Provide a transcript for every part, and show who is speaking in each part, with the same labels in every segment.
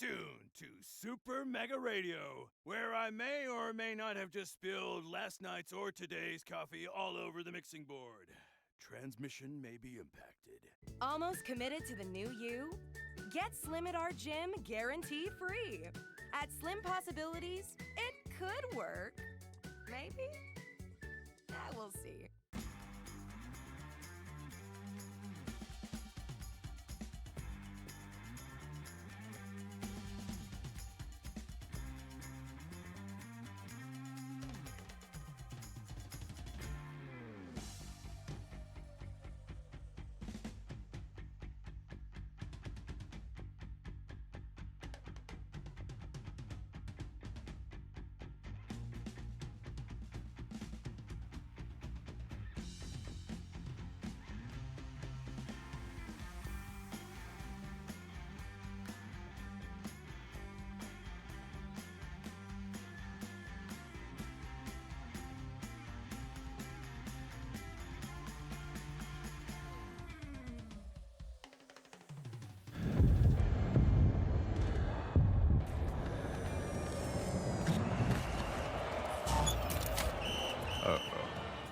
Speaker 1: tuned to Super Mega Radio, where I may or may not have just spilled last night's or today's coffee all over the mixing board. Transmission may be impacted.
Speaker 2: Almost committed to the new you? Get Slim at our gym guarantee free. At Slim Possibilities, it could work. Maybe? We'll see.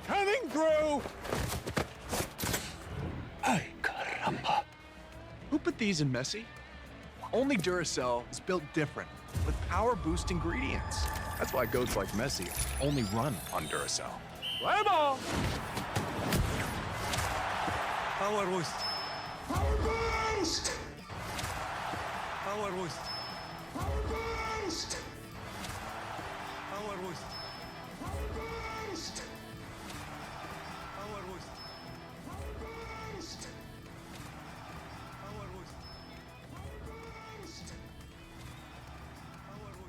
Speaker 1: Coming through!
Speaker 3: Ay, caramba. Who put these in Messi? Only Duracell is built different, with power-boost ingredients. That's why goats like Messi only run on Duracell. Play ball! Power boost. Power boost! Power boost. Power boost! Power boost. Power boost! Power boost. Power boost. Power boost. Power boost. Power boost. Power boost. Power boost.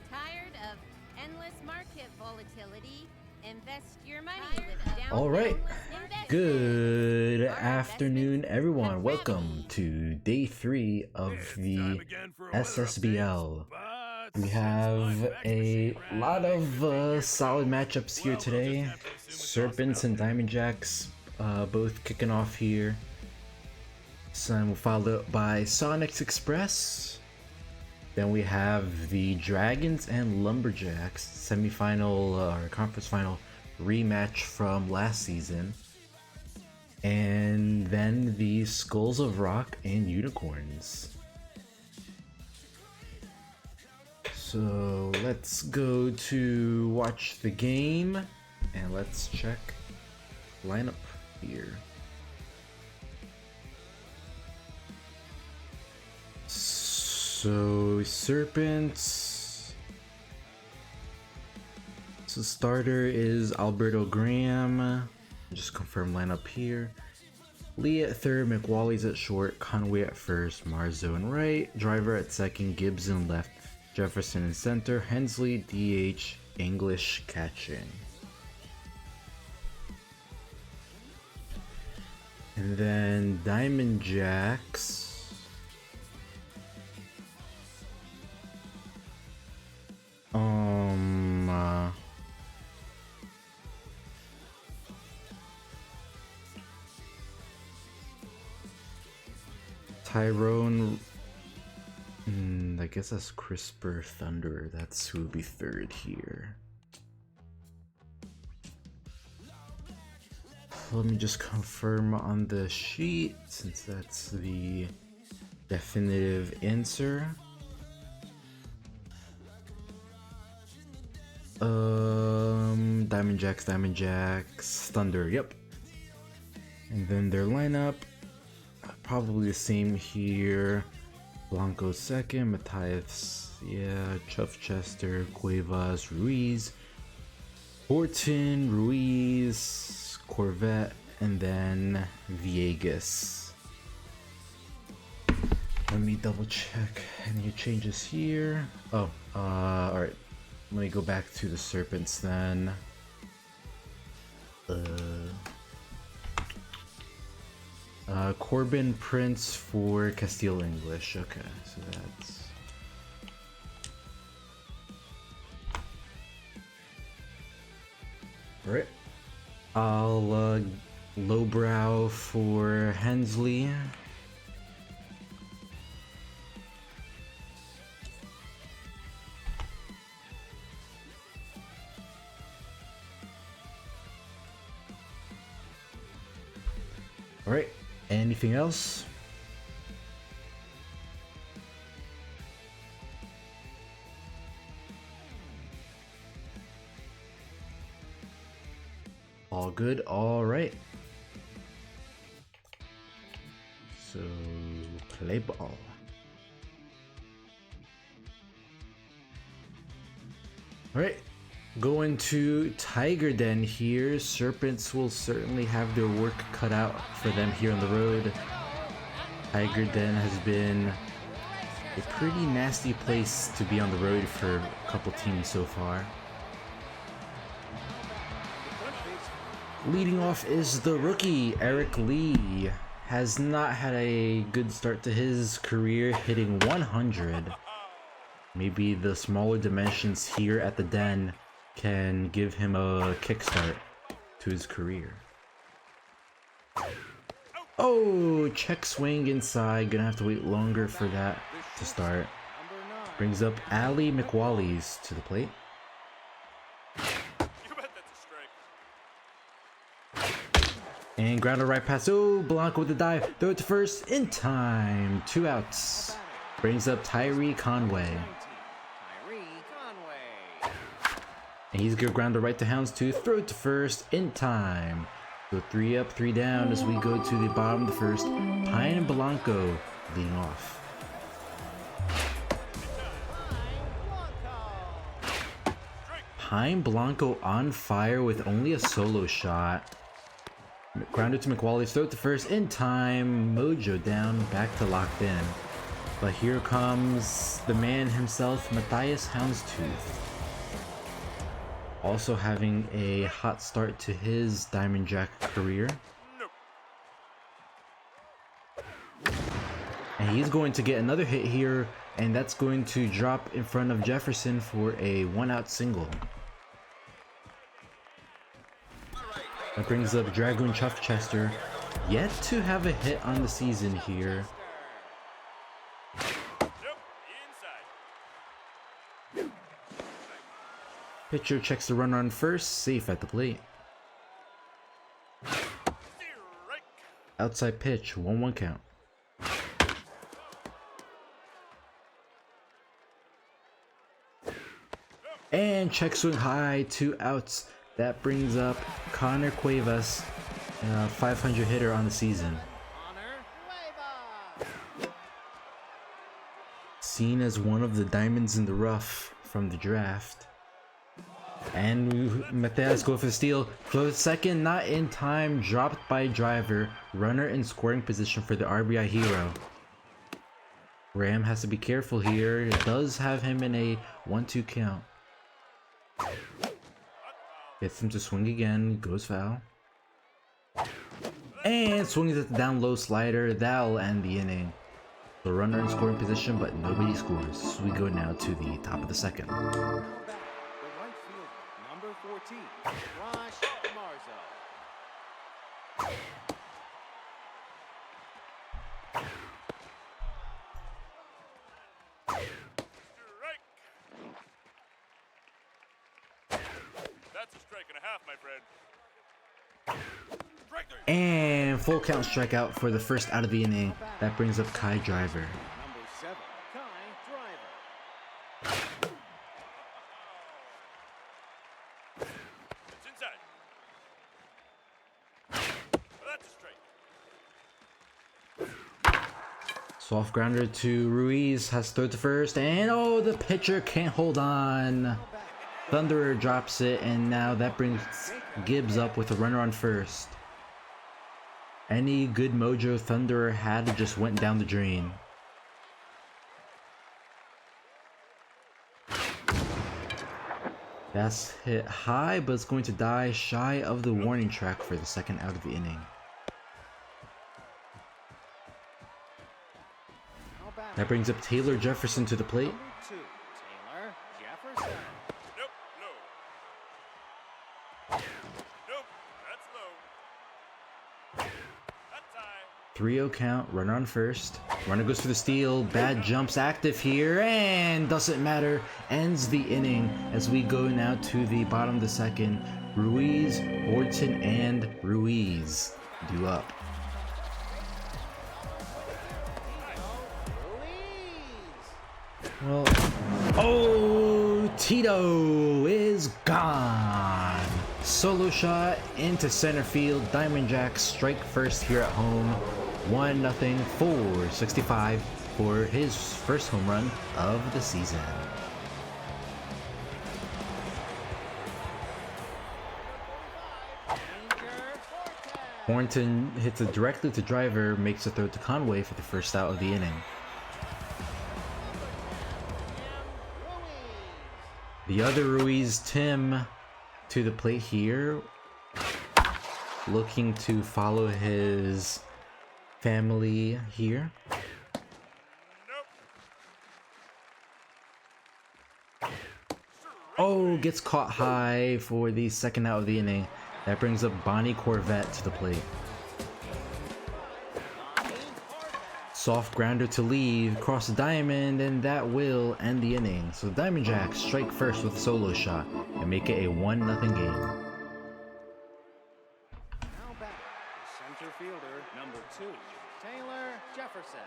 Speaker 4: Tired of endless market volatility? Invest your money with down.
Speaker 5: All right.
Speaker 4: Invest
Speaker 5: Good
Speaker 4: Our
Speaker 5: afternoon,
Speaker 4: investments
Speaker 5: everyone.
Speaker 4: have
Speaker 5: Welcome
Speaker 4: rallied.
Speaker 5: to day 3 of
Speaker 1: It's
Speaker 5: the
Speaker 1: time again for a weather
Speaker 5: SSBL.
Speaker 1: update, but
Speaker 5: We
Speaker 1: since
Speaker 5: have
Speaker 1: my fax
Speaker 5: a
Speaker 1: machine
Speaker 5: lot
Speaker 1: ran, I
Speaker 5: of
Speaker 1: couldn't be here,
Speaker 5: solid
Speaker 1: so,
Speaker 5: matchups here
Speaker 1: well, we'll
Speaker 5: today.
Speaker 1: just have to assume it's
Speaker 5: Serpents and
Speaker 1: awesome.
Speaker 5: Diamond Jacks both kicking off here. Some followed up by Sonics Express. Then we have the Dragons and Lumberjacks semifinal or conference final rematch from last season. And then the Skulls of Rock and Unicorns. So let's go to watch the game and let's check lineup here. So Serpents. So starter is Alberto Graham. Just confirm lineup here. Lee at third, McWally's at short, Conway at first, Marzo in right, Driver at second, Gibbs in left, Jefferson in center, Hensley, DH, English catching. And then Diamond Jacks. Tyrone And I guess that's Crisper Thunder. That's who would be third here. Let me just confirm on the sheet since that's the definitive answer. Diamond Jacks, Thunder, yep. And then their lineup, probably the same here. Blanco second, Matthias, yeah, Chester, Cuevas, Ruiz, Horton, Ruiz, Corvette, and then Viegas. Let me double check any changes here. Oh, alright. Let me go back to the Serpents then. Corbin Prince for Castile English. Okay, so that's... Alright. I'll lowbrow for Hensley. Alright, anything else? All good, alright. So, play ball. Alright. Going to Tiger Den here. Serpents will certainly have their work cut out for them here on the road. Tiger Den has been a pretty nasty place to be on the road for a couple teams so far. Leading off is the rookie, Eric Lee. Has not had a good start to his career, hitting 100. Maybe the smaller dimensions here at the Den can give him a kickstart to his career. Oh, check swing inside. Gonna have to wait longer for that to start. Brings up Ali McWallies to the plate. And grounder right pass. Oh, Blanco with the dive. Throw it to first in time. 2 outs. Brings up Tyree Conway. And he's gonna ground the right to Houndstooth, throw it to first in time. So 3 up, 3 down as we go to the bottom of the first. Pine and Blanco leading off. Pine Blanco on fire with only a solo shot. Grounder to McWallies, throw it to first in time. Mojo down, back to locked in. But here comes the man himself, Matthias Houndstooth. Also having a hot start to his Diamond Jack career. And he's going to get another hit here, and that's going to drop in front of Jefferson for a 1-out single. That brings up Dragoon Chester, yet to have a hit on the season here. Pitcher checks the runner on first, safe at the plate. Outside pitch, 1-1 count. And check swing high, 2 outs. That brings up Connor Cuevas, 500 hitter on the season. Seen as one of the diamonds in the rough from the draft. And Mateus go for the steal. Throws second, not in time. Dropped by driver. Runner in scoring position for the RBI hero. Ram has to be careful here. It does have him in a 1-2 count. Gets him to swing again. Goes foul. And swings at the down low slider. That'll end the inning. The runner in scoring position, but nobody scores. So we go now to the top of the second.
Speaker 6: Number 14, Rosh Marzo.
Speaker 1: enough, my friend. Strike three.
Speaker 5: And full count strikeout for the first out of the inning. That brings up Kai Driver.
Speaker 6: Number 7, Kai Driver.
Speaker 1: It's inside. Well, that's a strike.
Speaker 5: Soft grounder to Ruiz, has throw to first, and oh, the pitcher can't hold on. Thunderer drops it, and now that brings Gibbs up with a runner on first. Any good mojo Thunderer had just went down the drain. That's hit high, but it's going to die shy of the warning track for the second out of the inning. That brings up Taylor Jefferson to the plate.
Speaker 6: Number 2, Taylor Jefferson.
Speaker 1: Nope, low. Nope, that's low. That's high.
Speaker 5: 3-0 count, runner on first. Runner goes for the steal. Bad jumps active here, and doesn't matter. Ends the inning as we go now to the bottom of the second. Ruiz, Horton, and Ruiz due up. Well, oh, Tito is gone. Solo shot into center field. Diamondbacks strike first here at home. 1-0 for 65 for his first home run of the season. Horton hits it directly to Driver, makes a throw to Conway for the first out of the inning. The other Ruiz, Tim, to the plate here, looking to follow his family here. Oh, gets caught high for the second out of the inning. That brings up Bonnie Corvette to the plate. Soft grounder to leave, cross the diamond, and that will end the inning. So the Diamondbacks strike first with a solo shot and make it a 1-0 game.
Speaker 6: Now back, the center fielder, number 2, Taylor Jefferson.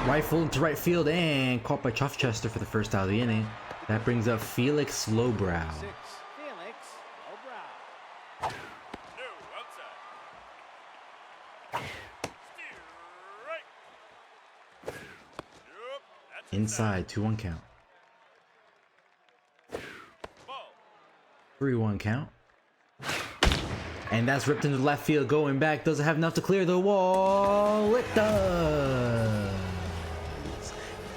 Speaker 6: Rifle into right field and caught by Chuffchester for the first out of the inning. That brings up Felix Lowbrow.
Speaker 7: Felix Lowbrow.
Speaker 1: No, outside. Steer right. Nope, that's
Speaker 5: Inside, 2-1 count.
Speaker 1: Ball.
Speaker 5: 3-1 count. And that's ripped into left field, going back. Doesn't have enough to clear the wall. It does.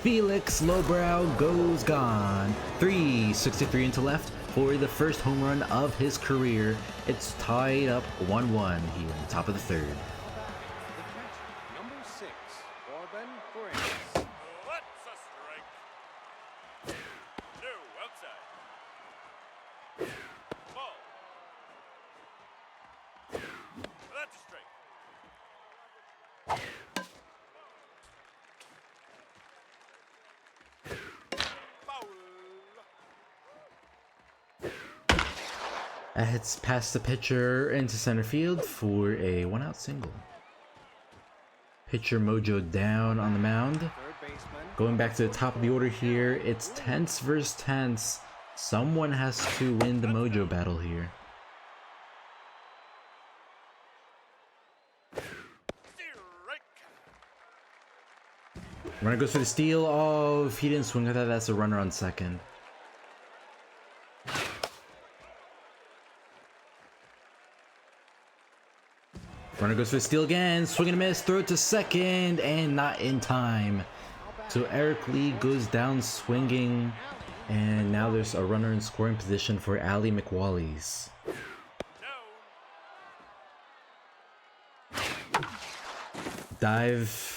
Speaker 5: Felix Lowbrow goes gone. 363 into left for the first home run of his career. It's tied up 1-1 here in the top of the third.
Speaker 7: Number 6, Corbin Briggs.
Speaker 1: What's a strike? No, outside. Ball. That's a strike.
Speaker 5: That hits past the pitcher into center field for a 1-out single. Pitcher mojo down on the mound.
Speaker 7: Third baseman.
Speaker 5: Going back to the top of the order here, it's tense versus tense. Someone has to win the mojo battle here.
Speaker 1: Strike.
Speaker 5: Runner goes for the steal. Oh, if he didn't swing at that, that's a runner on second. Runner goes for the steal again. Swing and a miss. Throw it to second, and not in time. So Eric Lee goes down swinging, and now there's a runner in scoring position for Allie McWallies. Dive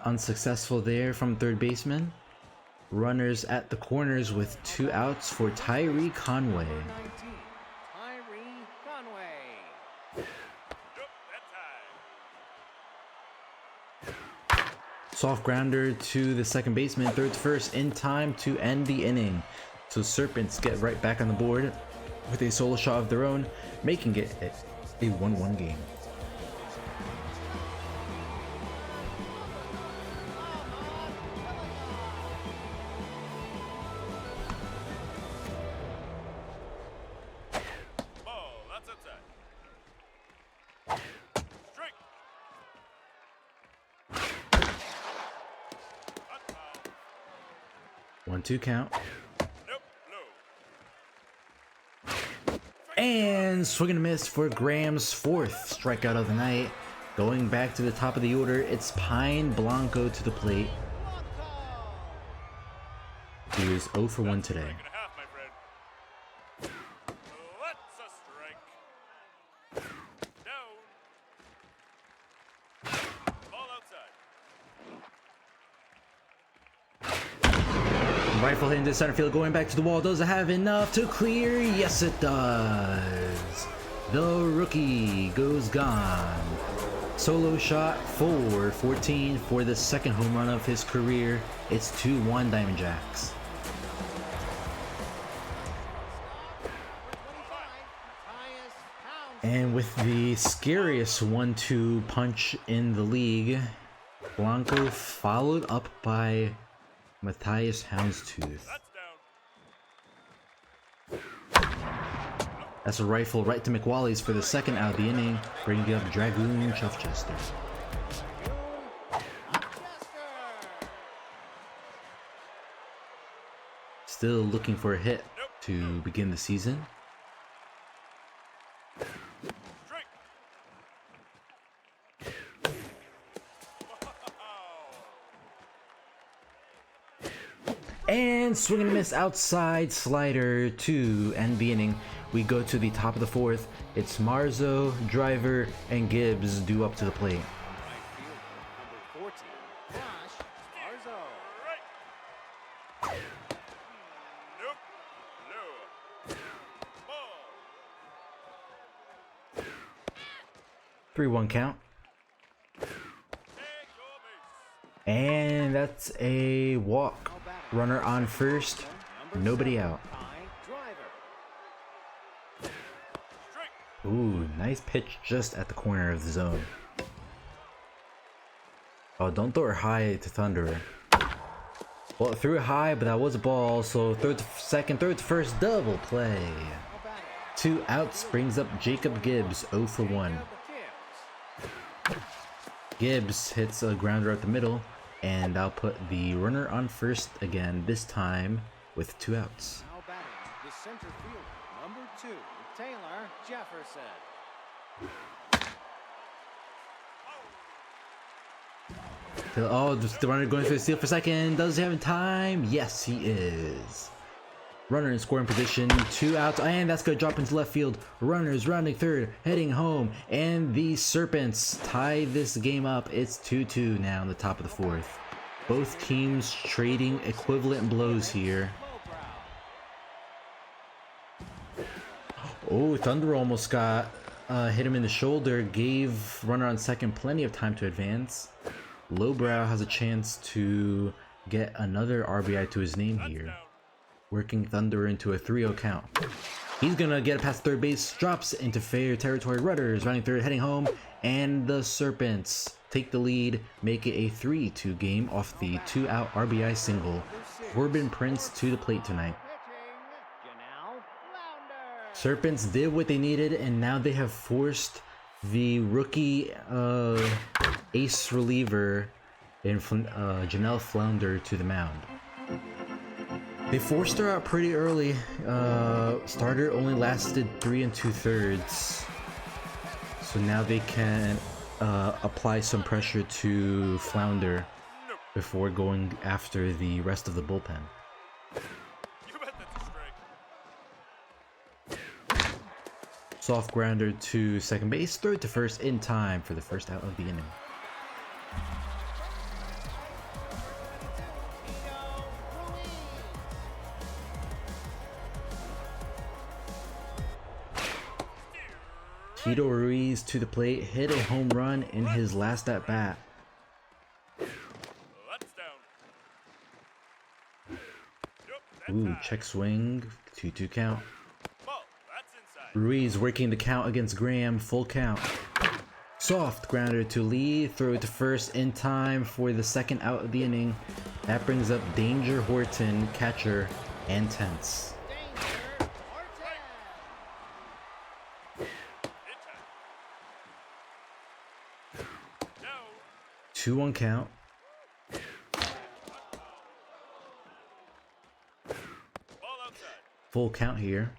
Speaker 5: unsuccessful there from third baseman.
Speaker 6: Runners at the corners with 2 outs for Tyree Conway.
Speaker 7: Number 19, Tyree Conway.
Speaker 6: Soft grounder to the second baseman, third to first in time to end the inning. So Serpents get right back on the board with a solo shot of their own, making it a 1-1 game.
Speaker 1: Ball, that's outside. Strike.
Speaker 6: 1-2 count.
Speaker 1: Nope, low.
Speaker 6: And swing and a miss for Graham's 4th strikeout of the night. Going back to the top of the order, it's Pine Blanco to the plate. He is 0 for 1 today.
Speaker 1: And a half, my friend. That's a strike. Down. Ball outside.
Speaker 6: Rifle hit into center field, going back to the wall. Does it have enough to clear? Yes, it does. The rookie goes gone. Solo shot for 14 for the second home run of his career. It's 2-1 Diamondbacks. And with the scariest 1-2 punch in the league, Blanco followed up by Matthias Houndstooth. That's a rifle right to McWally's for the second out of the inning, bringing up Dragoon Chuffchester. Still looking for a hit to begin the season. And swing and miss outside slider to end the inning. We go to the top of the 4th. It's Marzo, Driver, and Gibbs due up to the plate.
Speaker 7: Right field, number 14, Josh Marzo.
Speaker 1: Nope, low. Ball.
Speaker 6: 3-1 count.
Speaker 1: Take your base.
Speaker 6: And that's a walk. Runner on first, nobody out.
Speaker 7: Pine Driver.
Speaker 6: Ooh, nice pitch just at the corner of the zone. Oh, don't throw it high to Thunderer. Well, it threw it high, but that was a ball, so third to second, third to first, double play. 2 outs brings up Jacob Gibbs, 0 for 1. Gibbs hits a grounder at the middle, and I'll put the runner on first again, this time with 2 outs.
Speaker 7: Now batting, the center fielder, number 2, Taylor Jefferson.
Speaker 6: Oh, just the runner going for the steal for second. Does he have time? Yes, he is. Runner in scoring position, 2 outs, and that's gonna drop into left field. Runners rounding third, heading home, and the Serpents tie this game up. It's 2-2 now in the top of the 4th. Both teams trading equivalent blows here. Oh, Thunder almost got hit him in the shoulder, gave runner on second plenty of time to advance. Lowbrow has a chance to get another RBI to his name here, working Thunder into a 3-0 count. He's gonna get past third base, drops into fair territory. Rudders running third, heading home, and the Serpents take the lead, make it a 3-2 game off the 2-out RBI single. Corbin Prince to the plate tonight.
Speaker 7: Pitching, Janelle Flounder.
Speaker 6: Serpents did what they needed, and now they have forced the rookie ace reliever in Janelle Flounder to the mound. They forced her out pretty early. Starter only lasted 3 2/3, so now they can apply some pressure to Flounder before going after the rest of the bullpen.
Speaker 1: You bet that's a strike.
Speaker 6: Soft grounder to second base, third to first in time for the first out of the inning.
Speaker 5: Tito Ruiz to the plate, hit a home run in his last at bat. Ooh, check swing, 2-2 count. Ruiz working the count against Graham, full count. Soft grounder to Lee, throw to first in time for the second out of the inning. That brings up Danger Horton, catcher, and Tense. 2-1 count. Full count here.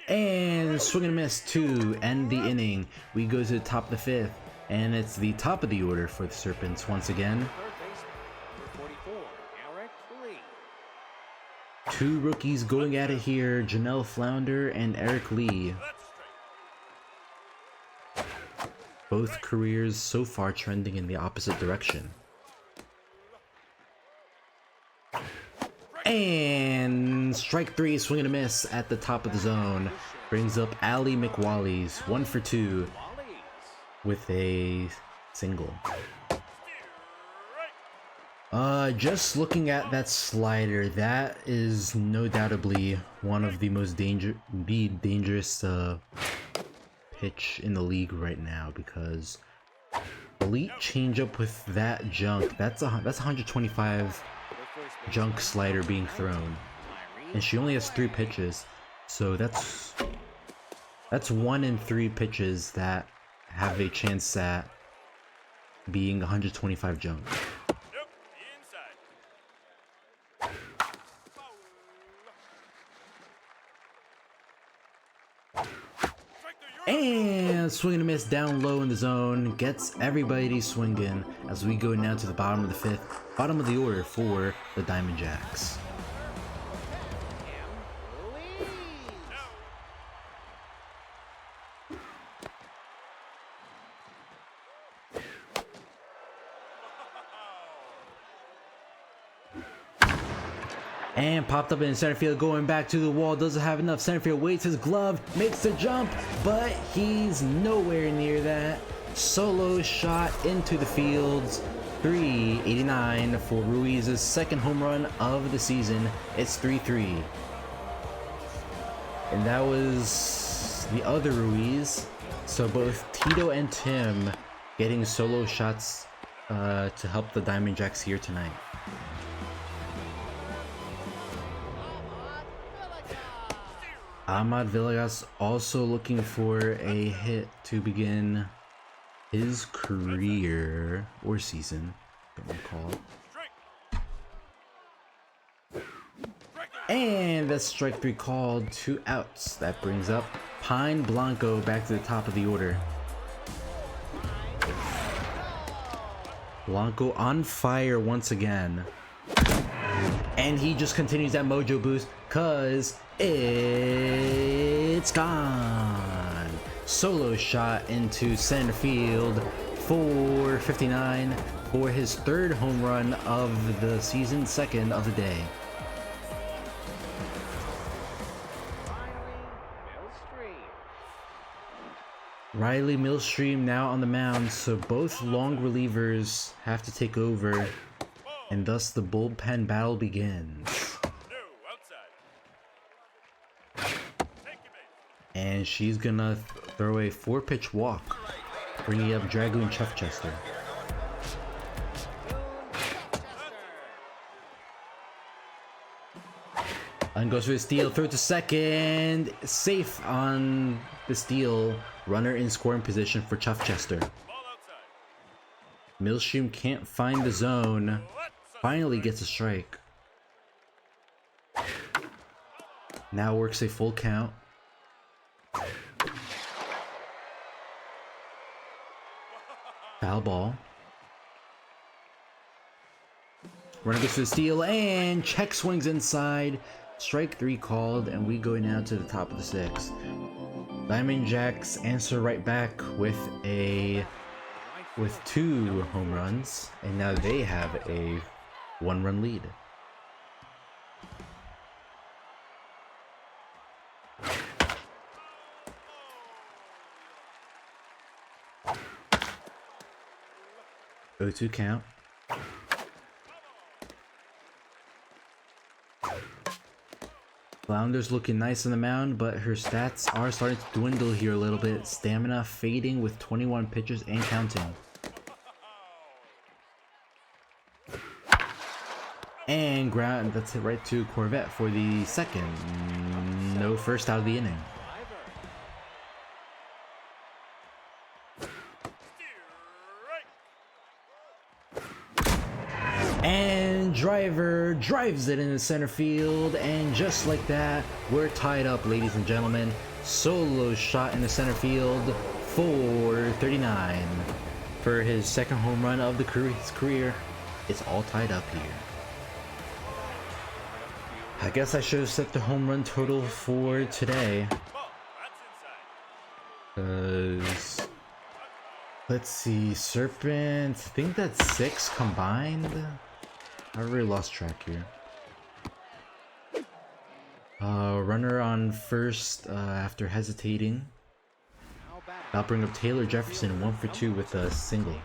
Speaker 5: And swing and a miss to end the inning. We go to the top of the fifth, and it's the top of the order for the Serpents once again.
Speaker 7: Third baseman, 44, Eric Lee.
Speaker 5: Two rookies going at it here, Janelle Flounder and Eric Lee. Both careers so far trending in the opposite direction. And strike three, swing and a miss at the top of the zone. Brings up Ali McWallies, 1 for 2 with a single. Just looking at that slider, that is no doubtably one of the most dangerous pitch in the league right now, because elite changeup with that junk, that's 125 junk slider being thrown, and she only has 3 pitches, so that's 1 in 3 pitches that have a chance at being 125 junk. And swing and a miss down low in the zone, gets everybody swinging as we go now to the bottom of the fifth, bottom of the order for the Diamond Jacks. And popped up in center field, going back to the wall, doesn't have enough. Center field waits his glove, makes the jump, but he's nowhere near that. Solo shot into the fields. 389 for Ruiz's second home run of the season. It's 3-3. And that was the other Ruiz. So both Tito and Tim getting solo shots to help the Diamond Jacks here tonight. Ahmad Villegas also looking for a hit to begin his career or season, don't recall. And that's strike 3 called, 2 outs. That brings up Pine Blanco back to the top of the order. Blanco on fire once again. And he just continues that mojo boost, cause it's gone. Solo shot into center field, 459 for his third home run of the season, second of the day. Riley Millstream now on the mound, so both long relievers have to take over, and thus the bullpen battle begins. And she's gonna throw a 4-pitch walk, bringing up Dragoon Chuffchester. And goes for the steal, throw to second, safe on the steal, runner in scoring position for Chuffchester. Millstream can't find the zone, finally gets a strike. Now works a full count. Foul ball. Runner goes for the steal and check swings inside. Strike 3 called, and we go now to the top of the 6th. Diamond Jacks answer right back with 2 home runs, and now they have a 1-run lead. 0-2 count. Flounder's looking nice on the mound, but her stats are starting to dwindle here a little bit. Stamina fading with 21 pitches and counting. And ground, that's it right to Corvette for the second. No first out of the inning. And Driver drives it into center field, and just like that, we're tied up, ladies and gentlemen. Solo shot in the center field for 39. For his second home run of his career, it's all tied up here. I guess I should have set the home run total for today. Let's see, Serpent, I think that's 6 combined. I really lost track here. Runner on first after hesitating. That'll bring up Taylor Jefferson, 1 for 2 with a single.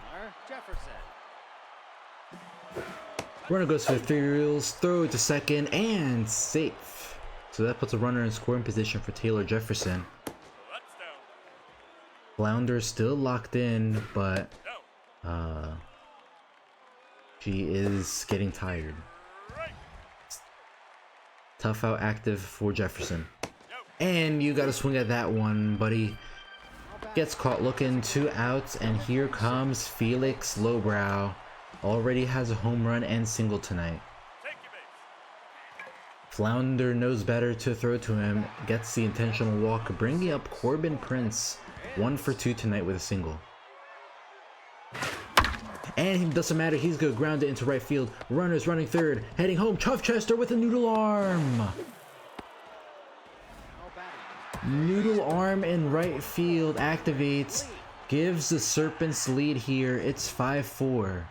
Speaker 5: Runner goes for the 3 reels, throw it to second, and safe. So that puts a runner in scoring position for Taylor Jefferson. Flounder still locked in, but she is getting tired. Tough out active for Jefferson. And you gotta swing at that one, buddy. Gets caught looking, 2 outs, and here comes Felix Lowbrow. Already has a home run and single tonight. Flounder knows better to throw to him, gets the intentional walk, bringing up Corbin Prince, 1 for 2 tonight with a single. And it doesn't matter, he's gonna ground it into right field. Runners running third, heading home, Chuffchester with a noodle arm. Noodle arm in right field activates, gives the Serpents lead here. It's 5-4.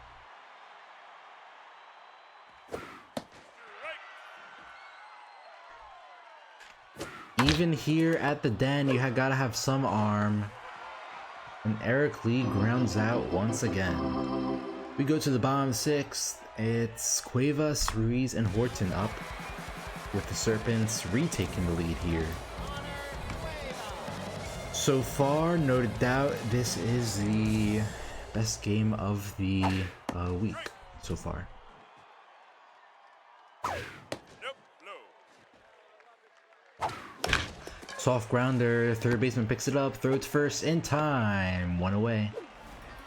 Speaker 5: Even here at the den, you gotta have some arm. And Eric Lee grounds out once again. We go to the bottom 6th. It's Cuevas, Ruiz, and Horton up, with the Serpents retaking the lead here. So far, no doubt, this is the best game of the week so far. Soft grounder, third baseman picks it up, throws first in time, 1 away.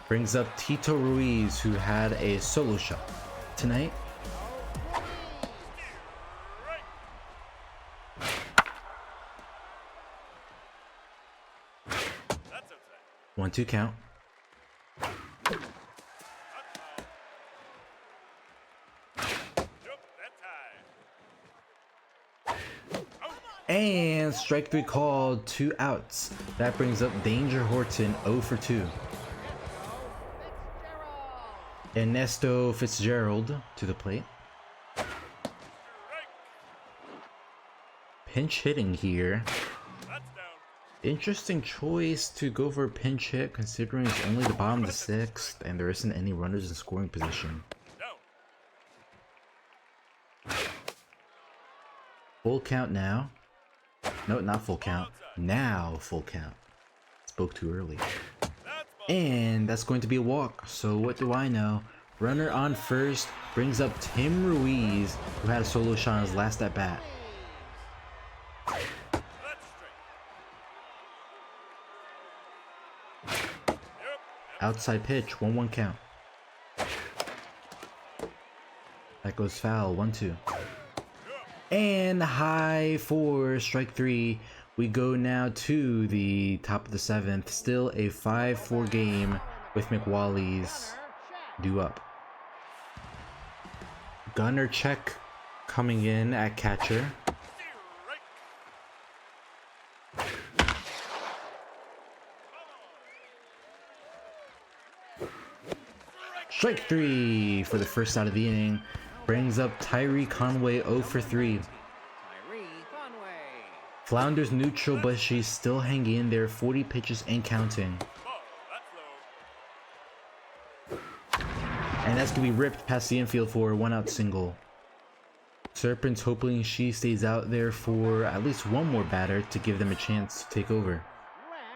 Speaker 5: Brings up Tito Ruiz, who had a solo shot tonight. That's 1-2 count. And strike 3 called, 2 outs. That brings up Danger Horton, 0 for 2. Ernesto Fitzgerald to the plate. Pinch hitting here. Interesting choice to go for a pinch hit, considering it's only the bottom of the 6th and there isn't any runners in scoring position. Full count now. No, not full count. Now full count. Spoke too early. And that's going to be a walk. So what do I know? Runner on first brings up Tim Ruiz, who had a solo shot on his last at bat. Outside pitch, 1-1 count. That goes foul, 1-2. And high for strike 3. We go now to the top of the 7th. Still a 5-4 game with McWally's due up. Gunnar check coming in at catcher. Strike 3 for the first out of the inning. Brings up Tyree Conway, 0 for 3. Flounder's neutral, but she's still hanging in there. 40 pitches and counting. And that's gonna be ripped past the infield for a 1-out single. Serpents hoping she stays out there for at least one more batter to give them a chance to take over.
Speaker 7: Rex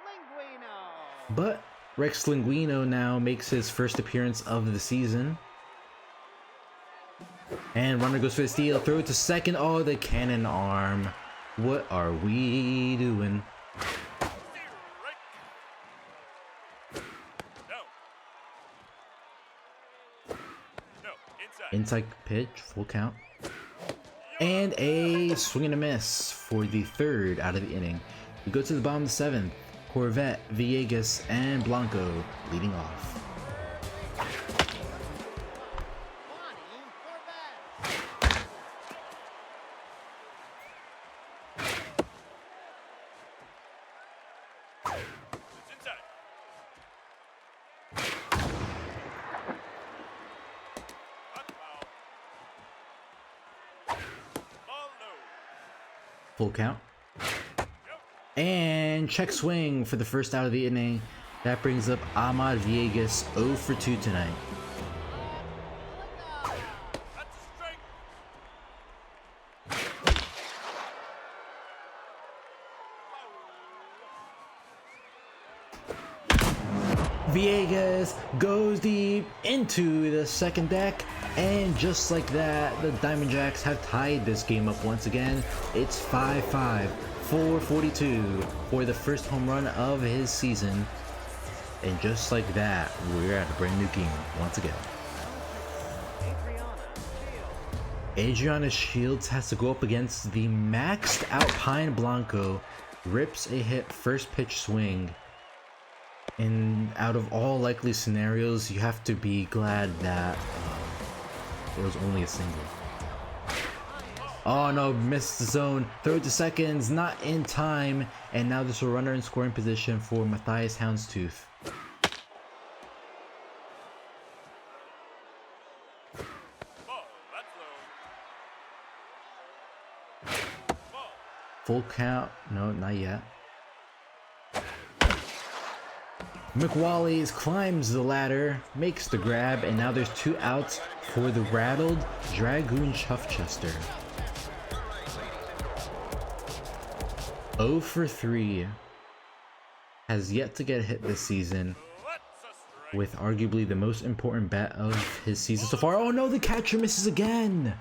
Speaker 7: Linguino.
Speaker 5: But Rex Linguino now makes his first appearance of the season. And runner goes for the steal, throw it to second. Oh, the cannon arm. What are we doing? Inside pitch, full count. And a swing and a miss for the third out of the inning. We go to the bottom of the seventh. Corvette, Villegas, and Blanco leading off. Full count. And check swing for the first out of the inning. That brings up Ahmad Villegas 0 for 2 tonight. Villegas goes deep into the second deck, and just like that, the Diamond Jacks have tied this game up once again. It's 5-5, 442 for the first home run of his season. And just like that, we're at a brand new game once again. Adriana Shields has to go up against the maxed out Pine Blanco, rips a hit first pitch swing. And out of all likely scenarios, you have to be glad that it was only a single. Oh no, missed the zone. Throw to seconds, not in time. And now there's a runner in scoring position for Matthias Houndstooth. Full count. No, not yet. McWallies climbs the ladder, makes the grab, and now there's 2 outs for the rattled Dragoon Chuffchester. 0 for 3. Has yet to get a hit this season, with arguably the most important bat of his season so far. Oh no, the catcher misses again!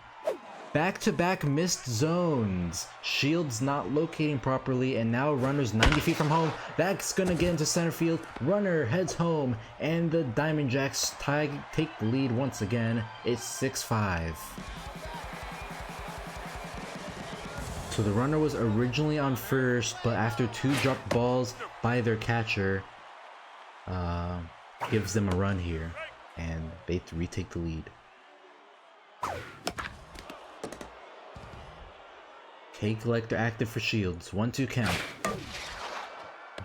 Speaker 5: Back-to-back missed zones. Shields not locating properly, and now runner's 90 feet from home. That's gonna get into center field. Runner heads home, and the Diamond Jacks take the lead once again. It's 6-5. So the runner was originally on first, but after 2 dropped balls by their catcher, gives them a run here, and they retake the lead. K Collector active for Shields. 1-2 count.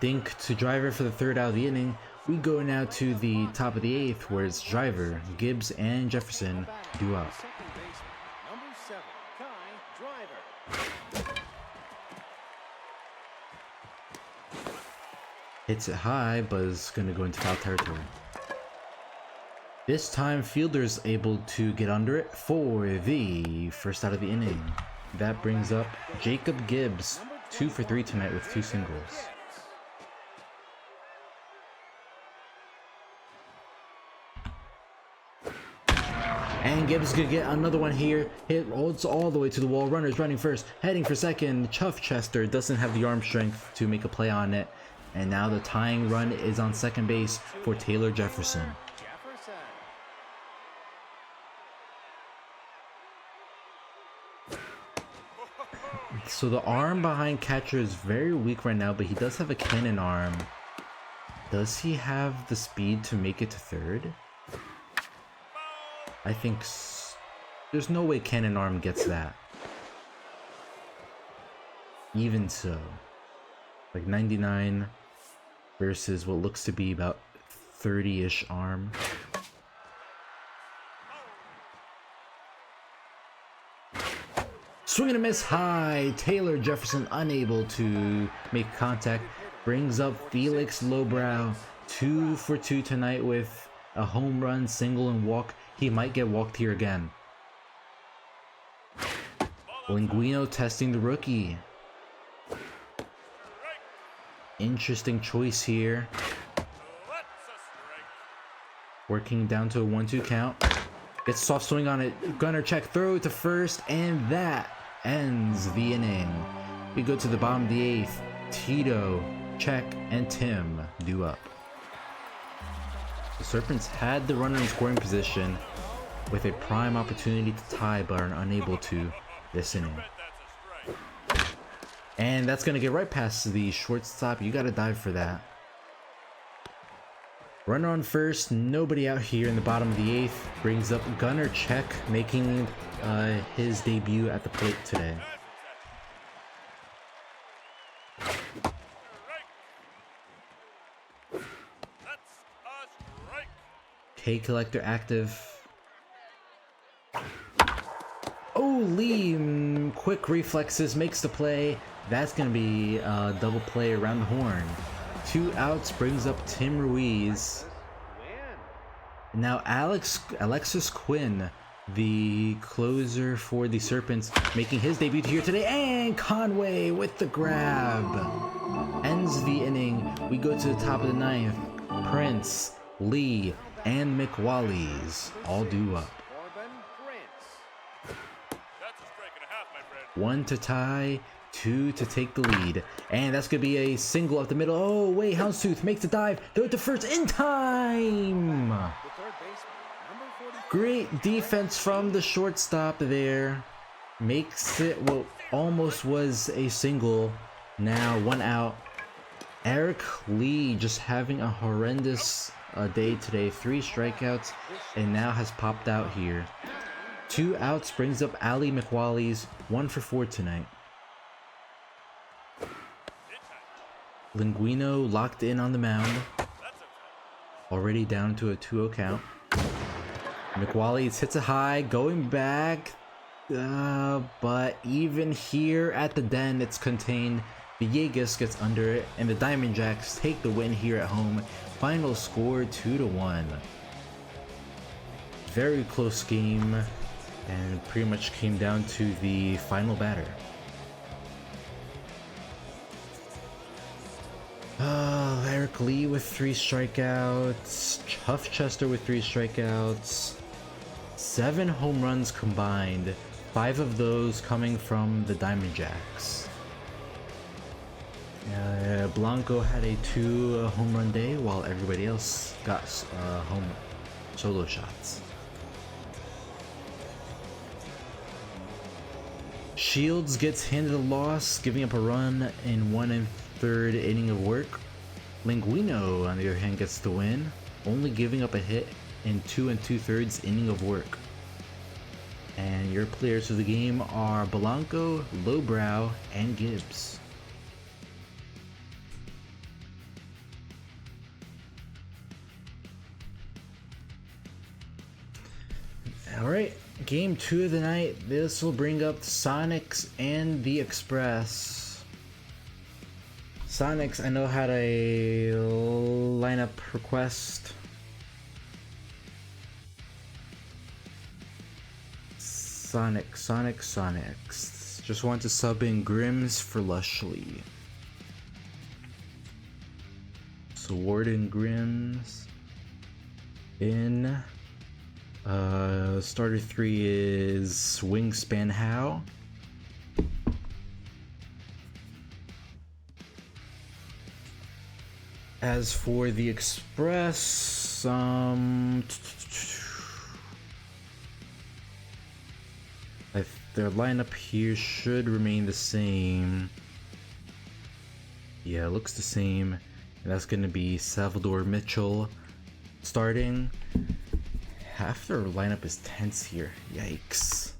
Speaker 5: Dink to Driver for the third out of the inning. We go now to the top of the 8th, where it's Driver, Gibbs, and Jefferson due out.
Speaker 7: Number 7, Kai Driver.
Speaker 5: Hits it high, but is going to go into foul territory. This time, Fielder's able to get under it for the first out of the inning. That brings up Jacob Gibbs, 2 for 3 tonight with 2 singles. And Gibbs could get another one here. Hit rolls all the way to the wall. Runners running first, heading for second. Chuffchester doesn't have the arm strength to make a play on it. And now the tying run is on second base for Taylor Jefferson. So the arm behind catcher is very weak right now, but he does have a cannon arm. Does he have the speed to make it to third? I think there's no way cannon arm gets that. Even so, like 99 versus what looks to be about 30-ish arm. Swing and a miss high. Taylor Jefferson unable to make contact. Brings up Felix Lowbrow. 2 for 2 tonight with a home run, single, and walk. He might get walked here again. Linguino testing the rookie. Interesting choice here. Working down to a 1-2 count. Gets soft swing on it. Gunner check, throw to first, and that ends the inning. We go to the bottom of the 8th. Tito, check, and Tim due up. The Serpents had the runner in scoring position with a prime opportunity to tie, but are unable to this inning. And that's going to get right past the shortstop. You got to dive for that. Runner on first, nobody out here in the bottom of the 8th. Brings up Gunner check, making his debut at the plate today. K collector active. Oh, Lee, quick reflexes, makes the play. That's going to be a double play around the horn. 2 outs brings up Tim Ruiz. Now Alexis Quinn, the closer for the Serpents, making his debut here today. And Conway with the grab. Ends the inning. We go to the top of the 9th. Prince, Lee, and McWallies all due up. 1 to tie, 2 to take the lead. And that's going to be a single up the middle. Oh, wait, Houndstooth makes the dive. Throw it to first in time. Great defense from the shortstop there. Makes it what almost was a single. Now 1 out. Eric Lee just having a horrendous day today. 3 strikeouts and now has popped out here. 2 outs brings up Ali McWallies. 1 for 4 tonight. Linguino locked in on the mound. Already down to a 2-0 count. McWallies hits a high, going back. But even here at the den, it's contained. Villegas gets under it, and the Diamond Jacks take the win here at home. Final score 2-1. Very close game, and pretty much came down to the final batter. Eric Lee with 3 strikeouts. Chuff Chester with 3 strikeouts. 7 home runs combined. 5 of those coming from the Diamond Jacks. Blanco had a 2 home run day, while everybody else got home solo shots. Shields gets handed a loss, giving up a run in 1 1/3 inning of work. Linguino, on the other hand, gets the win, only giving up a hit in 2 2/3 inning of work. And your players of the game are Blanco, Lowbrow, and Gibbs. Alright, game 2 of the night. This will bring up the Sonics and the Express. Sonics, I know, had a lineup request. Sonics. Just want to sub in Grims for Lushley. So Warden Grims in. Starter 3 is Wingspan How. As for the Express, their lineup here should remain the same. Yeah, it looks the same. And that's going to be Salvador Mitchell starting. Half their lineup is tense here. Yikes.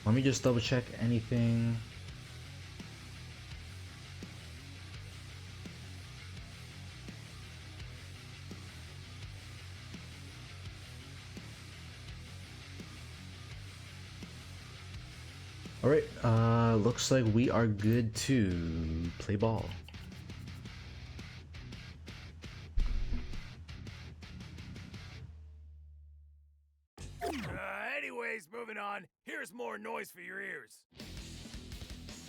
Speaker 5: Let me just double check anything. Alright, looks like we are good to play ball.
Speaker 1: Anyways, moving on. Here's more noise for your ears.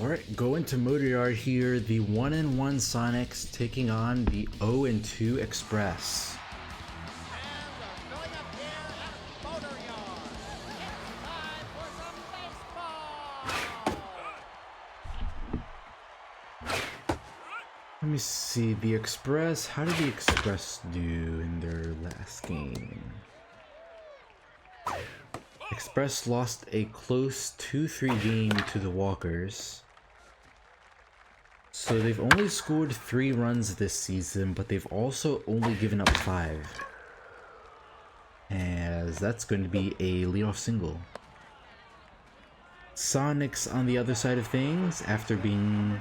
Speaker 5: Alright, going to Motor Yard here. The 1-1 Sonics taking on the 0-2 Express.
Speaker 7: And filling up here at Motor Yard. It's time for some baseball.
Speaker 5: Let me see, the Express, how did the Express do in their last game? Express lost a close 2-3 game to the Walkers. So they've only scored 3 runs this season, but they've also only given up 5. As that's going to be a leadoff single. Sonics on the other side of things, after being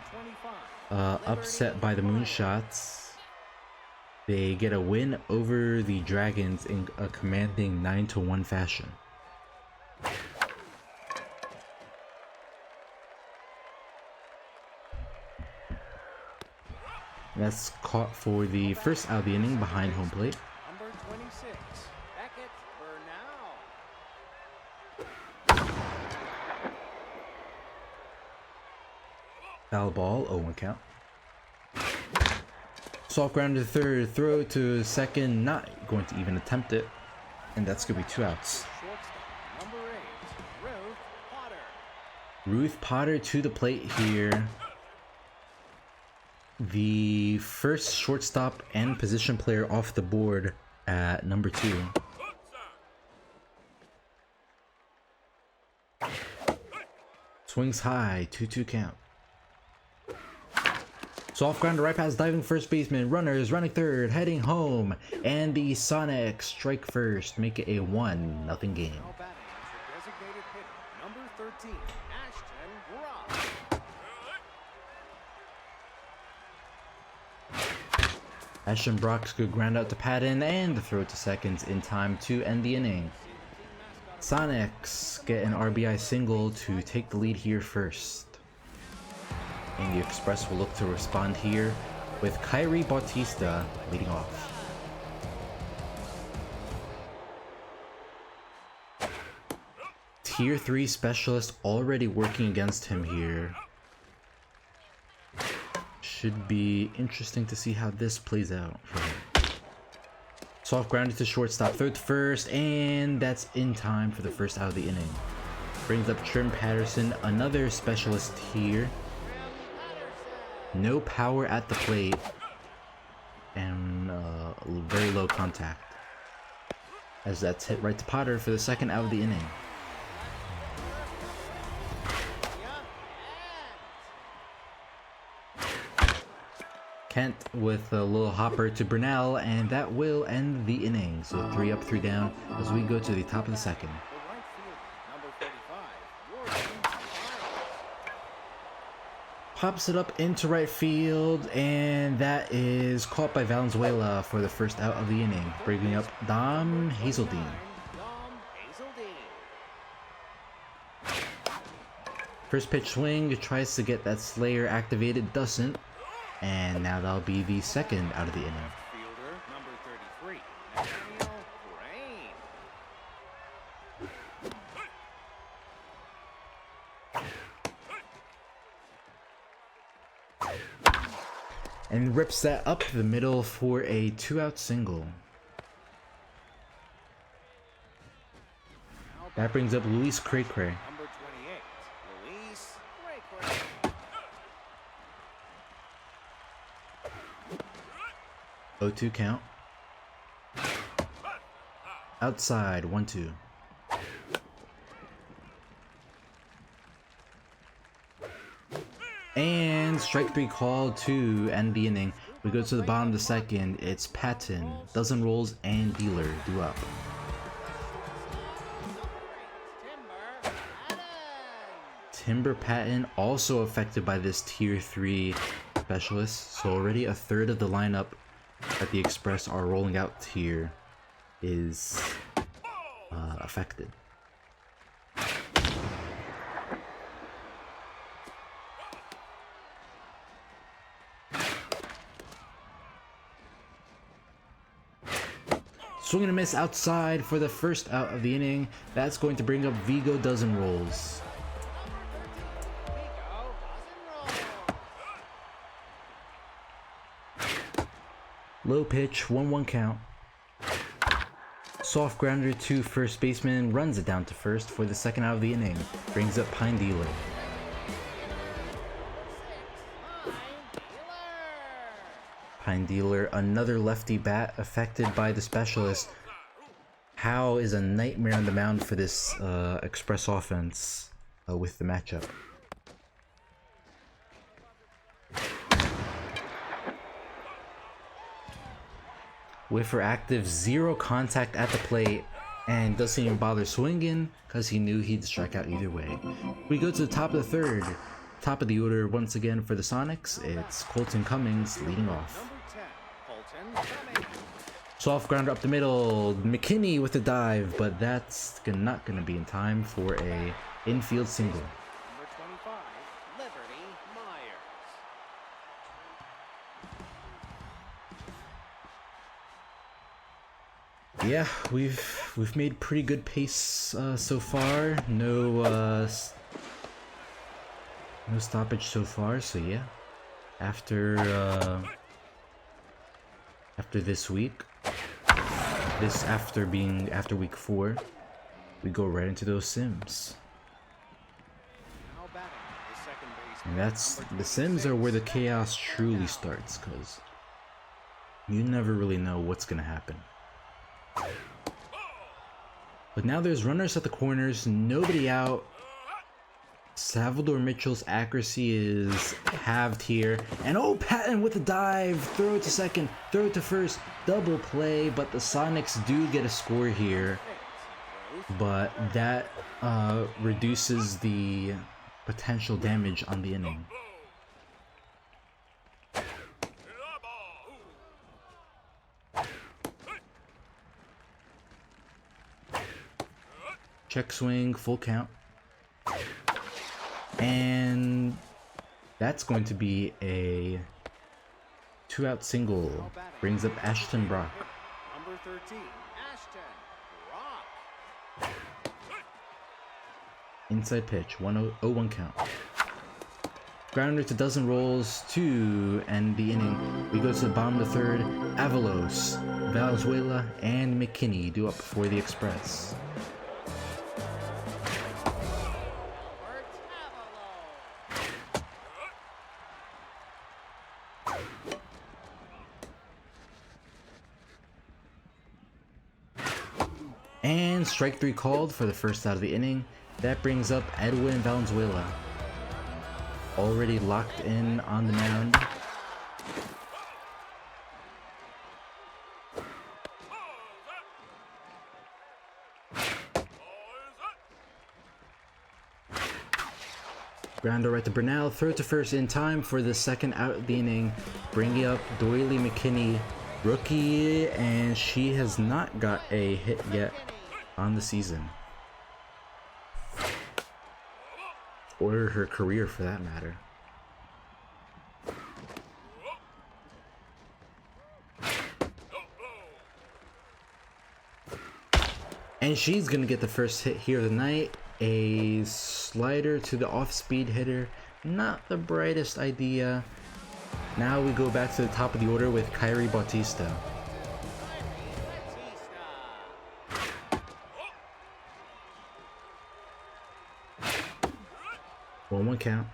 Speaker 5: upset by the Moonshots, they get a win over the Dragons in a commanding 9-1 fashion. That's caught for the first out of the inning behind home plate.
Speaker 7: Number 26, Beckett Burnell.
Speaker 5: Foul ball, 0-1 count. Soft ground to third, throw to second, not going to even attempt it. And that's going to be 2 outs.
Speaker 7: Shortstop, number 8, Ruth Potter.
Speaker 5: Ruth Potter to the plate here. The first shortstop and position player off the board at number 2. Swings high, 2-2 count. Soft ground to right past diving first baseman. Runners running third, heading home. And the Sonics strike first, make it a 1-0 game.
Speaker 7: Now batting is the designated hitter, number 13, Ashton Ross.
Speaker 5: Ashton Brock's good ground out to Patton and the throw to seconds in time to end the inning. Sonics get an RBI single to take the lead here first. And the Express will look to respond here with Kyrie Bautista leading off. Tier 3 specialist already working against him here. Should be interesting to see how this plays out for him. Soft grounded to shortstop, third to first, and that's in time for the first out of the inning. Brings up Trim Patterson, another specialist here. No power at the plate, and very low contact. As that's hit right to Potter for the second out of the inning. Kent with a little hopper to Burnell, and that will end the inning. So 3 up, 3 down as we go to the top of the second.
Speaker 7: The right fielder, number 35, Jordan
Speaker 5: Pops it up into right field, and that is caught by Valenzuela for the first out of the inning, bringing up Dom Hazeldine.
Speaker 7: Dom Hazeldine.
Speaker 5: First pitch swing, tries to get that Slayer activated, doesn't. And now that'll be the second out of the inning.
Speaker 7: Fielder, number 33, Nathaniel Crane.
Speaker 5: And rips that up the middle for a 2-out single. That brings up Luis Cray Cray.
Speaker 7: Number 28, Luis Cray.
Speaker 5: 0-2 count. Outside, 1-2. And strike 3 called to end the inning. We go to the bottom of the second. It's Patton, Dozen Rolls, and Dealer due up. Timber Patton also affected by this tier 3 specialist. So already a third of the lineup that the Express are rolling out here is affected. Swing and a miss outside for the first out of the inning. That's going to bring up Vigo dozen rolls. Low pitch, 1-1 count. Soft grounder to first baseman, runs it down to first for the second out of the inning. Brings up Pine Dealer. Pine Dealer, another lefty bat affected by the specialist. Howe is a nightmare on the mound for this Express offense with the matchup. Whiffer active, 0 contact at the plate, and doesn't even bother swinging because he knew he'd strike out either way. We go to the top of the third. Top of the order once again for the Sonics. It's Colton Cummings leading off. Soft grounder up the middle. McKinney with a dive, but that's not going to be in time for a infield single.
Speaker 7: Number 25, Liberty Myers.
Speaker 5: Yeah, we've made pretty good pace so far. No stoppage so far. So yeah, after this week, after week 4, we go right into those sims.
Speaker 7: Now batting, the second baseman,
Speaker 5: And that's
Speaker 7: number
Speaker 5: the sims are where the
Speaker 7: 26,
Speaker 5: chaos truly starts, because you never really know what's gonna happen. But now there's runners at the corners, nobody out. Salvador Mitchell's accuracy is halved here. And oh, Patton with a dive, throw it to second, throw it to first, double play, but the Sonics do get a score here. But that reduces the potential damage on the inning. Check swing, full count. And that's going to be a 2-out single. Brings up Ashton Brock.
Speaker 7: Number 13, Ashton Brock.
Speaker 5: Inside pitch, 1-0 count. Grounder to dozen rolls to end the inning. We go to the bottom of the third. Avalos, Valenzuela, and McKinney due up for the Express. And strike 3 called for the first out of the inning. That brings up Edwin Valenzuela. Already locked in on the mound. Grounder right to Bernal. Throw to first in time for the second out of the inning. Bringing up Doily McKinney, rookie, and she has not got a hit yet on the season. Or her career for that matter. And she's gonna get the first hit here of the night. A slider to the off-speed hitter. Not the brightest idea. Now we go back to the top of the order with Kyrie Bautista. 1-1 count.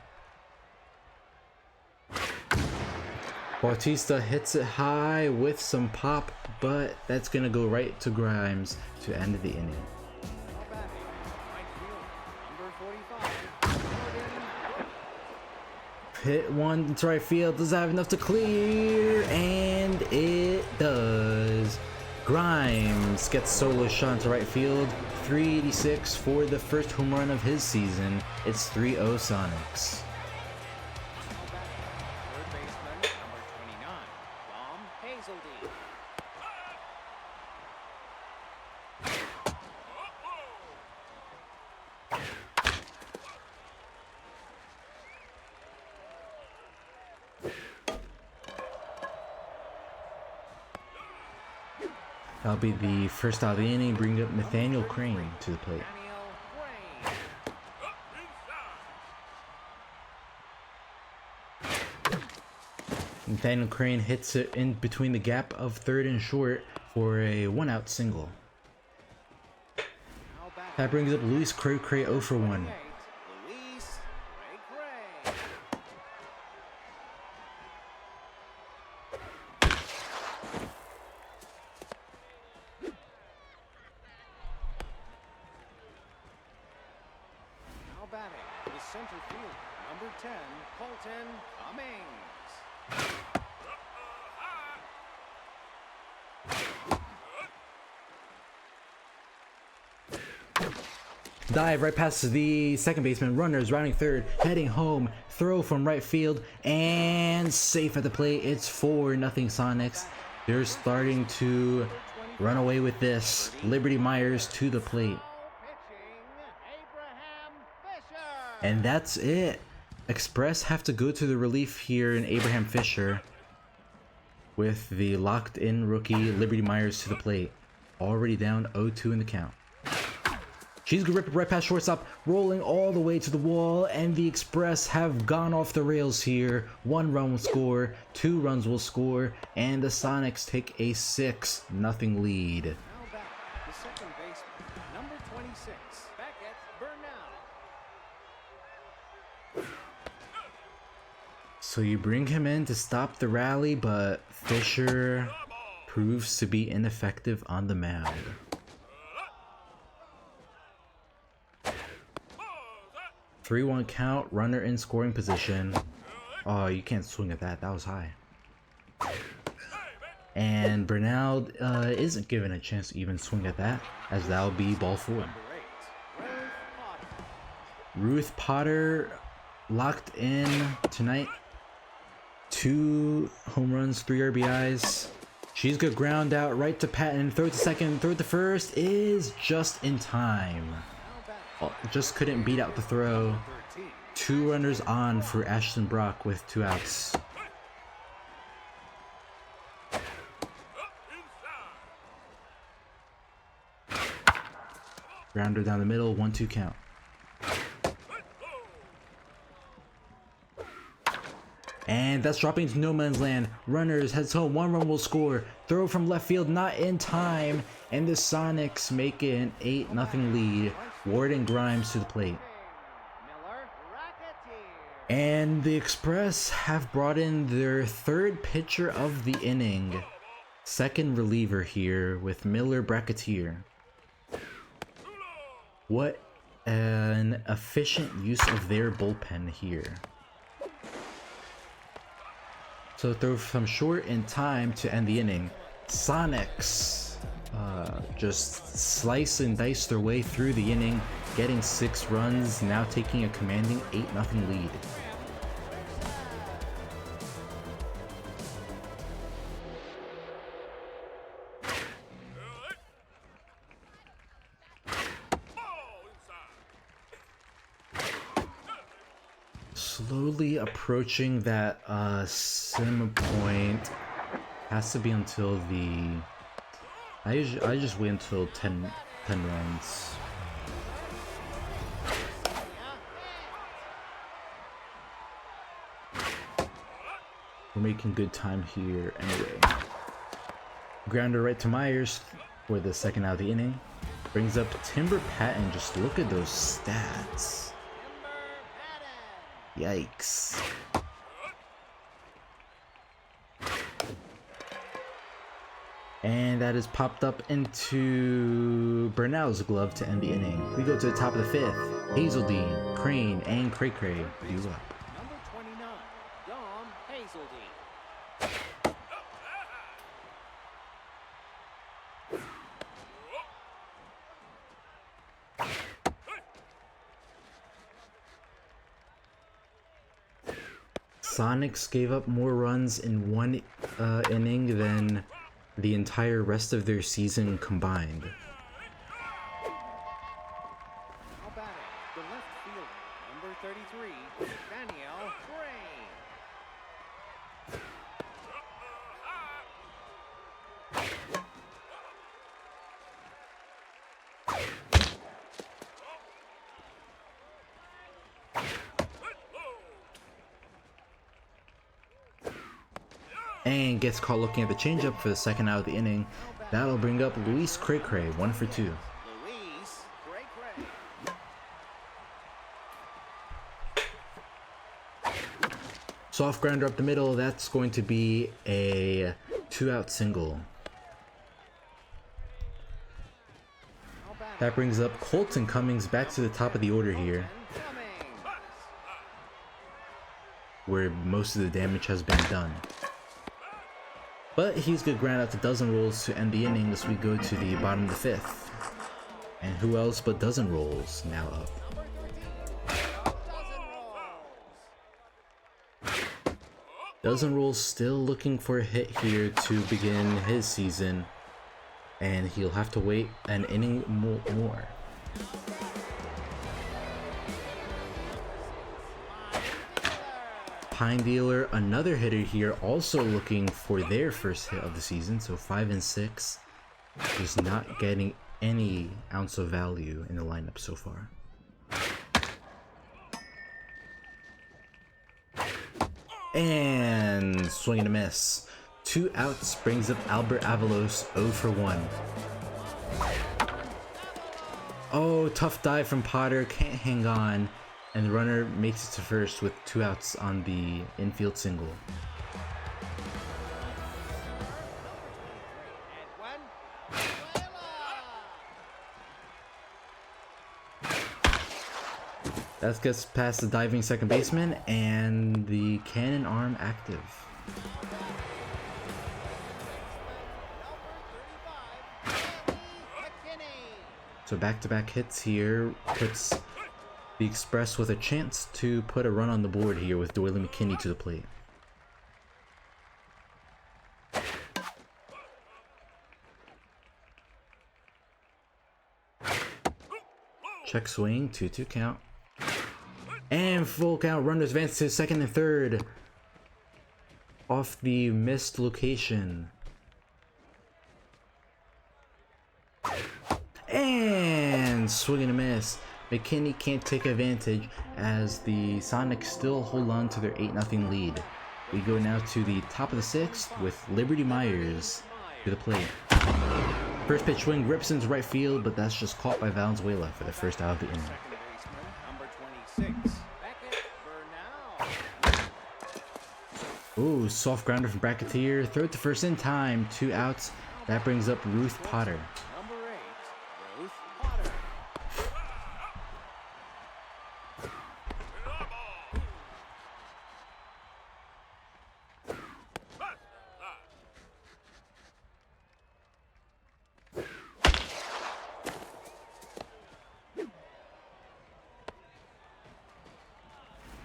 Speaker 5: Bautista hits it high with some pop, but that's gonna go right to Grimes to end the inning. Hit one to right field, does that have enough to clear? And it does. Grimes gets solo shot to right field. 386 for the first home run of his season. It's 3-0 Sonics.
Speaker 7: Third baseman, number 29, Dom Hazeldean.
Speaker 5: That'll be the first out of the inning, bring up Nathaniel Crane to the plate.
Speaker 7: Daniel Crane.
Speaker 5: Nathaniel Crane hits it in between the gap of third and short for a 1-out single.
Speaker 7: Now batting.
Speaker 5: That brings up Luis Cray 0 for 1.
Speaker 7: Luis Cray. Now batting, the center field, number 10, Colton Cummings.
Speaker 5: Dive right past the second baseman, runners rounding third, heading home, throw from right field, and safe at the plate. It's 4-0 Sonics. They're starting to run away with this. Liberty Myers to the plate.
Speaker 7: Pitching, Abraham Fisher.
Speaker 5: And that's it. Express have to go to the relief here in Abraham Fisher with the locked in rookie Liberty Myers to the plate. Already down 0-2 in the count. She's gonna rip it right past shortstop, rolling all the way to the wall, and the Express have gone off the rails here. 1 run will score, 2 runs will score, and the Sonics take a 6-0 lead.
Speaker 7: Now back, the second baseman, number 26, Beckett Burnell.
Speaker 5: So you bring him in to stop the rally, but Fisher proves to be ineffective on the mound. 3-1 count, runner in scoring position. Oh, you can't swing at that. That was high. And Bernal isn't given a chance to even swing at that, as that'll be ball 4.
Speaker 7: Number 8, Ruth Potter.
Speaker 5: Ruth Potter locked in tonight. 2 home runs, 3 RBIs. She's gonna ground out right to Patton. Throw to second, throw to first is just in time. Just couldn't beat out the throw. 2 runners on for Ashton Brock with 2 outs. Grounder down the middle, 1-2 count. And that's dropping to no man's land. Runners heads home, 1 run will score. Throw from left field, not in time. And the Sonics make it an 8-0 lead. Ward and Grimes to the plate.
Speaker 7: Miller Racketeer.
Speaker 5: And the Express have brought in their 3rd pitcher of the inning. 2nd reliever here with Miller Bracketeer. What an efficient use of their bullpen here. So throw from short in time to end the inning. Sonics just slice and dice their way through the inning, getting 6 runs, now taking a commanding 8-0 lead. Slowly approaching that sim point. Has to be until the I just wait until 10 runs. We're making good time here anyway. Grounder right to Myers for the 2nd out of the inning. Brings up Timber Patton. Just look at those stats. Yikes. And that is popped up into Bernal's glove to end the inning. We go to the top of the 5th. Hazeldine, Crane, and Cray Cray due up.
Speaker 7: Number 29, Dom Hazeldine.
Speaker 5: Sonics gave up more runs in 1 inning than the entire rest of their season combined.
Speaker 7: Now batting, the left fielder, number 33, Danielle Crane.
Speaker 5: and gets caught looking at the changeup for the second out of the inning. That'll bring up Luis Cray Cray, 1 for 2.
Speaker 7: Luis Cray Cray.
Speaker 5: Soft grounder up the middle, that's going to be a 2-out single. That brings up Colton Cummings back to the top of the order here, where most of the damage has been done. But he's good ground out to Dozen Rolls to end the inning as we go to the bottom of the 5th. And who else but Dozen Rolls now up. Dozen Rolls still looking for a hit here to begin his season, and he'll have to wait an inning more. Pine Dealer, another hitter here, also looking for their first hit of the season, so 5 and 6, just not getting any ounce of value in the lineup so far. And swing and a miss. 2 outs brings up Albert Avalos, 0 for 1. Oh, tough dive from Potter, can't hang on, and the runner makes it to first with 2 outs on the infield single. That gets past the diving second baseman and the cannon arm active. So back-to-back hits here puts the Express with a chance to put a run on the board here with Doyle McKinney to the plate. Check swing, 2-2 count. And full count, runners advance to second and third. Off the missed location. And swing and a miss. McKinney can't take advantage as the Sonics still hold on to their 8-0 lead. We go now to the top of the 6th with Liberty Myers to the plate. First pitch swing rips into right field, but that's just caught by Valenzuela for the first out of the inning.
Speaker 7: Number 26.
Speaker 5: Ooh, soft grounder from Bracketeer. Throw it to first in time. 2 outs. That brings up Ruth Potter.
Speaker 7: Number 8, Ruth Potter.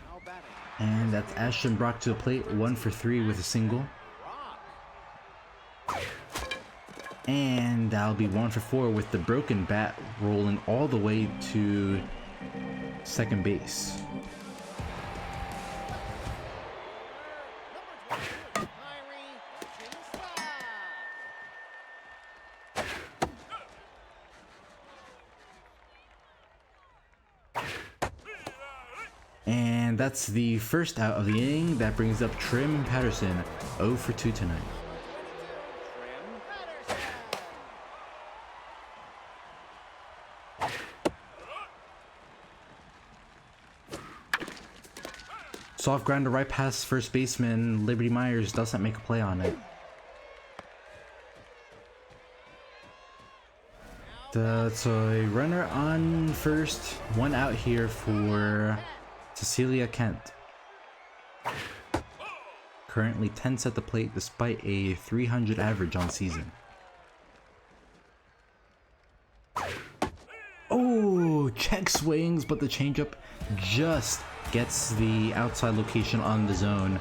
Speaker 7: Now batting.
Speaker 5: And that's Ashton Brock to the plate, 1 for 3 with a single. And that'll be 1 for 4 with the broken bat rolling all the way to second base. And that's the first out of the inning. That brings up Trim Patterson, 0 for 2 tonight. Soft grounder right past first baseman. Liberty Myers doesn't make a play on it. That's a runner on first. 1 out here for Cecilia Kent. Currently 10th at the plate despite a 300 average on season. Oh, check swings, but the changeup just gets the outside location on the zone.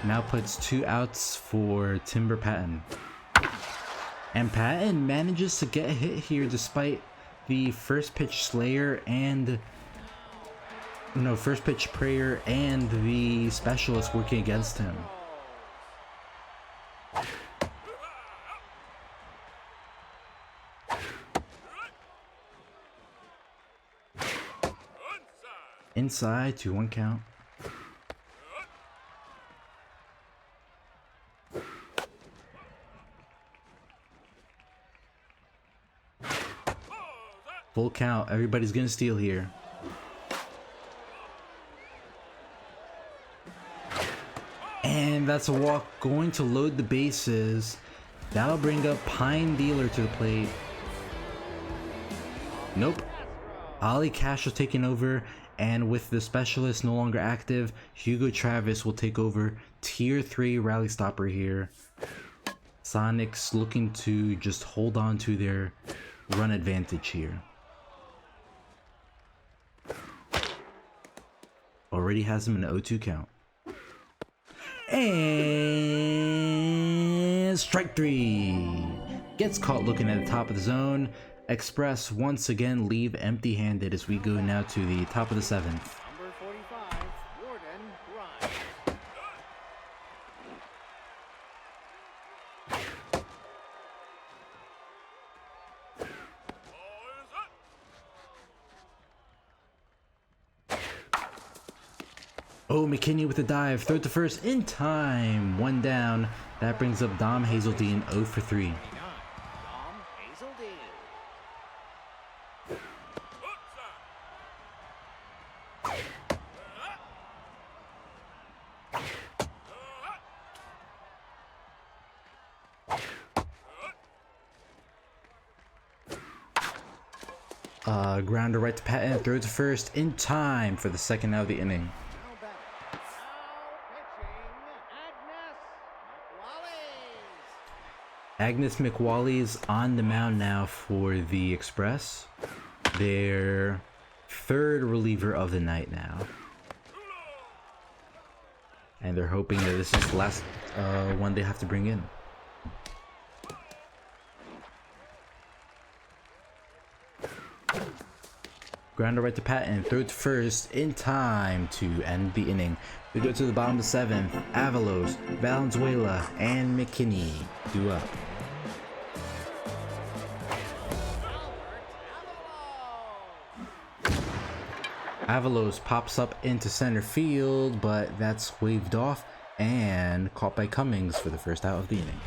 Speaker 5: Now puts 2 outs for Timber Patton. And Patton manages to get a hit here despite the first pitch slayer and first pitch prayer and the specialist working against him. Inside to 1 count. Full count. Everybody's gonna steal here. And that's a walk, going to load the bases. That'll bring up Pine Dealer to the plate. Nope. Ollie Cash is taking over, and with the specialist no longer active, Hugo Travis will take over Tier 3 Rally Stopper here. Sonics looking to just hold on to their run advantage here. Already has him in an 0-2 count. And strike 3. Gets caught looking at the top of the zone. Express once again leave empty-handed as we go now to the top of the 7th.
Speaker 7: Number 45, Warden Grimes.
Speaker 5: Oh, McKinney with a dive. Throw to first in time. 1 down. That brings up Dom Hazeldine 0 for 3.
Speaker 7: Dom Hazeldine.
Speaker 5: Grounder right to Patton. Throw to first in time for the 2nd out of the inning.
Speaker 7: Now batting. Now pitching.
Speaker 5: Agnes McWally's on the mound now for the Express. Their 3rd reliever of the night now. And they're hoping that this is the last one they have to bring in. Grounder right to Patton, throw to first in time to end the inning. We go to the bottom of the 7th. Avalos, Valenzuela, and McKinney due up. Avalos pops up into center field, but that's waved off and caught by Cummings for the 1st out of the inning.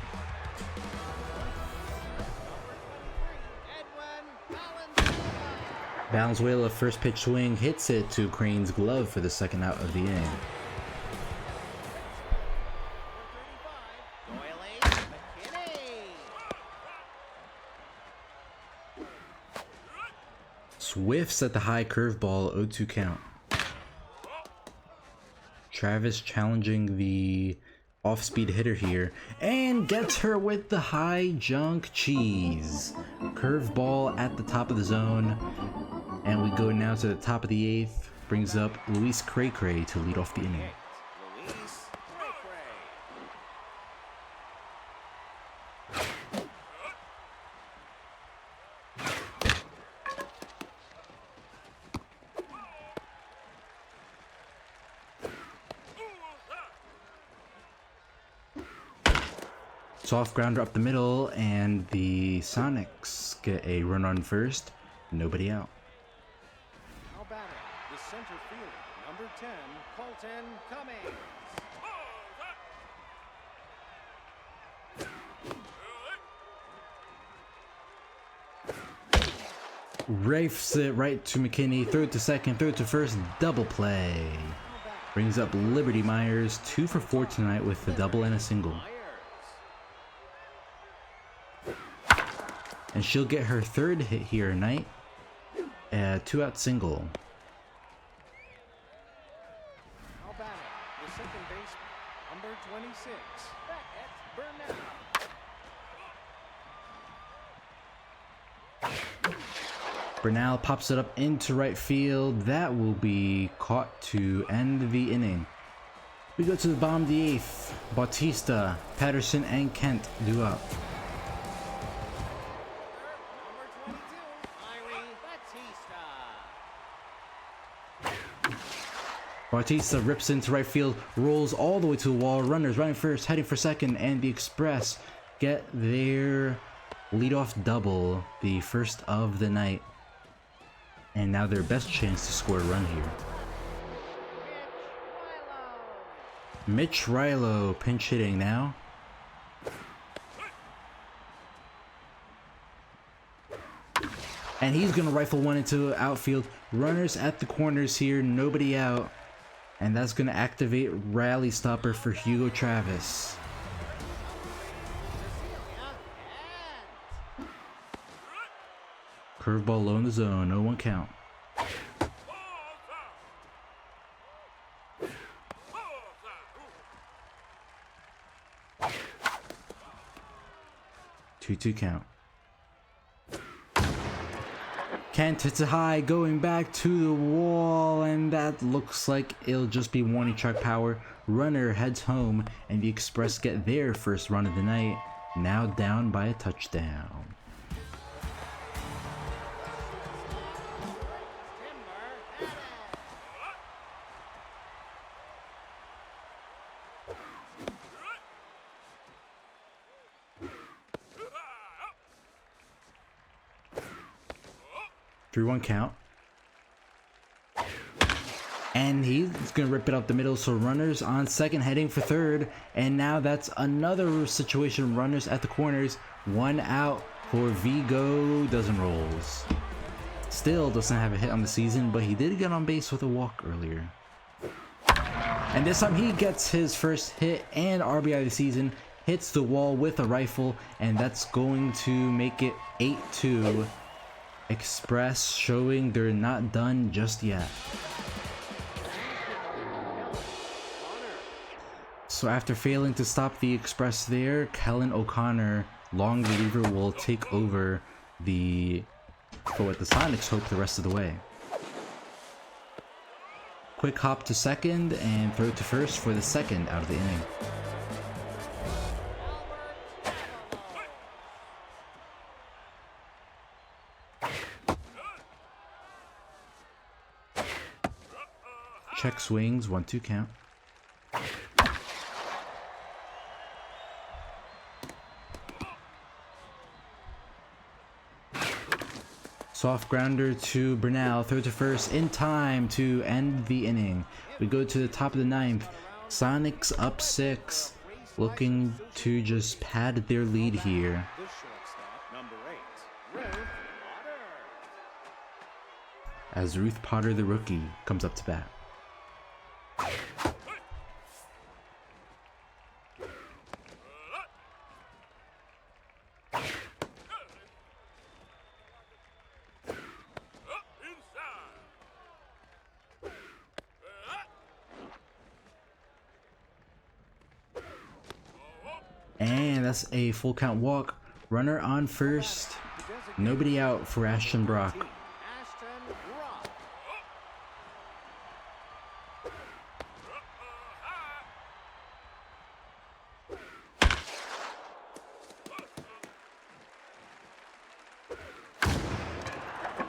Speaker 5: Valenzuela first pitch swing hits it to Crane's glove for the 2nd out of the inning. Swifts at the high curveball, 0-2 count. Travis challenging the off-speed hitter here and gets her with the high junk cheese. Curveball at the top of the zone, and we go now to the top of the 8th. Brings up Luis Cray Cray to lead off the inning.
Speaker 7: Luis Cray-Cray.
Speaker 5: Soft grounder up the middle, and the Sonics get a run on first. Nobody out.
Speaker 7: Now batting, the center fielder, number 10, Colton Cummings.
Speaker 5: Rafes it right to McKinney, throw it to second, throw it to first, double play. Brings up Liberty Myers, 2 for 4 tonight with a double and a single. And she'll get her 3rd hit here tonight. 2-out single.
Speaker 7: Now batting, the second baseman, number 26, Beckett Burnell.
Speaker 5: Bernal pops it up into right field. That will be caught to end the inning. We go to the bottom of the 8th. Bautista, Patterson, and Kent due up.
Speaker 7: Number 22, Irie Batista.
Speaker 5: Bautista rips into right field, rolls all the way to the wall. Runners running first, heading for second, and the Express get their leadoff double, the 1st of the night. And now their best chance to score a run here. Mitch Rilo pinch hitting now. And he's gonna rifle one into outfield. Runners at the corners here, nobody out. And that's gonna activate Rally Stopper for Hugo Travis. Curveball low in the zone, 0-1 count. Two count. Kent hits it high, going back to the wall, and that looks like it'll just be warning track power. Runner heads home, and the Express get their first run of the night, now down by a touchdown. 3-1 count. And he's gonna rip it up the middle, so runners on second heading for third. And now that's another situation, runners at the corners. 1 out for Vigo dozen rolls. Still doesn't have a hit on the season, but he did get on base with a walk earlier. And this time he gets his first hit and RBI of the season. Hits the wall with a rifle, and that's going to make it 8-2. Express showing they're not done just yet. So after failing to stop the Express there, Kellen O'Connor, long reliever, will take over for what the Sonics hope the rest of the way. Quick hop to second and throw to first for the second out of the inning. Check swings, 1-2 count. Soft grounder to Bernal, throw to first in time to end the inning. We go to the top of the ninth. Sonics up 6, looking to just pad their lead here. As Ruth Potter, the rookie, comes up to bat. And that's a full count walk. Runner on first. Nobody out for Ashton Brock.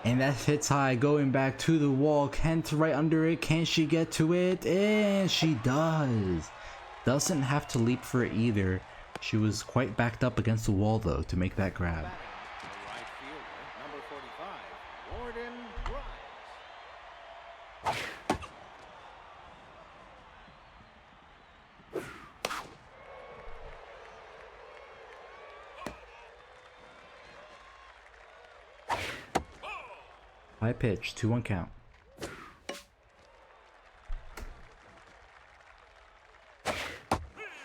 Speaker 5: And that hits high, going back to the wall. Kent right under it. Can she get to it? And she does. Doesn't have to leap for it either. She was quite backed up against the wall though to make that grab. High pitch, 2-1 count.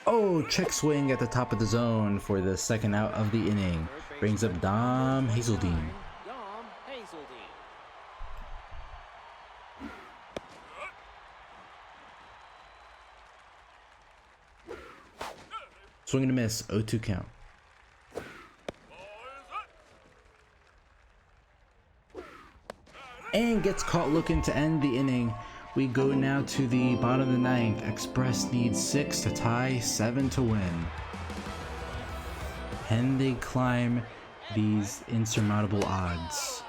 Speaker 5: Oh, check swing at the top of the zone for the second out of the inning. Brings up Dom Hazeldine. Swing and a miss, 0-2 count. And gets caught looking to end the inning. We go now to the bottom of the ninth. Express needs 6 to tie, 7 to win. Can they climb these insurmountable odds?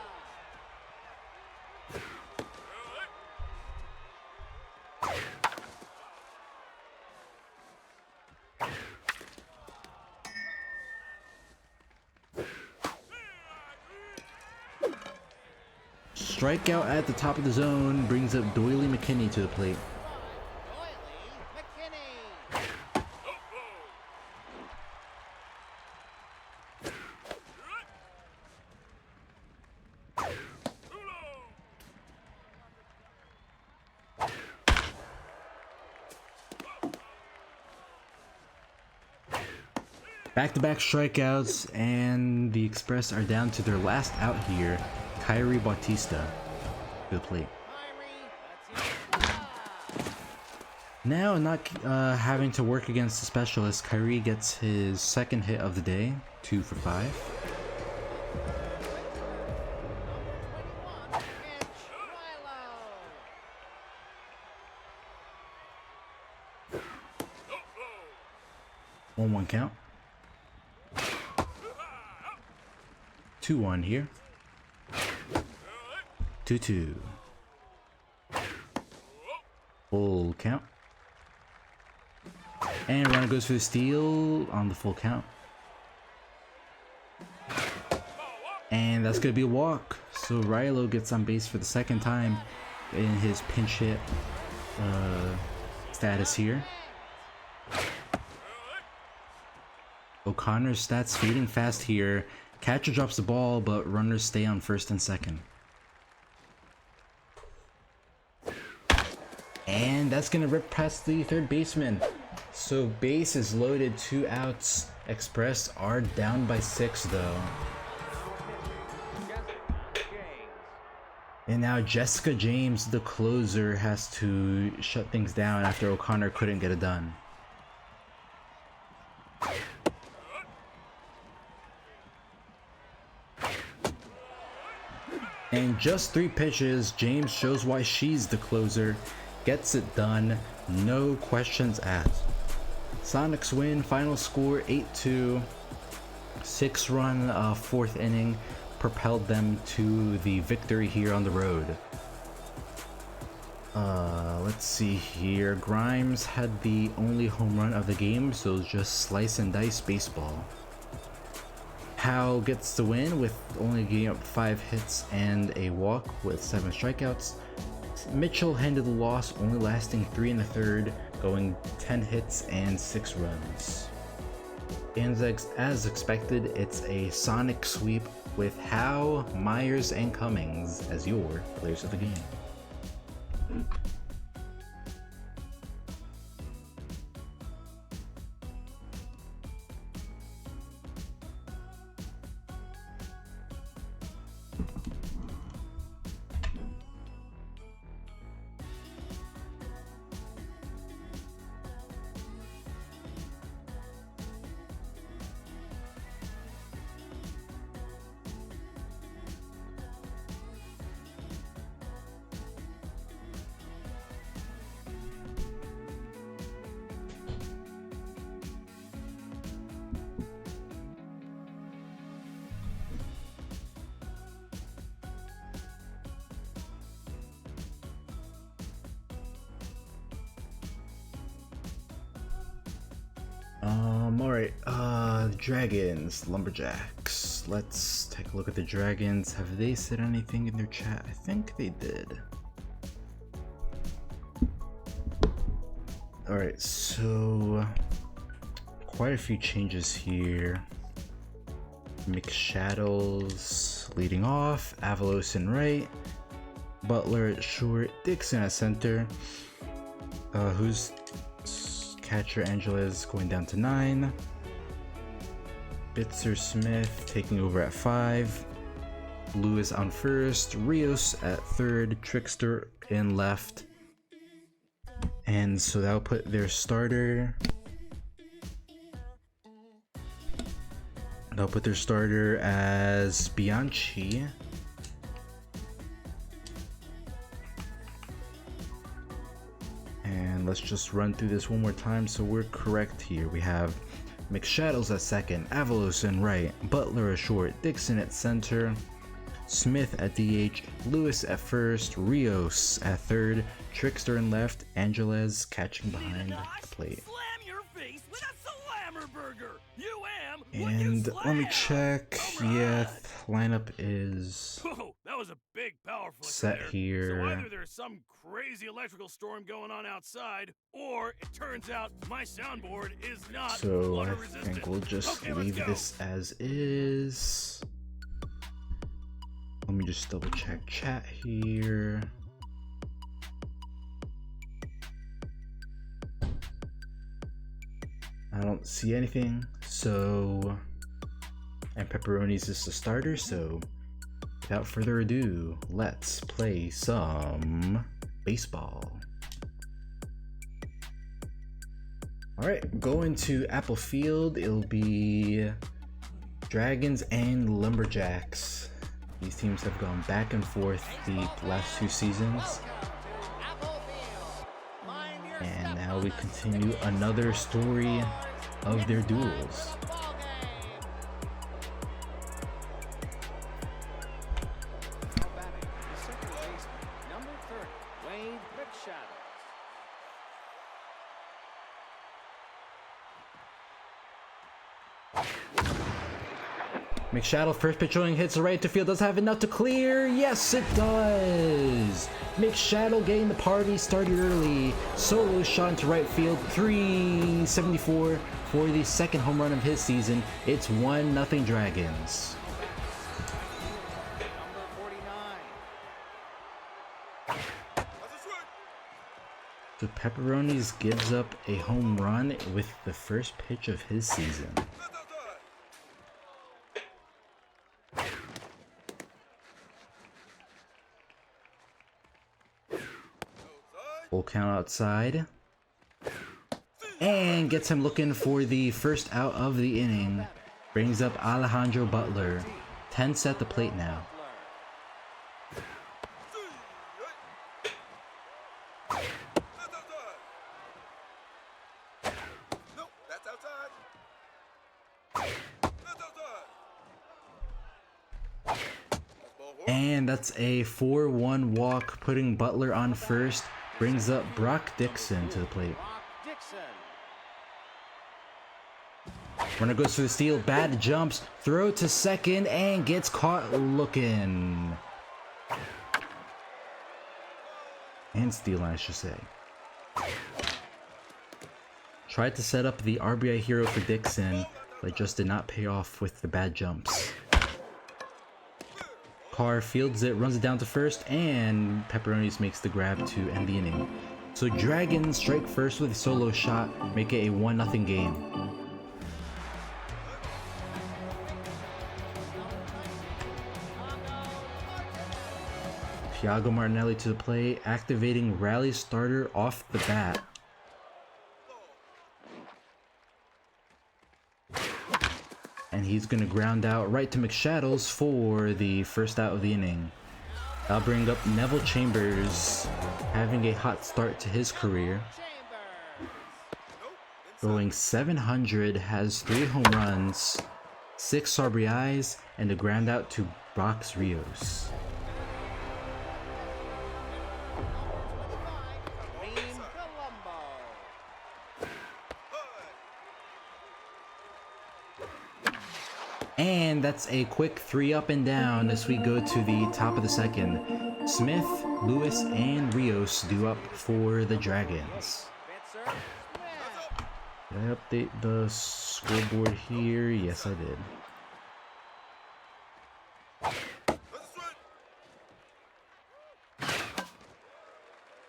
Speaker 5: Strikeout at the top of the zone brings up Doyley McKinney to the plate. Back-to-back strikeouts, and the Express are down to their last out here. Kyrie Bautista to the plate. Now, not having to work against the specialist, Kyrie gets his second hit of the day, 2 for 5. One count. 2-1 here. 2-2. Full count. And runner goes for the steal on the full count. And that's going to be a walk. So Rilo gets on base for the second time in his pinch hit status here. O'Connor's stats fading fast here. Catcher drops the ball, but runners stay on first and second. And that's gonna rip past the third baseman. So base is loaded, 2 outs. Express are down by 6 though. And now Jessica James, the closer, has to shut things down after O'Connor couldn't get it done. In just 3 pitches, James shows why she's the closer, gets it done, no questions asked. Sonics win, final score 8-2, 6-run 4th inning propelled them to the victory here on the road. Let's see here, Grimes had the only home run of the game, so just slice and dice baseball. Howe gets the win with only getting up 5 hits and a walk with 7 strikeouts. Mitchell handled the loss, only lasting 3 in the third, going 10 hits and 6 runs. And as expected, it's a Sonic sweep with Howe, Myers, and Cummings as your players of the game. Alright, Dragons, Lumberjacks. Let's take a look at the Dragons. Have they said anything in their chat? I think they did. Alright, so quite a few changes here. McShadows leading off, Avalos in right, Butler at short, Dixon at center. Who's catcher Angeles going down to 9. Bitzer Smith taking over at 5. Lewis on first. Rios at third. Trickster in left. And so that'll put their starter. They'll put their starter as Bianchi. And let's just run through this one more time so we're correct here. We have McShadows at second, Avalos in right, Butler at short, Dixon at center, Smith at DH, Lewis at first, Rios at third, Trickster in left, Angeles catching behind the plate. And let me check. Yeah, lineup is
Speaker 1: that was a big power flick
Speaker 5: set
Speaker 1: there.
Speaker 5: here.
Speaker 1: So either there's some crazy electrical storm going on outside, or it turns out my soundboard is not
Speaker 5: So
Speaker 1: water
Speaker 5: I
Speaker 1: resistant.
Speaker 5: think we'll just
Speaker 1: Okay,
Speaker 5: leave
Speaker 1: let's go.
Speaker 5: this as is. Let me just double check chat here. I don't see anything, So, and Pepperoni's is the starter, so without further ado, let's play some baseball. Alright, going to Apple Field, it'll be Dragons and Lumberjacks. These teams have gone back and forth the last 2 seasons. And now we continue another story of their duels. McShadow first pitch throwing hits the right to field. Does have enough to clear. Yes, it does. McShadow getting the party started early. Solo shot into right field. 374 for the second home run of his season. It's 1-0 Dragons. So Pepperoni's gives up a home run with the first pitch of his season. Full count outside. And gets him looking for the first out of the inning. Brings up Alejandro Butler. 10 at the plate now. And that's a 4-1 walk, putting Butler on first. Brings up Brock Dixon to the plate. Runner goes for the steal, bad jumps, throw to second, and gets caught looking. And steal, I should say. Tried to set up the RBI hero for Dixon, but just did not pay off with the bad jumps. Carr fields it, runs it down to first, and Pepperoni's makes the grab to end the inning. So Dragons strike first with a solo shot, make it a 1-0 game. Thiago Martinelli to the plate, activating rally starter off the bat. And he's going to ground out right to McShadows for the first out of the inning. That'll bring up Neville Chambers, having a hot start to his career. Going 700, has 3 home runs, 6 RBIs, and a ground out to Brox Rios. And that's a quick 3 up and down as we go to the top of the second. Smith, Lewis, and Rios due up for the Dragons. Did I update the scoreboard here? Yes, I did.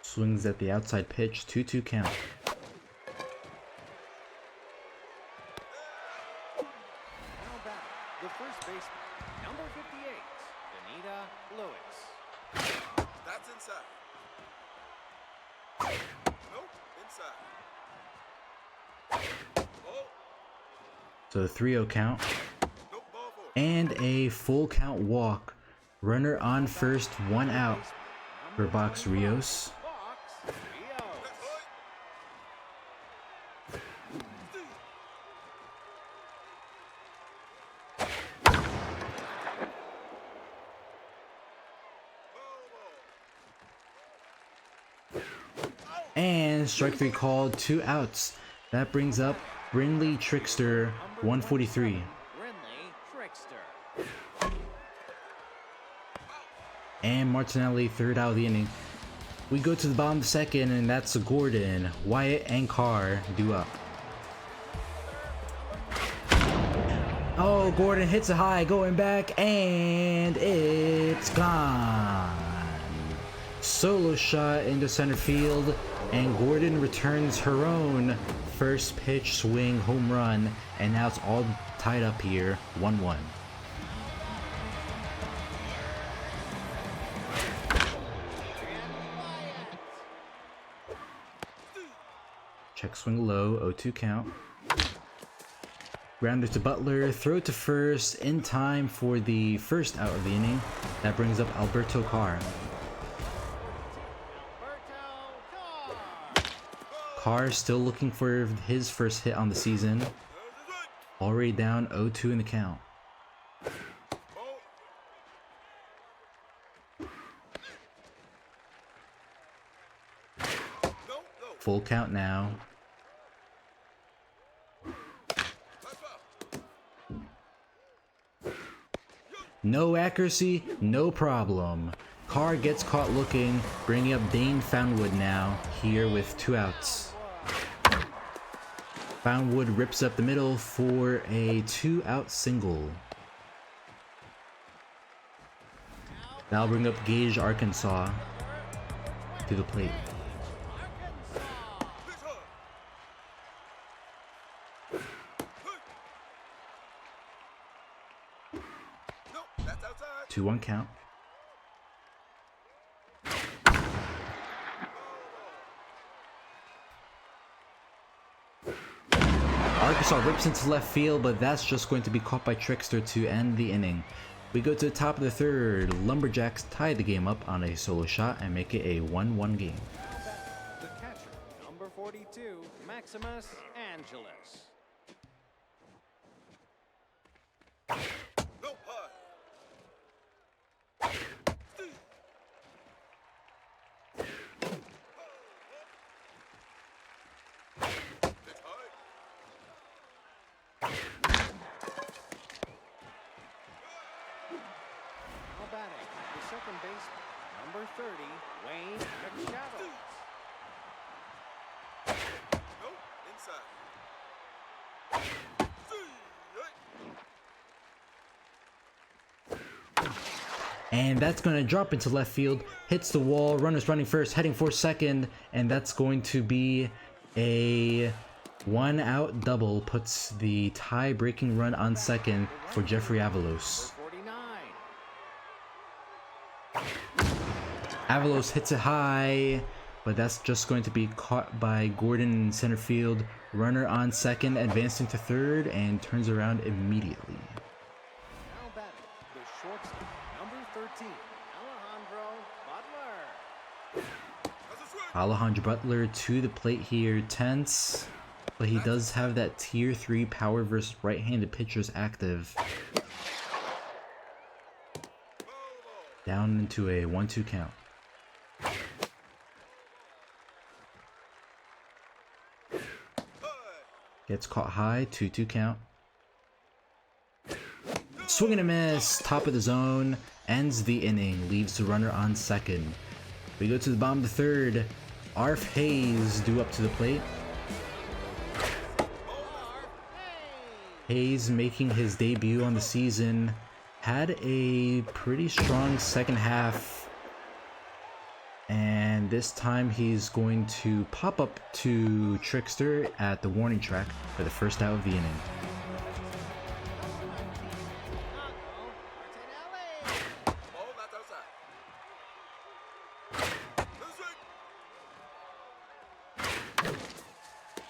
Speaker 5: Swings at the outside pitch, 2-2 count.
Speaker 7: The first baseman, number 58, Danita Lewis.
Speaker 1: That's inside. Nope, inside. Oh.
Speaker 5: So the 3-0 count.
Speaker 1: Nope, ball 4.
Speaker 5: And a full count walk. Runner on first, 1 out for Brox Rios. And strike 3 called, 2 outs. That brings up Brinley Trickster, 143.
Speaker 7: Brinley Trickster.
Speaker 5: And Martinelli, 3rd out of the inning. We go to the bottom of the second, and that's Gordon, Wyatt, and Carr due up. Oh, Gordon hits it high, going back, and it's gone. solo shot into center field, and Gordon returns her own first pitch swing home run, and now it's all tied up here, 1-1. Check swing low, 0-2 count. Grounder to Butler, throw to first in time for the first out of the inning. That brings up Alberto Carr. Carr still looking for his first hit on the season. Already down 0-2 in the count. Full count now. No accuracy, no problem. Carr gets caught looking, bringing up Dane Foundwood now, here with 2 outs. Foundwood rips up the middle for a 2-out single. That'll bring up Gage Arkansas to the plate. Two 1 count. Arkansas rips into left field, but that's just going to be caught by Trickster to end the inning. We go to the top of the third. Lumberjacks tie the game up on a solo shot and make it a 1-1 game.
Speaker 7: The catcher, number 42, Maximus Angeles. Batting, the second baseman, number 30, Wayne McShadows.
Speaker 1: Nope, inside.
Speaker 5: And that's going to drop into left field, hits the wall, runners running first, heading for second, and that's going to be a 1-out double, puts the tie-breaking run on second for Jeffrey Avalos.
Speaker 7: 49.
Speaker 5: Avalos hits it high, but that's just going to be caught by Gordon in center field. Runner on second, advancing to third, and turns around immediately.
Speaker 7: Now batting, the shortstop, number 13, Alejandro Butler.
Speaker 5: Alejandro Butler to the plate here, tense, but he does have that tier 3 power versus right-handed pitchers active. Down into a 1-2 count. Gets caught high, 2-2 count. Swing and a miss, top of the zone, ends the inning, leaves the runner on second. We go to the bottom of the third. Arf Hayes due up to the plate. Hayes making his debut on the season. Had a pretty strong second half. And this time he's going to pop up to Trickster at the warning track for the first out of the inning.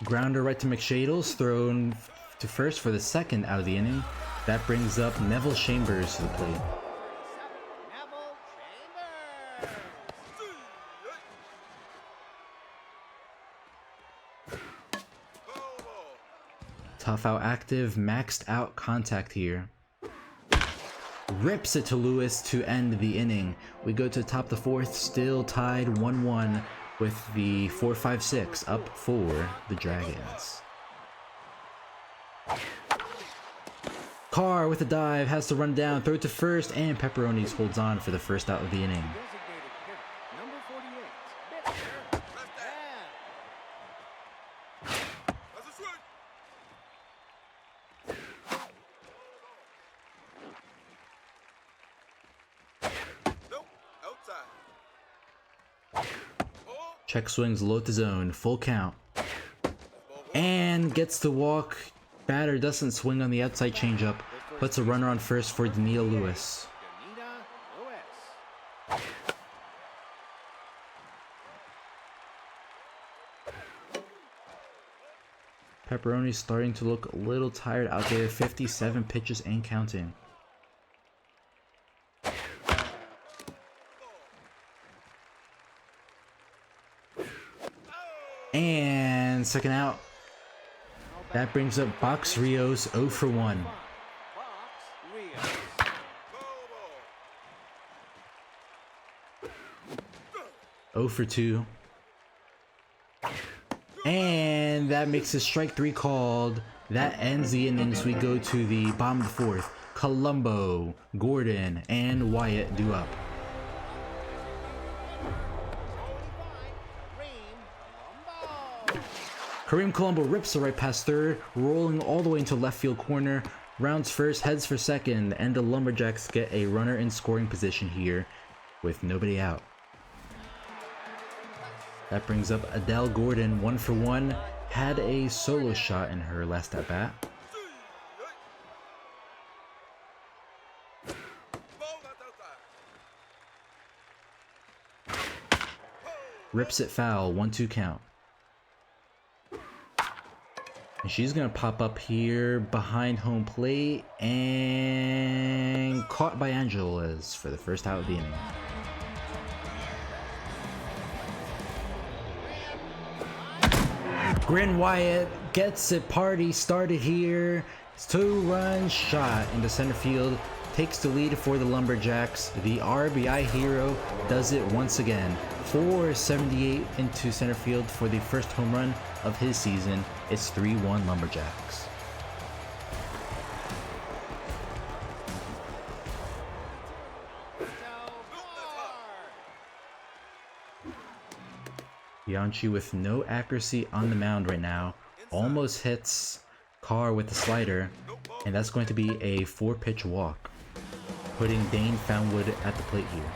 Speaker 5: Grounder right to McShadles, thrown to first for the second out of the inning. That brings up Neville Chambers to the plate.
Speaker 7: Neville Chambers.
Speaker 5: Tough out active, maxed out contact here. Rips it to Lewis to end the inning. We go to the top of the fourth, still tied 1-1 with the 4-5-6 up for the Dragons. Carr with a dive, has to run down, throw to first, and Pepperonis holds on for the first out of the inning.
Speaker 7: Designated hitter, number 48, Victor
Speaker 5: Check swings low to zone, full count. And gets the walk. Batter doesn't swing on the outside changeup. Puts a runner on first for Danita Lewis. Pepperoni's starting to look a little tired out there. 57 pitches and counting. And second out. That brings up Box Rios 0 for 1. 0 for 2. And that makes it strike 3 called. That ends the innings. We go to the bottom of the 4th. Colombo, Gordon, and Wyatt due up. Kareem Colombo rips the right past third, rolling all the way into left field corner. Rounds first, heads for second, and the Lumberjacks get a runner in scoring position here with nobody out. That brings up Adele Gordon, 1 for 1. Had a solo shot in her last at bat. Rips it foul, 1-2 count. And she's gonna pop up here behind home plate and caught by Angeles for the first out of the inning. Grin Wyatt gets it party started here. 2-run shot into center field. Takes the lead for the Lumberjacks. The RBI hero does it once again. 478 into center field for the first home run of his season. It's 3-1 Lumberjacks. Bianchi with no accuracy on the mound right now. Almost hits Carr with the slider. And that's going to be a 4-pitch walk, putting Dane Foundwood at the plate here.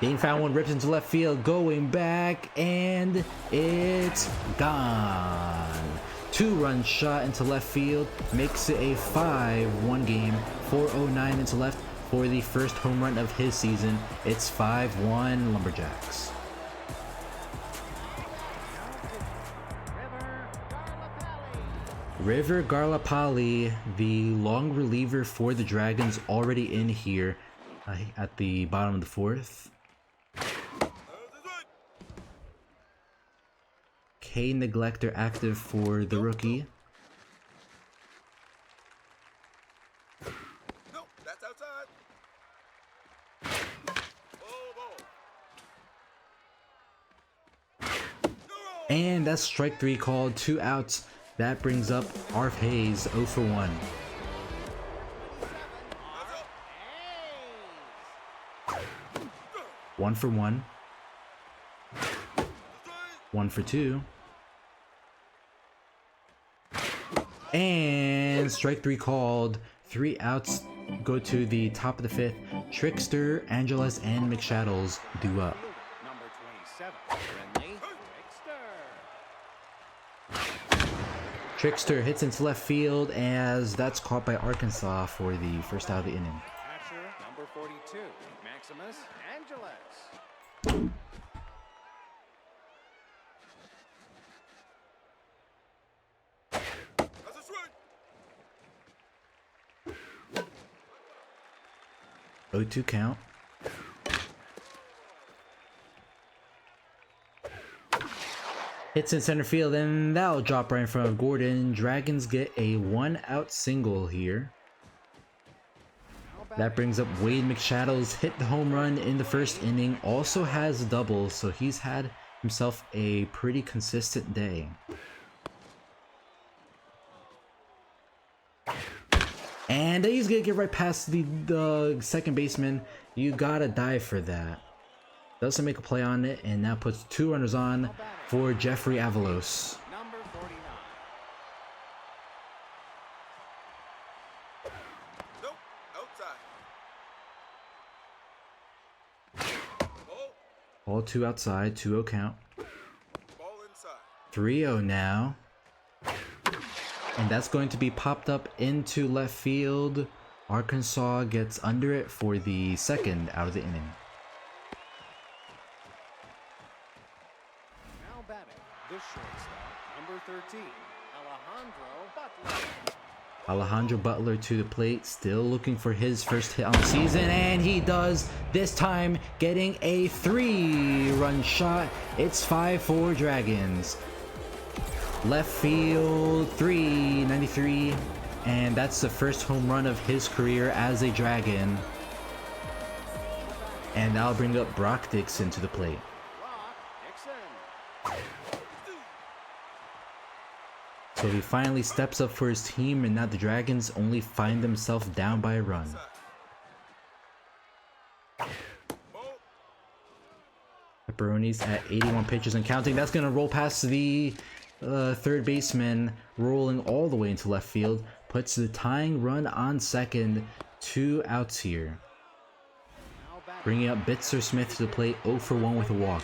Speaker 5: Dane Foundwood rips into left field, going back, and it's gone. 2-run shot into left field, makes it a 5-1 game. 409 into left for the first home run of his season. It's 5-1 Lumberjacks. River Garlapali, the long reliever for the Dragons, already in here at the bottom of the 4th. K Neglector active for the rookie.
Speaker 1: No, that's outside.
Speaker 5: And that's strike 3 called, 2 outs. That brings up Arf Hayes 0 for 1. One for 1. 1 for 2. And strike 3 called. 3 outs go to the top of the 5th. Trickster, Angeles, and McShadows due up.
Speaker 7: Number 27, Brinley
Speaker 5: Trickster hits into left field as that's caught by Arkansas for the first out of the inning.
Speaker 7: Catcher, number 42, Maximus Angeles.
Speaker 1: That's a strike.
Speaker 5: 0-2 count. Hits in center field, and that'll drop right in front of Gordon. Dragons get a 1-out single here. That brings up Wade McShadows. Hit the home run in the first inning. Also has a double, so he's had himself a pretty consistent day. And he's gonna get right past the second baseman. You gotta dive for that. Doesn't make a play on it, and now puts 2 runners on for Jeffrey Avalos.
Speaker 7: Number 49.
Speaker 1: Nope, outside.
Speaker 5: Ball 2 outside, 2-0 count.
Speaker 3: Ball inside.
Speaker 5: 3-0 now. And that's going to be popped up into left field. Arkansas gets under it for the second out of the inning.
Speaker 7: Now batting, the shortstop, number 13, Alejandro Butler.
Speaker 5: Alejandro Butler to the plate, still looking for his first hit on the season, and he does, this time getting a 3-run shot. It's 5-4 Dragons. Left field, 393, and that's the first home run of his career as a Dragon. And I'll bring up Brock Dixon to the plate.
Speaker 7: Brock Dixon.
Speaker 5: So he finally steps up for his team, and now the Dragons only find themselves down by a run. Pepperonis at 81 pitches and counting. That's going to roll past the third baseman, rolling all the way into left field. Puts the tying run on second. 2 outs here. Bringing up Bitzer Smith to the plate, 0 for 1 with a walk.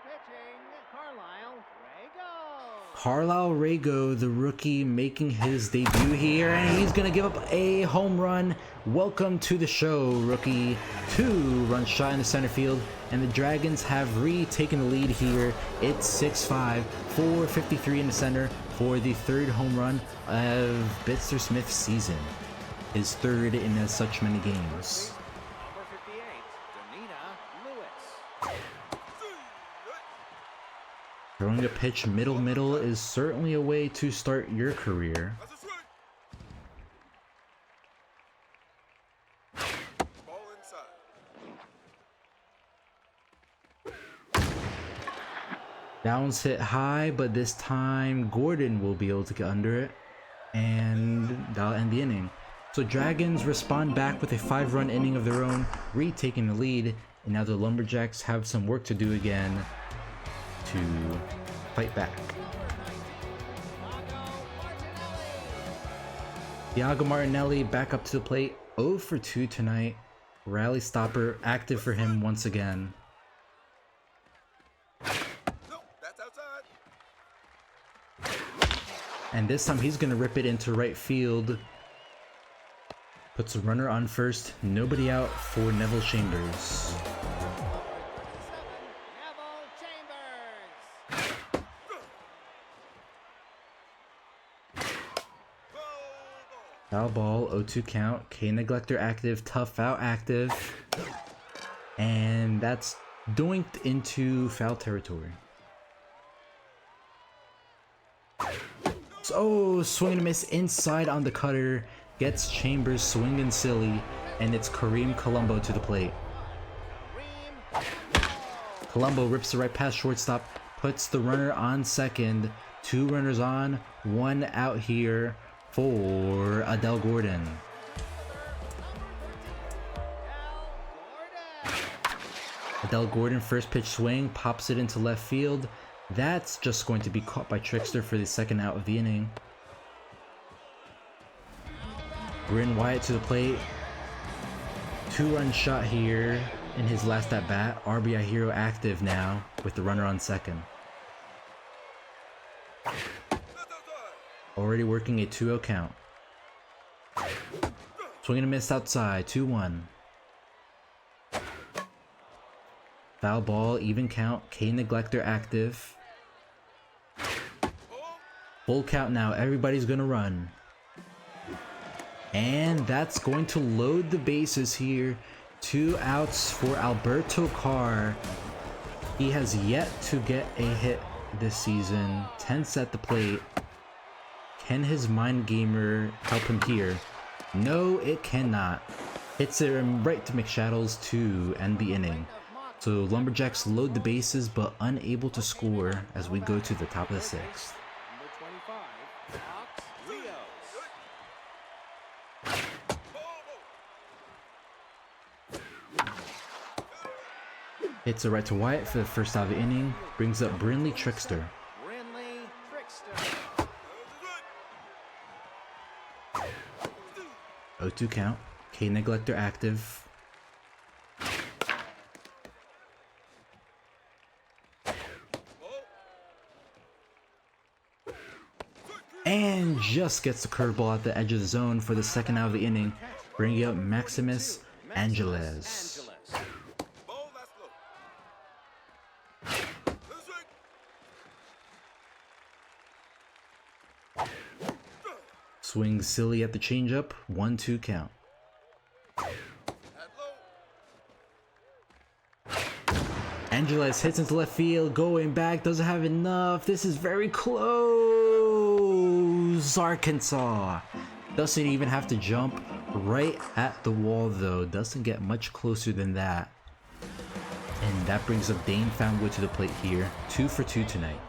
Speaker 7: Pitching, Carlisle Rago.
Speaker 5: Carlisle Rago, the rookie, making his debut here, and he's gonna give up a home run. Welcome to the show, rookie. 2-run shot in the center field, and the Dragons have retaken the lead here. It's 6-5, 453 in the center for the third home run of Bitzer Smith's season. His third in as such many games.
Speaker 7: Number 58, Danita Lewis.
Speaker 5: Throwing a pitch middle is certainly a way to start your career.
Speaker 3: Ball inside.
Speaker 5: Downs hit high, but this time Gordon will be able to get under it, and that'll end the inning. So Dragons respond back with a 5-run inning of their own, retaking the lead, and now the Lumberjacks have some work to do again to fight back. Thiago Martinelli back up to the plate, 0 for 2 tonight. Rally stopper active for him once again.
Speaker 3: No, that's outside.
Speaker 5: And this time he's going to rip it into right field. Puts a runner on first, nobody out for Neville Chambers.
Speaker 7: Neville Chambers.
Speaker 5: Foul ball, 0-2 count. K Neglector active, Tough Out active. And that's doinked into foul territory. So, swing and a miss inside on the cutter. Gets Chambers swinging silly. And it's Kareem Colombo to the plate. Colombo rips the right past shortstop. Puts the runner on second. 2 runners on, 1 out here for Adele Gordon. Adele Gordon, first pitch swing, pops it into left field. That's just going to be caught by Trickster for the second out of the inning. Bryn Wyatt to the plate. 2-run shot here in his last at bat. RBI hero active now with the runner on second. Already working a 2-0 count. Swing and a miss outside, 2-1. Foul ball, even count. K Neglector active. Full count now. Everybody's gonna run. And that's going to load the bases here. 2 outs for Alberto Carr. He has yet to get a hit this season. Tense at the plate. Can his mind gamer help him here? No, it cannot. Hits it right to McShadows to end the inning. So Lumberjacks load the bases but unable to score as we go to the top of the 6th.
Speaker 7: Number 25, Fox Rios.
Speaker 5: Hits it right to Wyatt for the first out of the inning. Brings up Brinley Trickster.
Speaker 7: Brinley Trickster.
Speaker 5: 0-2 count. K Neglector active. just gets the curveball at the edge of the zone for the second out of the inning, bringing up Maximus Angeles. Swings silly at the changeup, 1-2 count. Angeles hits into left field, going back, doesn't have enough. This is very close. Arkansas doesn't even have to jump right at the wall though. Doesn't get much closer than that. And that brings up Dane Foundwood to the plate here. 2 for 2 tonight.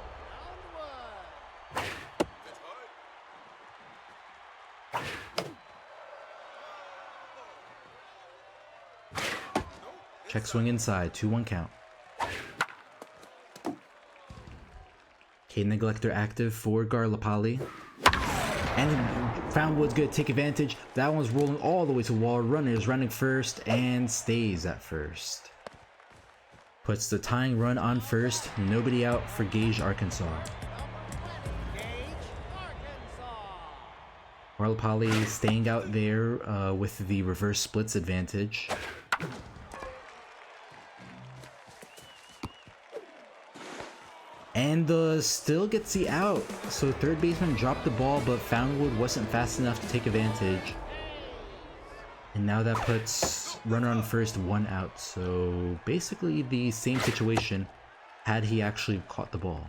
Speaker 5: Check swing inside, 2-1 count. K Neglector active for Garlapali. And Foundwood's gonna take advantage. That one's rolling all the way to wall. Runner is running first and stays at first. Puts the tying run on first. Nobody out for Gage, Arkansas. Garlapali staying out there with the reverse splits advantage. And still gets the out. So third baseman dropped the ball, but Foundwood wasn't fast enough to take advantage. And now that puts runner on first, 1 out. So basically the same situation had he actually caught the ball.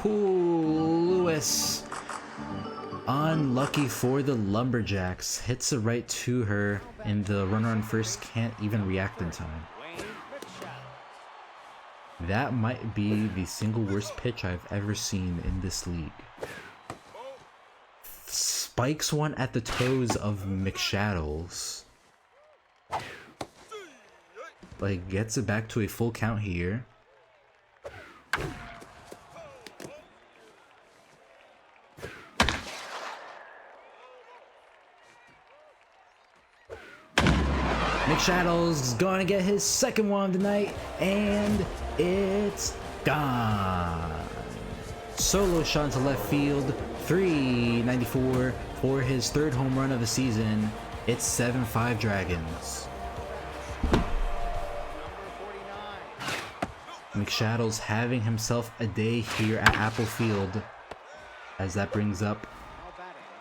Speaker 5: Lewis. Unlucky for the Lumberjacks. Hits it right to her, and the runner on first can't even react in time. That might be the single worst pitch I've ever seen in this league. Spikes one at the toes of McShadows. Like, gets it back to a full count here. McShadows is gonna get his second one of the night, and it's gone. Solo shot into left field, 394 for his third home run of the season. It's 7-5 Dragons. McShadows having himself a day here at Apple Field, as that brings up,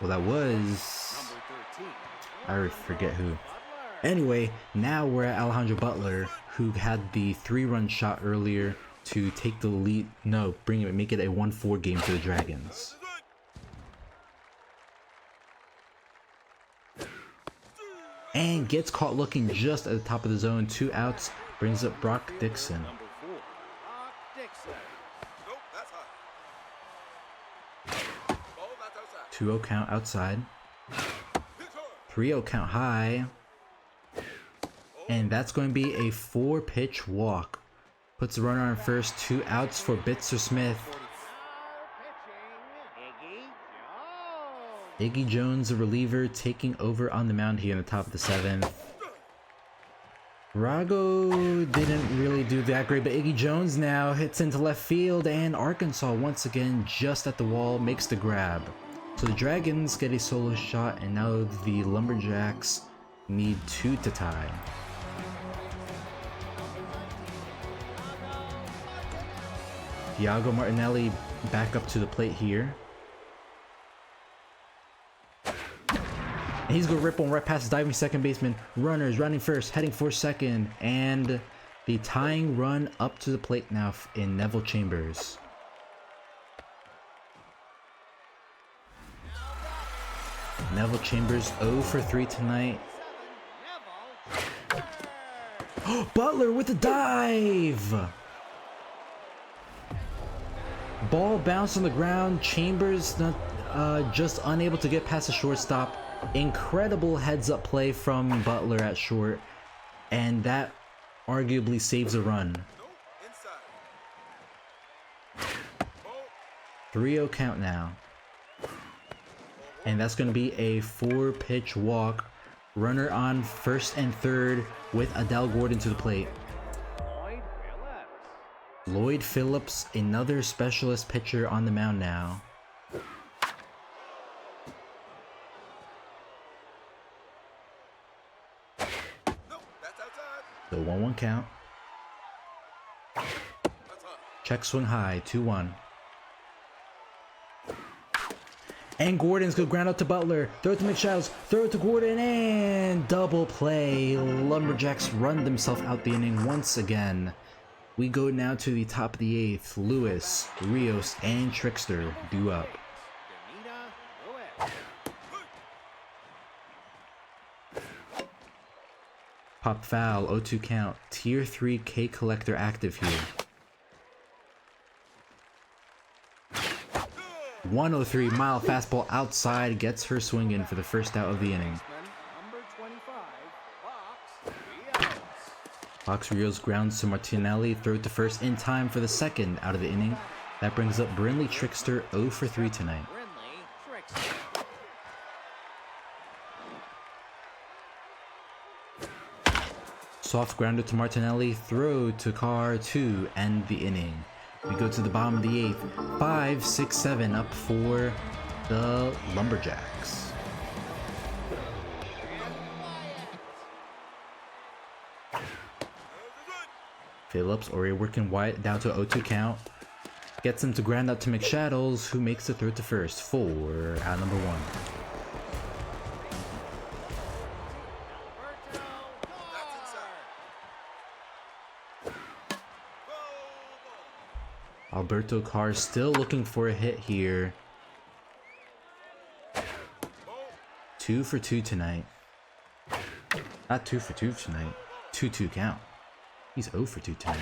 Speaker 5: well, that was, I forget who. Anyway, now we're at Alejandro Butler, who had the 3-run shot earlier to take the lead. No, make it a 1-4 game for the Dragons. And gets caught looking just at the top of the zone. 2 outs, brings up Brock Dixon. 2-0 count outside. 3-0 count high. And that's going to be a 4-pitch walk. Puts the runner on first, 2 outs for Bitzer Smith. Iggy Jones, the reliever, taking over on the mound here in the top of the 7th. Rago didn't really do that great, but Iggy Jones now hits into left field, and Arkansas once again just at the wall makes the grab. So the Dragons get a solo shot, and now the Lumberjacks need 2 to tie. Thiago Martinelli back up to the plate here. And he's gonna rip one right past his diving second baseman. Runners running first, heading for second, and the tying run up to the plate now in Neville Chambers. Neville Chambers 0 for 3 tonight. Butler with a dive! Ball bounced on the ground. Chambers just unable to get past the shortstop. Incredible heads-up play from Butler at short, and that arguably saves a run. 3-0 count now. And that's going to be a 4-pitch walk. Runner on first and third with Adele Gordon to the plate. Lloyd Phillips, another specialist pitcher on the mound now. The 1-1 count. Check swing high, 2-1. And Gordon's good ground out to Butler. Throw it to McShadows. Throw it to Gordon and double play. Lumberjacks run themselves out the inning once again. We go now to the top of the 8th. Lewis, Rios, and Trickster due up. Pop foul, 0-2 count. Tier 3 K collector active here. 103 mile fastball outside gets her swinging for the first out of the inning. Fox Rios grounds to Martinelli, throw to first in time for the second out of the inning. That brings up Brinley Trickster 0 for 3 tonight. Soft grounder to Martinelli, throw to Carr to end the inning. We go to the bottom of the 8th. 5, 6, 7 up for the Lumberjacks. Phillips already working wide down to 0-2 count. Gets him to ground out to McShadows, who makes the throw to first for out number 1. Alberto Carr still looking for a hit here. 2 for 2 tonight. Not 2 for 2 tonight. 2-2 count. He's 0 for 2 tonight.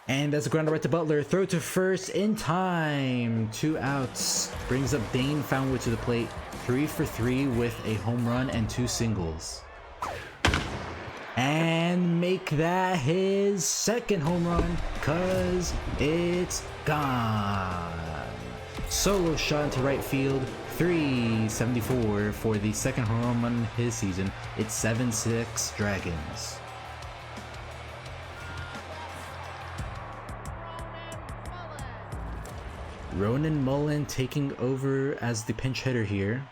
Speaker 5: And that's a grounder right to Butler. Throw to first in time. 2 outs. Brings up Dane Foundwood to the plate. 3 for 3 with a home run and 2 singles. And make that his second home run, cause it's gone. Solo shot into right field, 374 for the second home run his season. It's 7-6 Dragons. Ronan Mullen taking over as the pinch hitter here.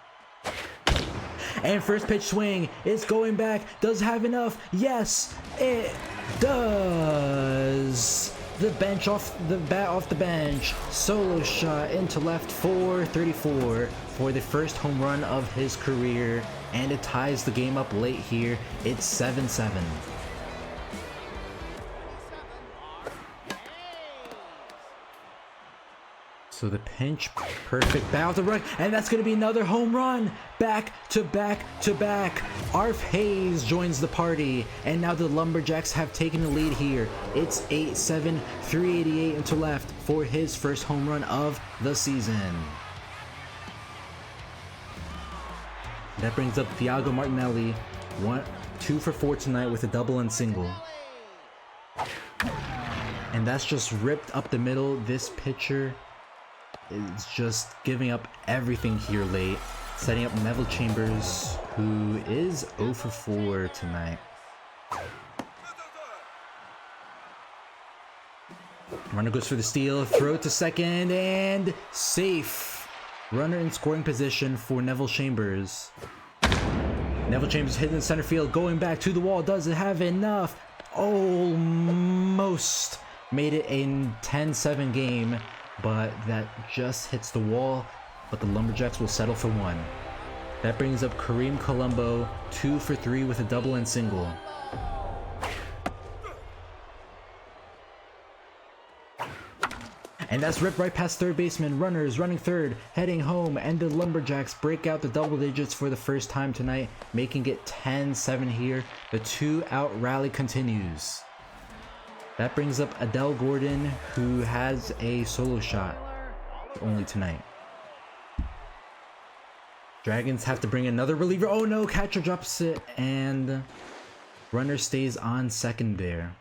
Speaker 5: And first pitch swing, it's going back, does have enough, yes, it does. The bench off the bat off the bench, solo shot into left for 34 for the first home run of his career, and it ties the game up late here. It's 7-7. So the pinch, perfect bat off the run, and that's going to be another home run. Back to back to back. Arf Hayes joins the party, and now the Lumberjacks have taken the lead here. It's 8-7, 388 into left for his first home run of the season. That brings up Thiago Martinelli, 2 for 4 tonight with a double and single. And that's just ripped up the middle. This pitcher is just giving up everything here late, setting up Neville Chambers, who is 0 for 4 tonight. Runner goes for the steal, throw to second, and safe. Runner in scoring position for Neville Chambers. Neville Chambers hitting in center field, going back to the wall. Does it have enough? Almost made it a 10-7 game, but that just hits the wall. But the Lumberjacks will settle for 1. That brings up Kareem Colombo, 2 for 3 with a double and single. And that's ripped right past third baseman. Runners running third, heading home, and the Lumberjacks break out the double digits for the first time tonight, making it 10-7 here. The 2-out rally continues. That brings up Adele Gordon, who has a solo shot only tonight. Dragons have to bring another reliever. Oh no, catcher drops it, and runner stays on second there.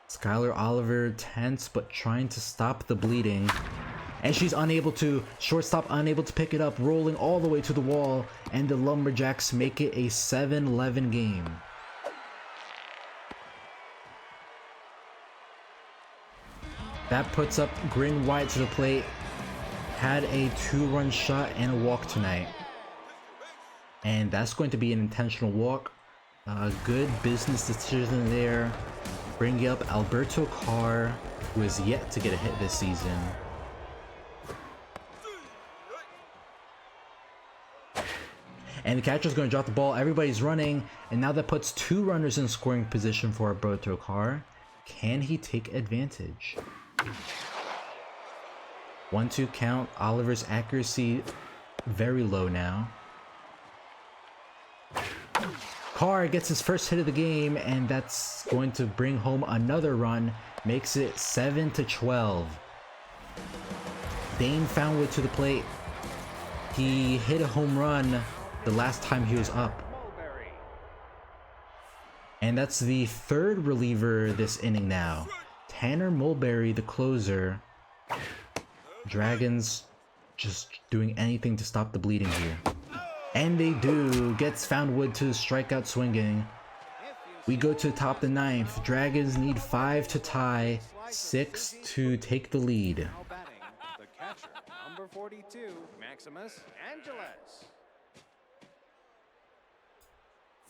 Speaker 5: Skylar Oliver tense but trying to stop the bleeding, and she's unable to. Shortstop unable to pick it up, rolling all the way to the wall, and the Lumberjacks make it a 7-11 game. That puts up Grin White to the plate. Had a 2-run shot and a walk tonight. And that's going to be an intentional walk. Good business decision there. Bringing up Alberto Carr, who is yet to get a hit this season. And the catcher's going to drop the ball. Everybody's running. And now that puts 2 runners in scoring position for Alberto Carr. Can he take advantage? 1-2 count. Oliver's accuracy very low now. Carr gets his first hit of the game, and that's going to bring home another run. Makes it 7-12. Dane Foundwood to the plate. He hit a home run the last time he was up. And that's the 3rd reliever this inning now. Tanner Mulberry, the closer. Dragons just doing anything to stop the bleeding here. And they do. Gets Foundwood to the strikeout swinging. We go to the top of the 9th. Dragons need 5 to tie, 6 to take the lead.
Speaker 7: Now batting, the catcher, number 42, Maximus Angeles.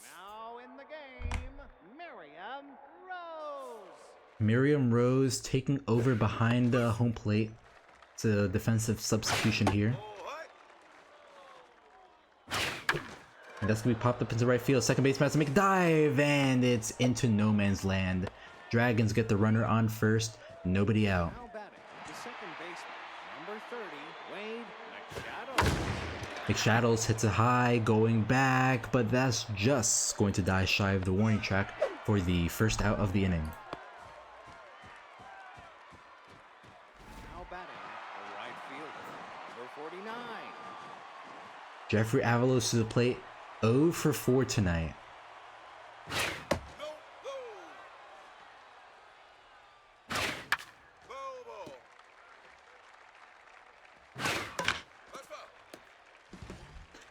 Speaker 7: Now in the game, Miriam Rose.
Speaker 5: Miriam Rose taking over behind the home plate. It's a defensive substitution here. And that's gonna be popped up into right field. Second baseman has to make a dive, and it's into no man's land. Dragons get the runner on first, nobody out.
Speaker 7: Now batting, the second baseman, number 30, Wade McShadows.
Speaker 5: McShadows hits it high, going back, but that's just going to die shy of the warning track for the first out of the inning.
Speaker 7: Now batting, the right fielder, number 49.
Speaker 5: Jeffrey Avalos to the plate, 0 for 4 tonight.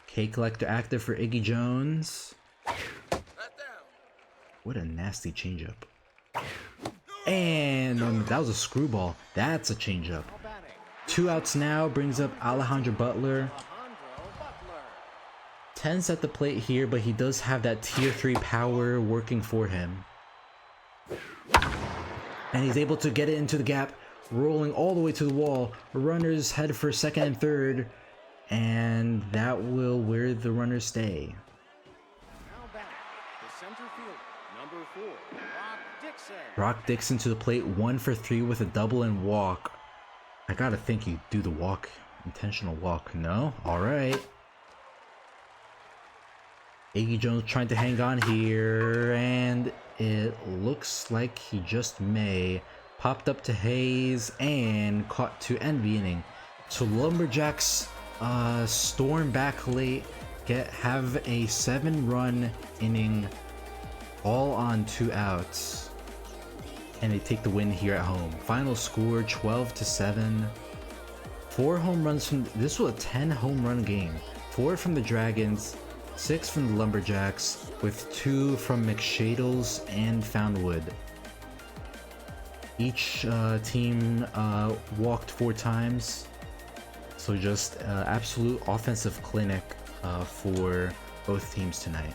Speaker 5: K Collector active for Iggy Jones. What a nasty changeup. And that was a screwball. That's a changeup. 2 outs now, brings up Alejandro Butler. 10's at the plate here, but he does have that tier 3 power working for him. And he's able to get it into the gap, rolling all the way to the wall. Runners head for second and third, and that will where the runners stay.
Speaker 7: Now back, the center fielder, number 4, Brock Dixon.
Speaker 5: Brock Dixon to the plate, 1 for 3 with a double and walk. I gotta think you do the walk, intentional walk. No? Alright. Iggy Jones trying to hang on here, and it looks like he just may. Popped up to Hayes and caught to end the inning. So Lumberjacks storm back late, have a 7-run inning, all on 2 outs, and they take the win here at home. Final score 12-7. 4 home runs from this was a 10 home run game. 4 from the Dragons, 6 from the Lumberjacks, with 2 from McShadows and Foundwood. Each team walked 4 times, so just absolute offensive clinic for both teams tonight.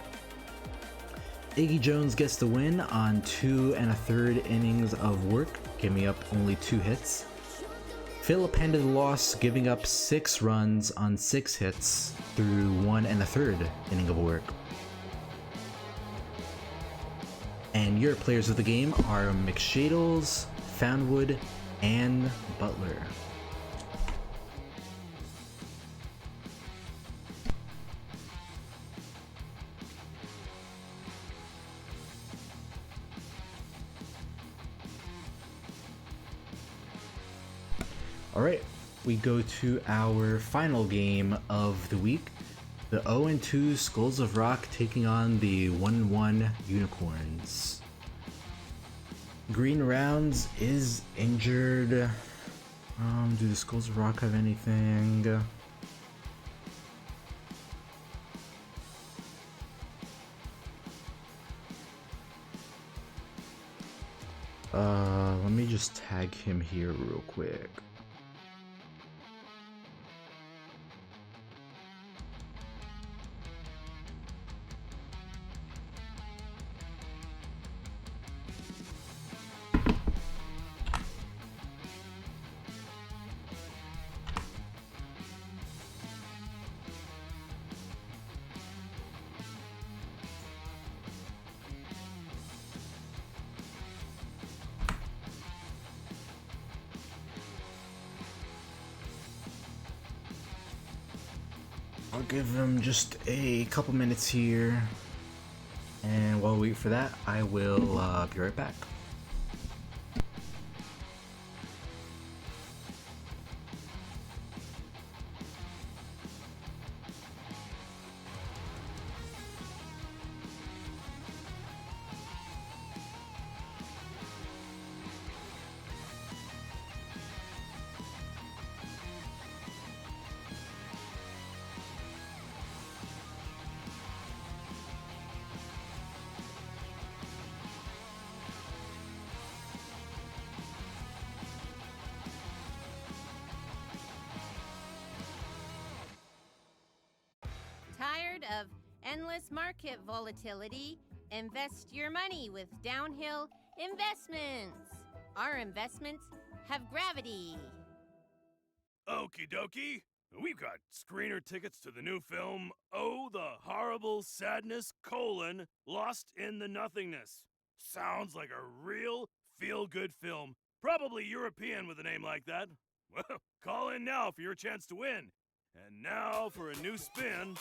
Speaker 5: Iggy Jones gets the win on 2 1/3 innings of work, giving up only 2 hits. Phillip handed the loss, giving up 6 runs on 6 hits through 1 1/3 inning of work. And your players of the game are McShadows, Foundwood, and Butler. Alright, we go to our final game of the week. The 0-2 Skulls of Rock taking on the 1-1 Unicorns. Green Rounds is injured. Do the Skulls of Rock have anything? Let me just tag him here real quick. I'll give him just a couple minutes here, and while we wait for that, I will be right back.
Speaker 4: Tired of endless market volatility? Invest your money with Downhill Investments. Our investments have gravity.
Speaker 1: Okie dokie. We've got screener tickets to the new film, Oh, the Horrible Sadness, Lost in the Nothingness. Sounds like a real feel-good film. Probably European with a name like that. Well, call in now for your chance to win. And now for a new spin.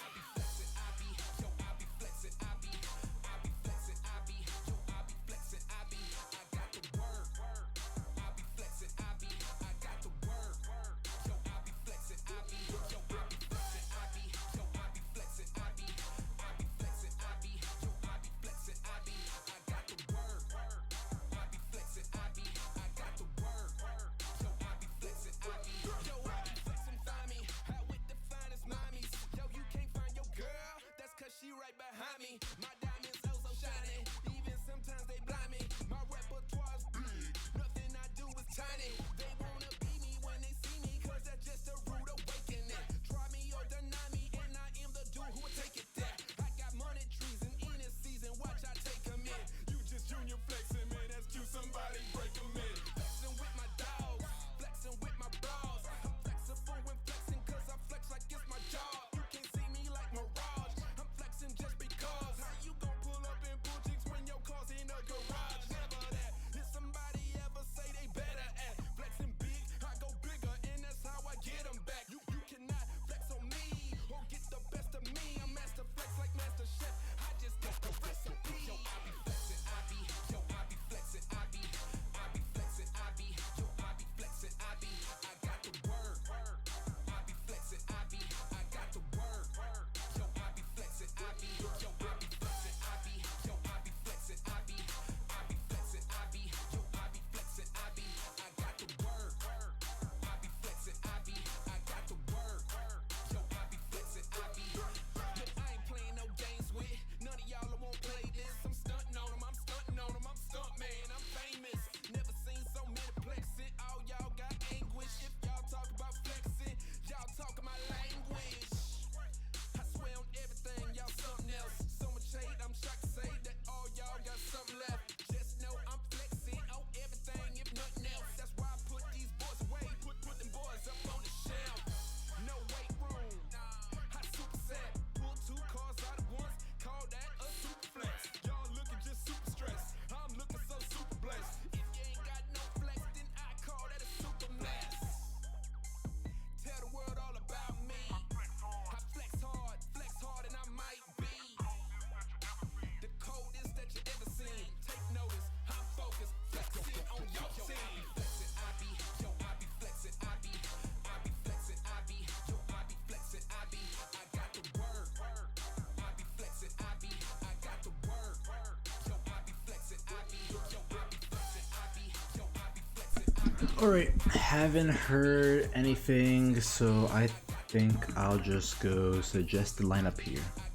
Speaker 1: Alright, haven't heard anything, so I think I'll just go suggest the lineup here.
Speaker 8: How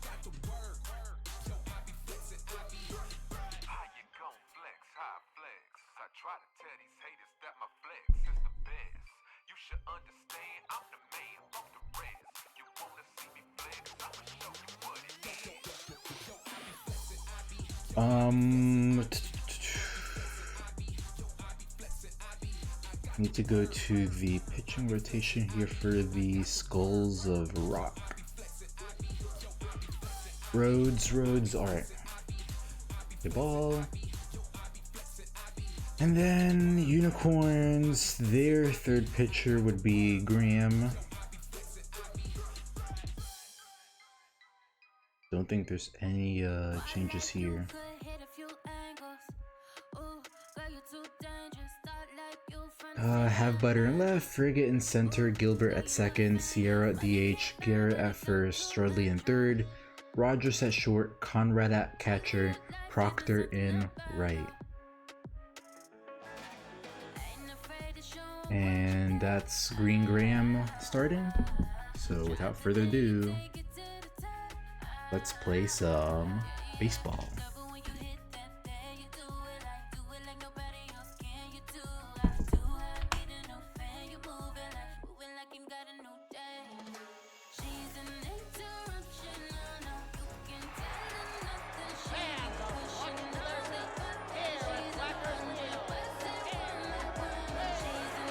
Speaker 8: you gon' flex? How I flex? I try
Speaker 5: Need to go to the pitching rotation here for the Skulls of Rock. Rhodes, alright. The ball. And then Unicorns, their third pitcher would be Graham. Don't think there's any changes here. Have Butter in left, Frigate in center, Gilbert at second, Sierra at DH, Garrett at first, Strudley in third, Rogers at short, Conrad at catcher, Proctor in right. And that's Green Graham starting. So without further ado, let's play some baseball.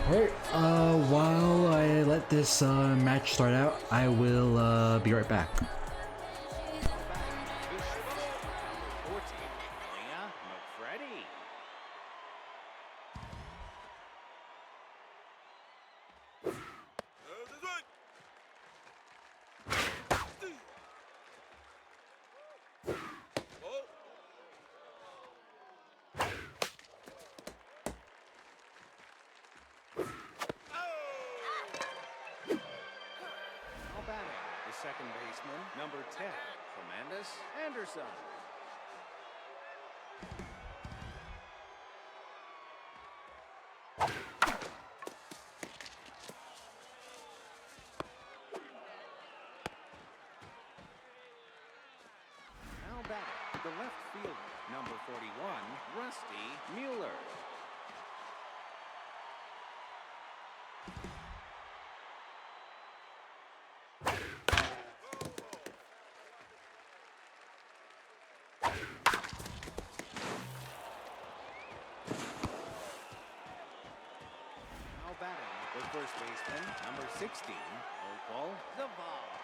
Speaker 5: Alright, while I let this match start out, I will be right back.
Speaker 7: Second baseman, number 10, Tremendous Anderson. Now batting, the left fielder, number 41, Rusty Mueller. The first baseman, number 16, Opal Zavala.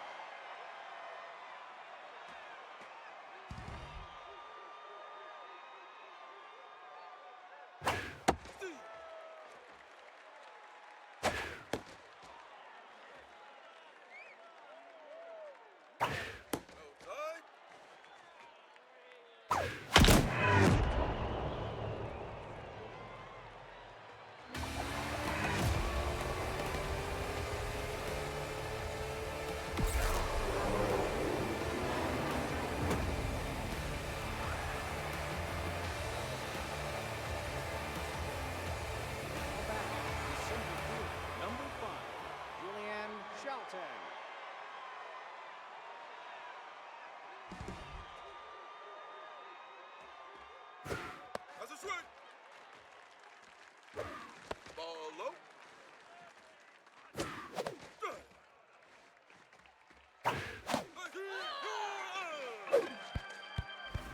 Speaker 8: That's a swing. Ball low.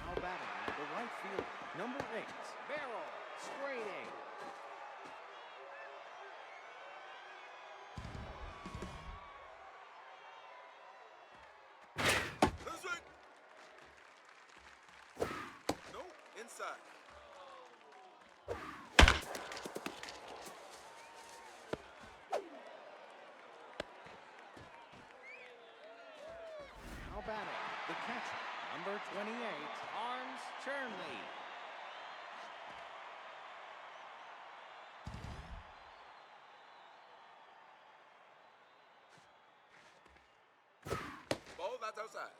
Speaker 7: Now batting, the right fielder, number 8, Barrel, straining.
Speaker 8: That's it. No, inside.
Speaker 7: Now batting, the catcher, number 28, Arms Chernley.
Speaker 8: Ball, that's outside.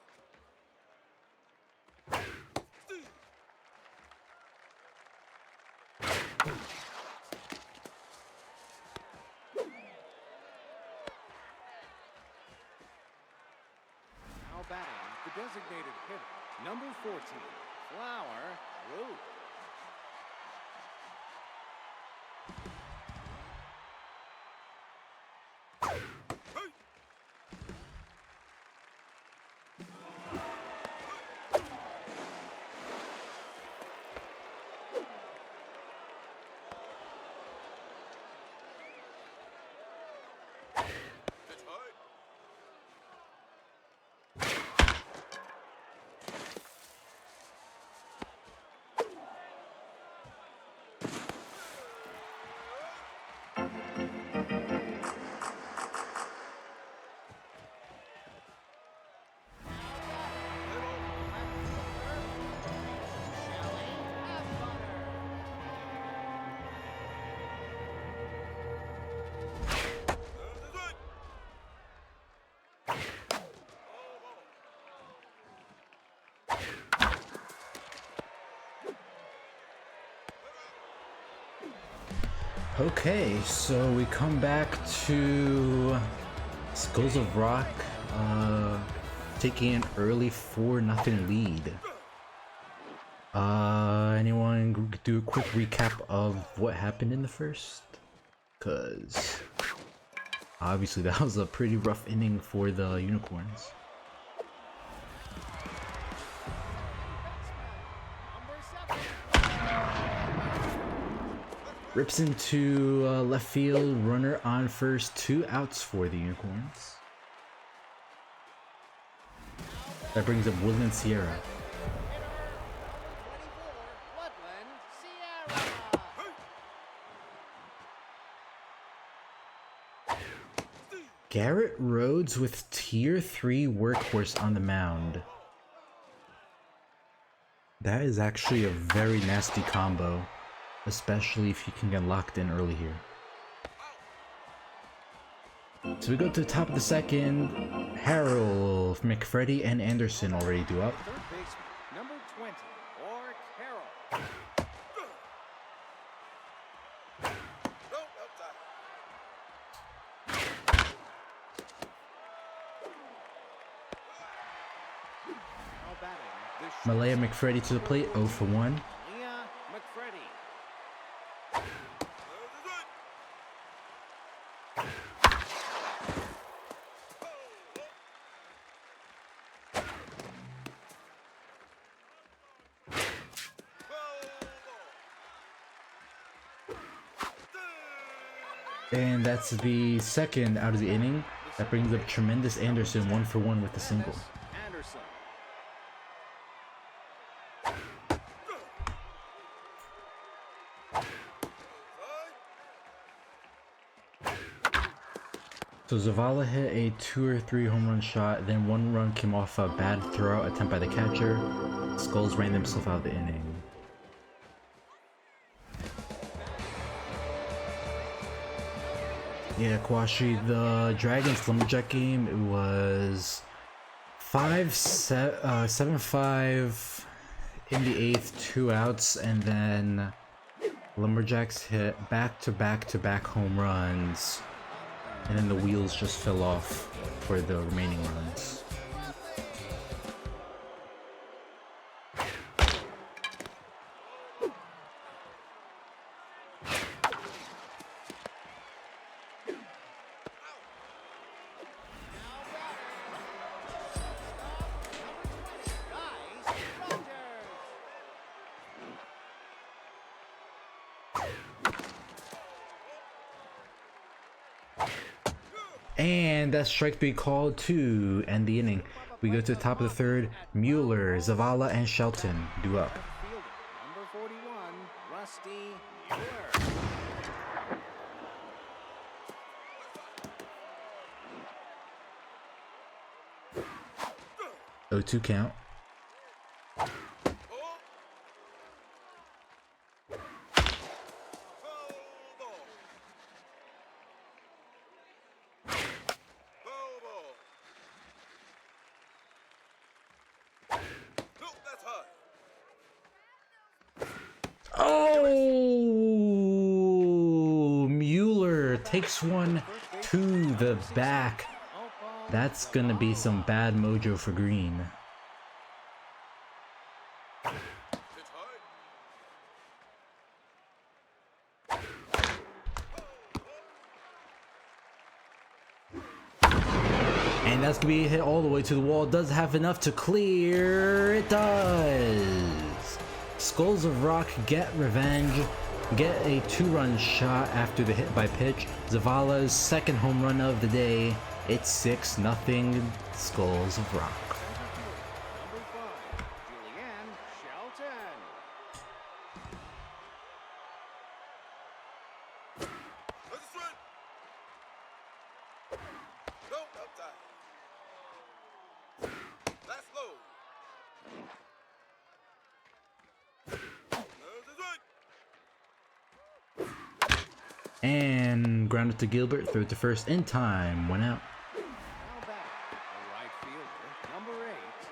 Speaker 7: Now batting, the designated hitter, number 14, Flower Root.
Speaker 5: Okay, so we come back to Skulls of Rock taking an early 4-0 lead. Anyone do a quick recap of what happened in the first? Cause obviously that was a pretty rough inning for the Unicorns. Rips into left field, runner on first, 2 outs for the Unicorns. That brings up Woodland Sierra. Garrett Rhodes with Tier 3 workhorse on the mound. That is actually a very nasty combo, especially if you can get locked in early here. So we go to the top of the second. Harold, McFreddy, and Anderson already due up.
Speaker 7: Third baseman, number 20, Ork Harrell.
Speaker 8: No, outside.
Speaker 7: Now batting, the
Speaker 5: Malaya McFreddy to the plate, 0 for 1.
Speaker 7: Leah McFreddy.
Speaker 5: And that's the second out of the inning. That brings up Tremendous Anderson, 1 for 1 with the single.
Speaker 7: Anderson.
Speaker 5: So Zavala hit a 2 or 3 home run shot, then 1 run came off a bad throwout attempt by the catcher. Skulls ran themselves out of the inning. Yeah, Kwashi, the Dragons Lumberjack game, it was 7-5 in the 8th, 2 outs, and then Lumberjacks hit back-to-back-to-back home runs, and then the wheels just fell off for the remaining runs. And that strike to be called to end the inning. We go to the top of the third. Mueller, Zavala, and Shelton due up.
Speaker 7: Fielder, number 41, Rusty Mueller.
Speaker 5: 0-2 count. Oh, Mueller takes one to the back. That's gonna be some bad mojo for Green. And that's gonna be hit all the way to the wall. Does have enough to clear. It does. Skulls of Rock get revenge. Get a 2-run shot after the hit by pitch. Zavala's second home run of the day. It's 6-0 Skulls of Rock.
Speaker 7: Number 5, Julianne Shelton.
Speaker 8: Let's swing. No, outside. That's low.
Speaker 5: And grounded to Gilbert, throw it to first in time, 1 out.
Speaker 7: Now back, the right fielder, number 8,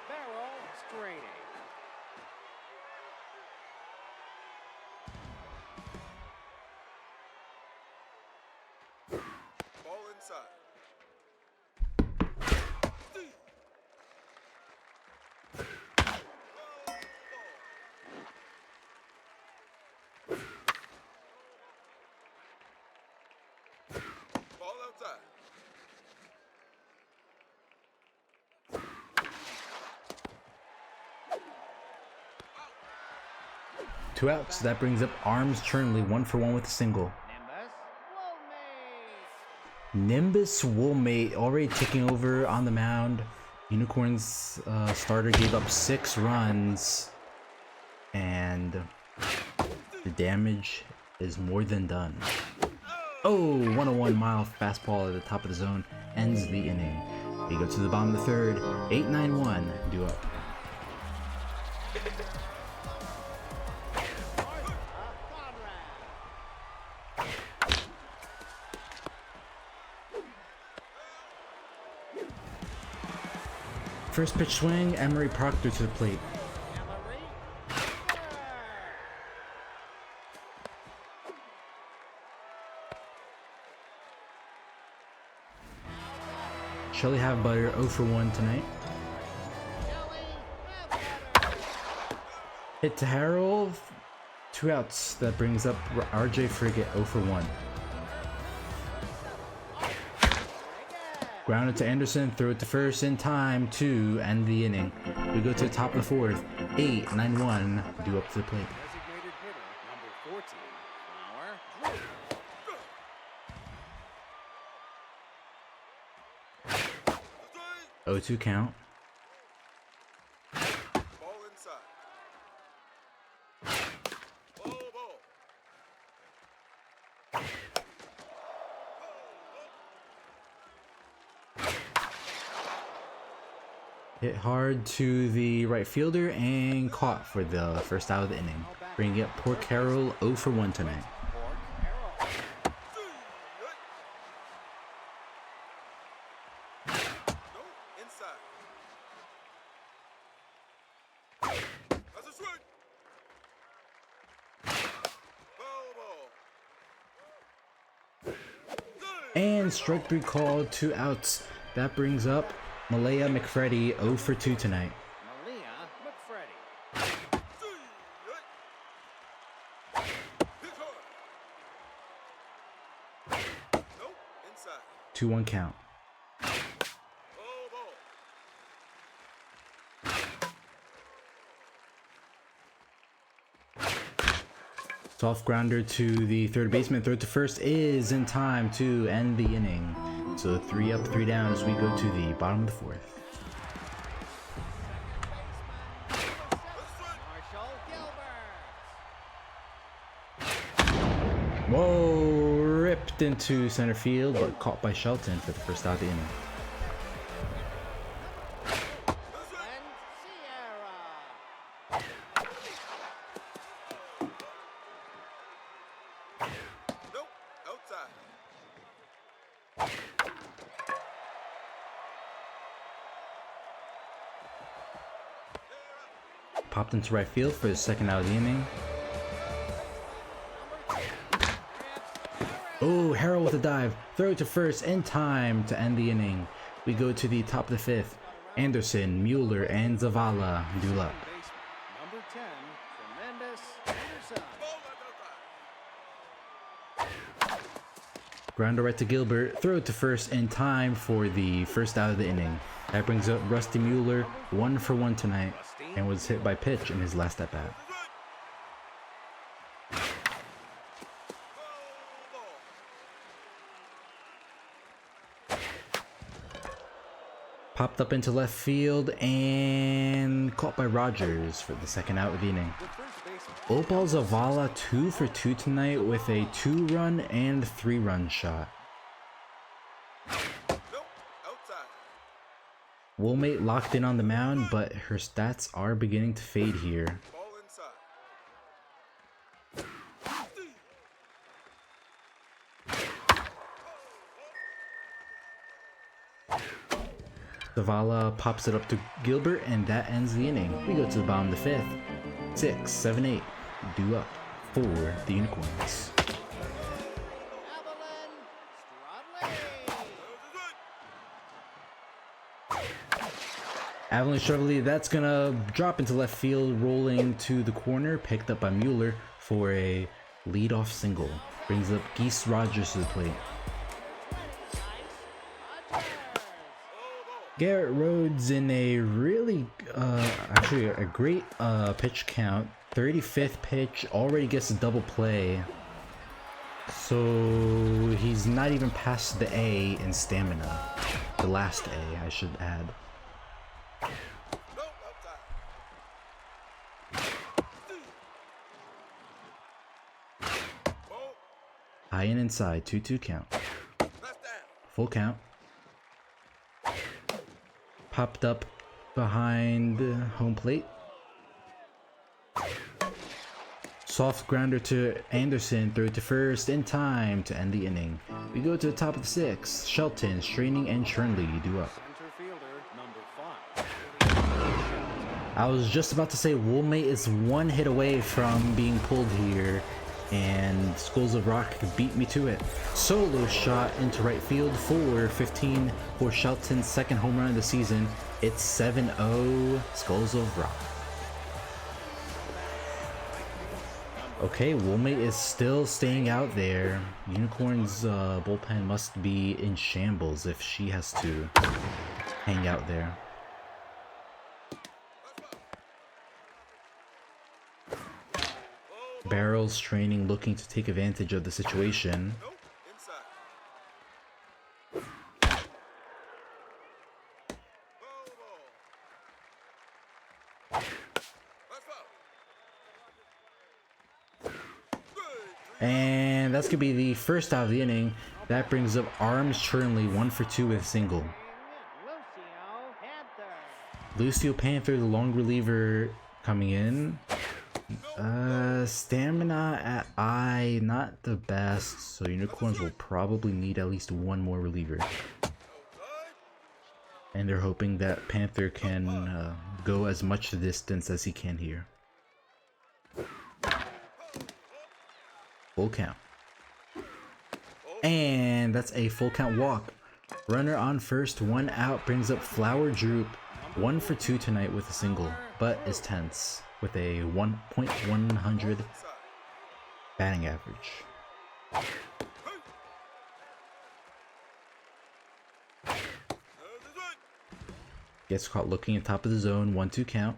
Speaker 7: Beryl Straining.
Speaker 8: inside. Ball outside.
Speaker 5: Two outs. That brings up Arms Churnley, 1-for-1 with a single.
Speaker 7: Nimbus Woolmate.
Speaker 5: Nimbus Woolmate already taking over on the mound. Unicorns starter gave up 6 runs, and the damage is more than done. Oh, 101 mile fastball at the top of the zone ends the inning. We go to the bottom of the third. 8-9-1. Due up. First pitch swing, Emery Proctor to the plate. Shelly Have Butter 0-for-1 tonight. Hit to Harold, 2 outs. That brings up RJ Frigate 0-for-1. Grounded to Anderson, throw it to first in time to end the inning. We go to the top of the fourth. 8-9-1. Due up to the plate.
Speaker 7: Designated hitter, number 14, Flower.
Speaker 5: 0-2 count.
Speaker 8: Ball inside. Ball, ball.
Speaker 5: Hit hard to the right fielder and caught for the first out of the inning. Bringing up Port Carroll 0-for-1 tonight.
Speaker 8: No, inside. That's a swing. Ball, ball.
Speaker 5: And strike 3 called, 2 outs. That brings up Malaya McFreddy 0-for-2 tonight.
Speaker 7: Malia McFreddy.
Speaker 8: Hit hard. No, inside.
Speaker 5: 2-1 count.
Speaker 8: Ball, ball.
Speaker 5: Soft grounder to the third baseman. Throw to first is in time to end the inning. So 3 up, 3 down as we go to the bottom of the fourth.
Speaker 7: Marshall Gilbert.
Speaker 5: Whoa, ripped into center field, but caught by Shelton for the first out of the inning.
Speaker 7: Glenn Sierra.
Speaker 8: No, outside.
Speaker 5: Popped into right field for the second out of the inning. Oh, Harrell with a dive. Throw to first in time to end the inning. We go to the top of the fifth. Anderson, Mueller, and Zavala duel up.
Speaker 7: Number 10, Tremendous Peterson.
Speaker 8: Ball left outside.
Speaker 5: Grounder right to Gilbert. Throw to first in time for the first out of the inning. That brings up Rusty Mueller 1-for-1 tonight and was hit by pitch in his last at bat. Popped up into left field and caught by Rogers for the second out of the inning. Opal Zavala 2-for-2 tonight with a 2-run and 3-run shot.
Speaker 8: No, outside.
Speaker 5: Woolmate locked in on the mound, but her stats are beginning to fade here.
Speaker 8: Ball inside.
Speaker 5: Zavala pops it up to Gilbert, and that ends the inning. We go to the bottom of the fifth. 6, 7, 8. Due up for the Unicorns.
Speaker 7: Evelyn Stradley.
Speaker 5: Avalanche Chevrolet, that's gonna drop into left field, rolling to the corner, picked up by Mueller for a leadoff single. Brings up Geese Rogers to the plate. Garrett Rhodes in a really, actually a great pitch count. 35th pitch, already gets a double play. So he's not even past the A in stamina. The last A, I should add.
Speaker 8: Nope, outside. Ball.
Speaker 5: High and inside, 2-2 count.
Speaker 8: Left down.
Speaker 5: Full count. Popped up behind home plate. Soft grounder to Anderson, throw to first in time to end the inning. We go to the top of the sixth. Shelton, Straining, and Chernley due up.
Speaker 7: Center fielder, number 5.
Speaker 5: I was just about to say Woolmate is one hit away from being pulled here, and Skulls of Rock beat me to it. Solo shot into right field for 15 for Shelton's second home run of the season. It's 7-0 Skulls of Rock. Okay, Woolmate is still staying out there. Unicorn's bullpen must be in shambles if she has to hang out there. Barrels Straining, looking to take advantage of the situation.
Speaker 8: Nope, inside. Ball. Let's go.
Speaker 5: And that's gonna be the first out of the inning. That brings up Arms Chernley, 1 for 2 with a single. Lucio Panther, the long reliever, coming in. Stamina at I, not the best, so Unicorns will probably need at least one more reliever. And they're hoping that Panther can go as much distance as he can here. Full count. And that's a full count walk. Runner on first, 1 out, brings up Flower Droop, 1 for 2 tonight with a single, but is tense with a 1.100 batting average. Gets caught looking at top of the zone, 1-2 count.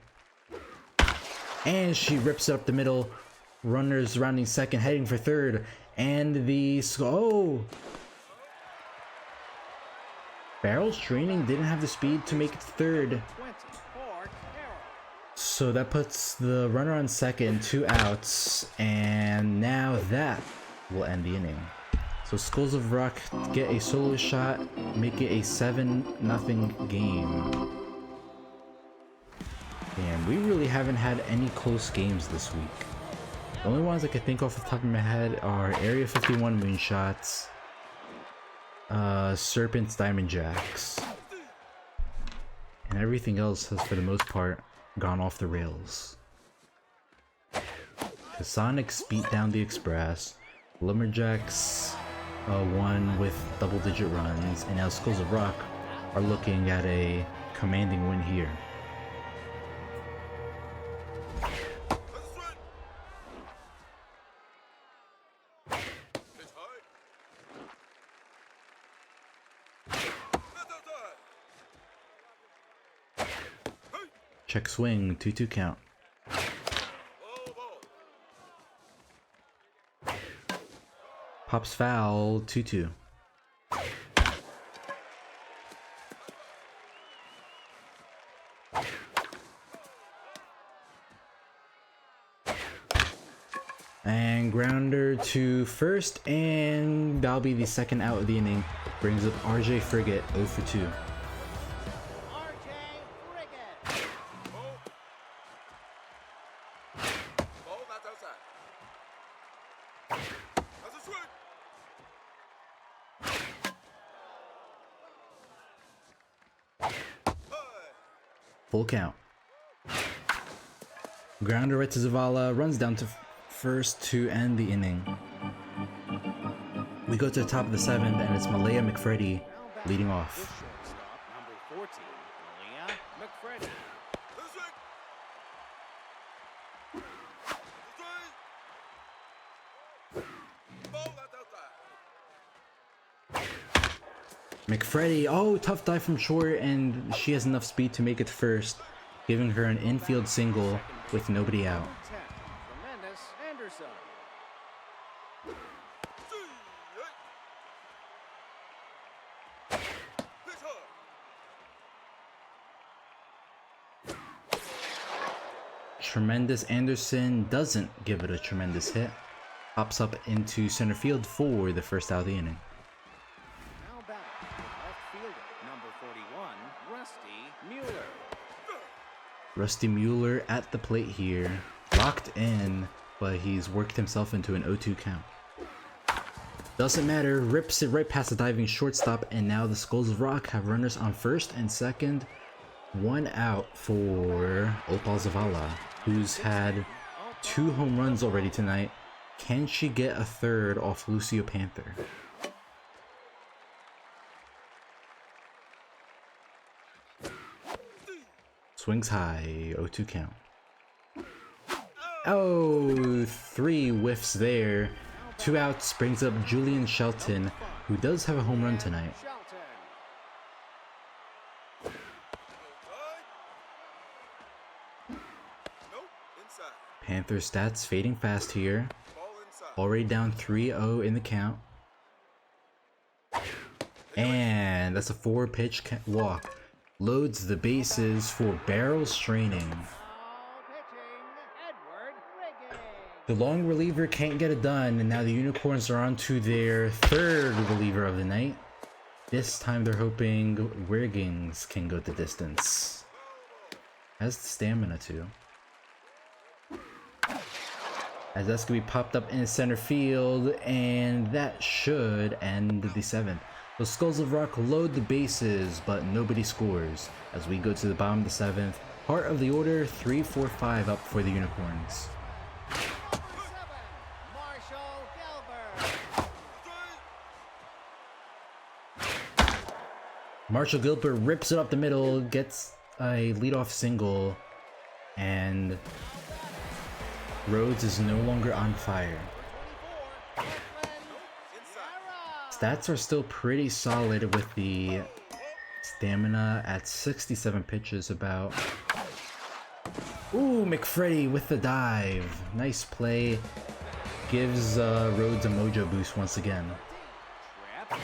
Speaker 5: And she rips up the middle. Runners rounding second, heading for third. And the Barrels Training didn't have the speed to make it to third. So that puts the runner on second, 2 outs, and now that will end the inning. So Skulls of Rock get a solo shot, make it a 7-0 game. And we really haven't had any close games this week. The only ones I can think off the top of my head are Area 51 Moonshots, Serpents Diamond Jacks, and everything else has for the most part gone off the rails. The Sonics beat down the Express, Lumberjacks won with double-digit runs, and now Skulls of Rock are looking at a commanding win here. Check swing, 2-2 count. Pops foul, 2-2. And grounder to first, and that'll be the second out of the inning. Brings up RJ Frigate, 0 for 2. Full count. Grounder right to Zavala, runs down to first to end the inning. We go to the top of the 7th, and it's Malaya McFreddy leading off.
Speaker 7: Number 14, Pennsylvania, McFreddy.
Speaker 8: The swing. The swing. Ball that's outside.
Speaker 5: McFreddy, oh, tough dive from short, and she has enough speed to make it first, giving her an infield single with nobody out.
Speaker 7: 10. Tremendous Anderson.
Speaker 8: Pitch hard.
Speaker 5: Tremendous Anderson doesn't give it a tremendous hit. Pops up into center field for the first out of the inning.
Speaker 7: Now back to left fielder, number 41, Rusty Mueller.
Speaker 5: Rusty Mueller at the plate here. Locked in, but he's worked himself into an 0-2 count. Doesn't matter, rips it right past the diving shortstop, and now the Skulls of Rock have runners on first and second. One out for Opal Zavala, who's had 2 home runs already tonight. Can she get a third off Lucio Panther? Swings high, 0-2 count. Oh, 3 whiffs there. 2 outs brings up Julian Shelton, who does have a home run tonight.
Speaker 7: Shelton.
Speaker 8: Nope. Inside.
Speaker 5: Panther stats fading fast here.
Speaker 8: Ball inside.
Speaker 5: Already down 3-0 in the count. And that's a 4-pitch walk. Loads the bases for barrel straining.
Speaker 7: Now pitching, Edward Riggins.
Speaker 5: The long reliever can't get it done, and now the Unicorns are on to their 3rd reliever of the night. This time they're hoping Riggins can go the distance. Has the stamina to. As that's going to be popped up in center field, and that should end the 7th. The Skulls of Rock load the bases, but nobody scores. As we go to the bottom of the 7th, heart of the order, 3, 4, 5 up for the Unicorns.
Speaker 7: Number 7, Marshall Gilbert.
Speaker 5: Marshall Gilbert rips it up the middle, gets a leadoff single, and Rhodes is no longer on fire.
Speaker 7: 24,
Speaker 5: Stats are still pretty solid with the stamina at 67 pitches about. Ooh, McFreddy with the dive. Nice play. Gives Rhodes a mojo boost once again.
Speaker 7: Trap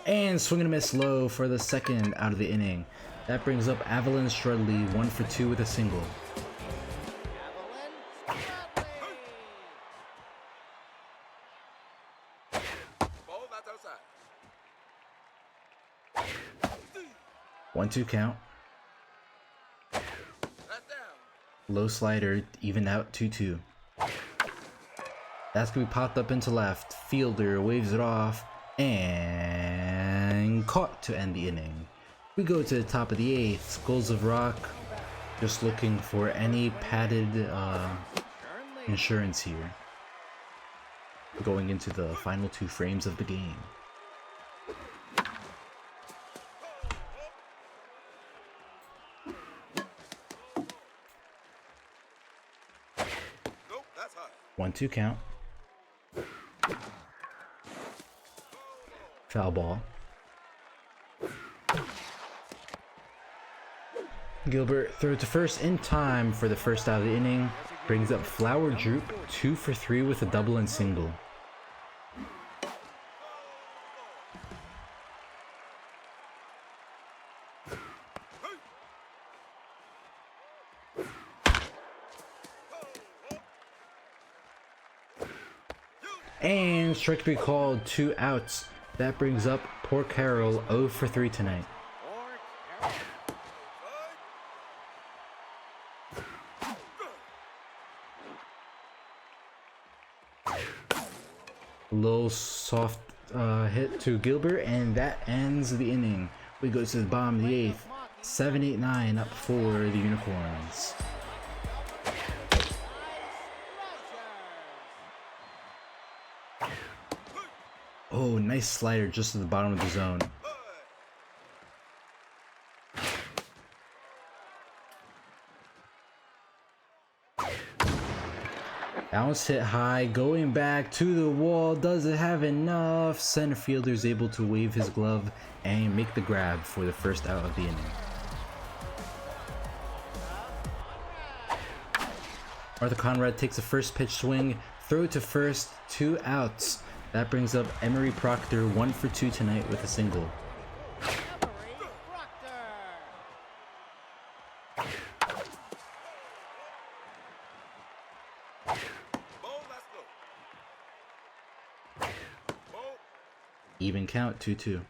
Speaker 5: And swing and a miss low for the 2nd out of the inning. That brings up Avalon Strudley 1 for 2 with a single.
Speaker 7: Evelyn Strudley.
Speaker 8: Ball that's outside.
Speaker 5: 1-2 count.
Speaker 8: That's down.
Speaker 5: Low slider, even out 2-2. That's gonna be popped up into left. Fielder waves it off and caught to end the inning. We go to the top of the 8th. Skulls of Rock just looking for any padded insurance here. Going into the final 2 frames of the game.
Speaker 8: Nope. That's high.
Speaker 5: 1-2 count. Foul ball. Gilbert throws to first in time for the 1st out of the inning. Brings up Flower Droop 2 for 3 with a double and single. And strike to be called, 2 outs. That brings up poor Carroll 0 for 3 tonight.
Speaker 7: Or Carroll.
Speaker 5: Little soft hit to Gilbert, and that ends the inning. We go to the bottom of the 8th. 7-8-9 up for the Unicorns. Oh, nice slider just at the bottom of the zone. Bounce hit high, going back to the wall, doesn't have enough. Center fielder is able to wave his glove and make the grab for the first out of the inning. Arthur Conrad takes a first pitch swing, throw to first, 2 outs. That brings up Emery Proctor, 1 for 2 tonight with a single.
Speaker 7: Emery Proctor.
Speaker 8: Ball last low. Ball.
Speaker 5: Even count, 2-2.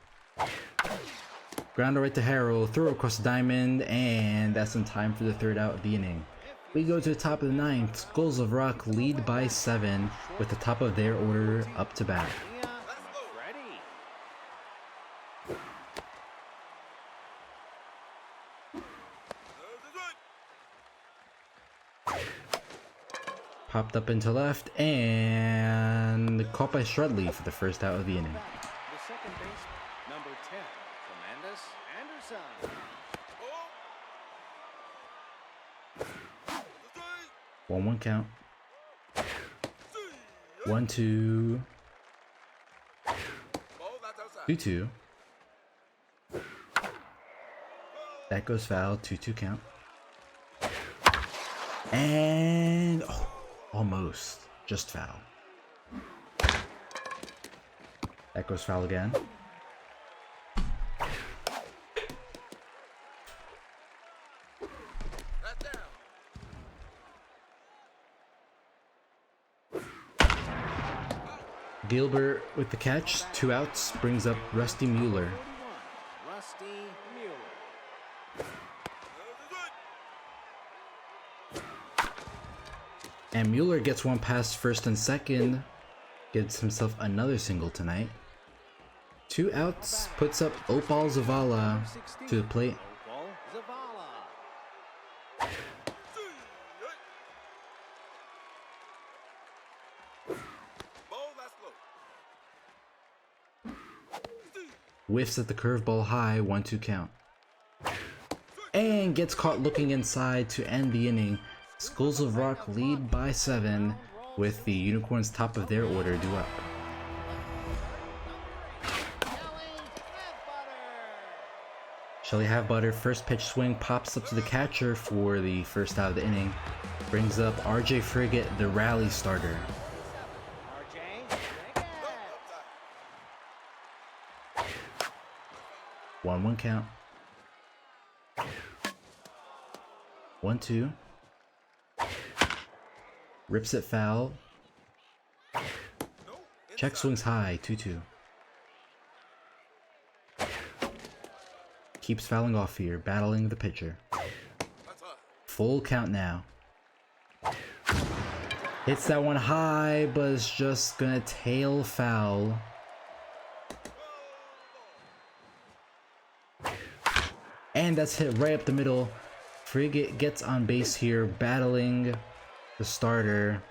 Speaker 5: Grounder right to Harrell, throw across the diamond, and that's in time for the third out of the inning. We go to the top of the ninth. Skulls of Rock lead by 7 with the top of their order up to bat.
Speaker 7: Mia McCready.
Speaker 5: Popped up into left and caught by Shredley for the first out of the inning.
Speaker 7: The second baseman, number 10, Tremendous Anderson.
Speaker 8: Ball.
Speaker 5: 1-1 count. 1-2.
Speaker 8: Ball that's outside.
Speaker 5: 2-2. That goes foul. 2-2 count. And oh, almost just foul. That goes foul again.
Speaker 8: That down.
Speaker 5: Gilbert with the catch, 2 outs, brings up Rusty Mueller.
Speaker 7: 41, Rusty Mueller.
Speaker 5: And Mueller gets one past first and second, gives himself another single tonight. 2 outs, puts up Opal Zavala to the plate.
Speaker 7: Opal Zavala.
Speaker 8: Ball last low.
Speaker 5: Whiffs at the curveball high, 1-2 count. And gets caught looking inside to end the inning. Skulls of Rock lead by 7 with the Unicorns top of their order due up. Shelly Halfbutter, first pitch swing, pops up to the catcher for the first out of the inning. Brings up RJ Frigate, the rally starter.
Speaker 7: RJ Frigate.
Speaker 5: 1-1 count. 1-2. Rips it foul. Check swings high, 2-2. Keeps fouling off here, battling the pitcher.
Speaker 8: That's high.
Speaker 5: Full count now. Hits that one high, but it's just gonna tail foul. And that's hit right up the middle. Frigate gets on base here, battling the starter.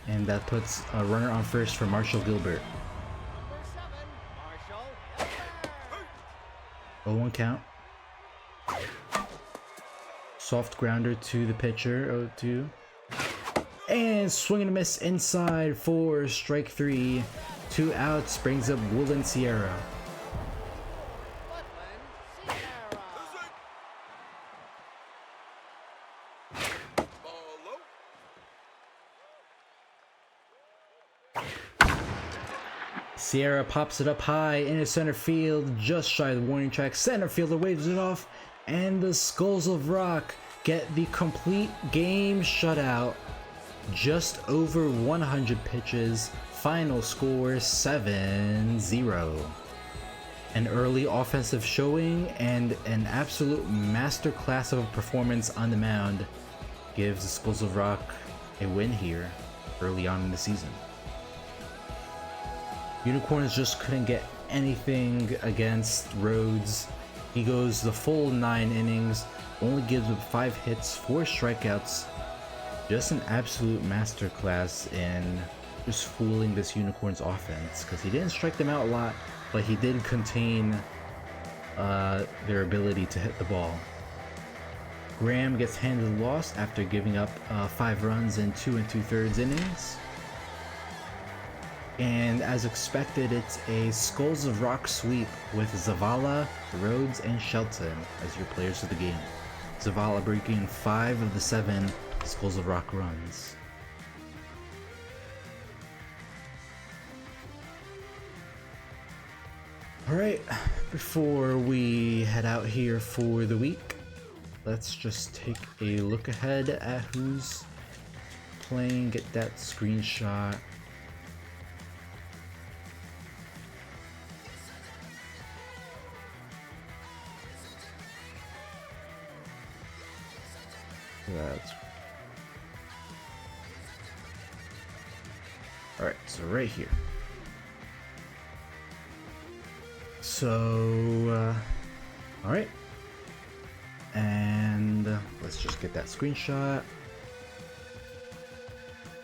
Speaker 5: And that puts a runner on first for Marshall Gilbert.
Speaker 7: Number 7, Marshall Gilbert.
Speaker 5: 0-1 count. Soft grounder to the pitcher, 0-2. And swing and a miss inside for strike 3. 2 outs, brings up Woodland Sierra.
Speaker 7: Woodland Sierra.
Speaker 8: Ball low.
Speaker 5: Sierra pops it up high into center field, just shy of the warning track. Center fielder waves it off, and the Skulls of Rock get the complete game shutout. Just over 100 pitches, final score 7-0. An early offensive showing and an absolute masterclass of a performance on the mound gives the Skulls of Rock a win here early on in the season. Unicorns just couldn't get anything against Rhodes. He goes the full 9 innings, only gives up 5 hits, 4 strikeouts. Just an absolute masterclass in just fooling this Unicorns offense, because he didn't strike them out a lot, but he did contain their ability to hit the ball. Graham gets handed the loss after giving up 5 runs in 2 2/3 innings. And as expected, it's a Skulls of Rock sweep with Zavala, Rhodes, and Shelton as your players of the game. Zavala breaking 5 of the 7 Skulls of Rock runs. Alright, before we head out here for the week, let's just take a look ahead at who's playing, get that screenshot. That's alright, so right here. So, alright. And let's just get that screenshot.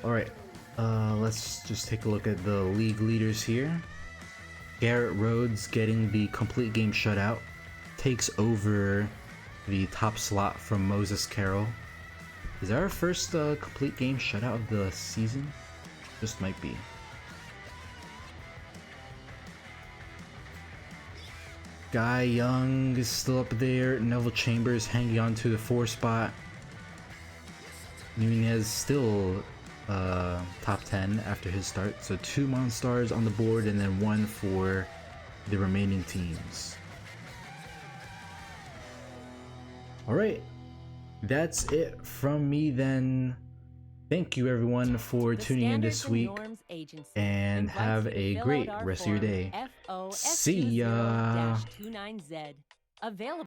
Speaker 5: Alright, let's just take a look at the league leaders here. Garrett Rhodes getting the complete game shutout, takes over the top slot from Moses Carroll. Is that our first complete game shutout of the season? Just might be. Guy Young is still up there. Neville Chambers hanging on to the 4 spot. Nunez still top 10 after his start. So 2 Monstars on the board and then 1 for the remaining teams. Alright. That's it from me then. Thank you everyone for tuning in this week, and have a great rest of your day. See ya!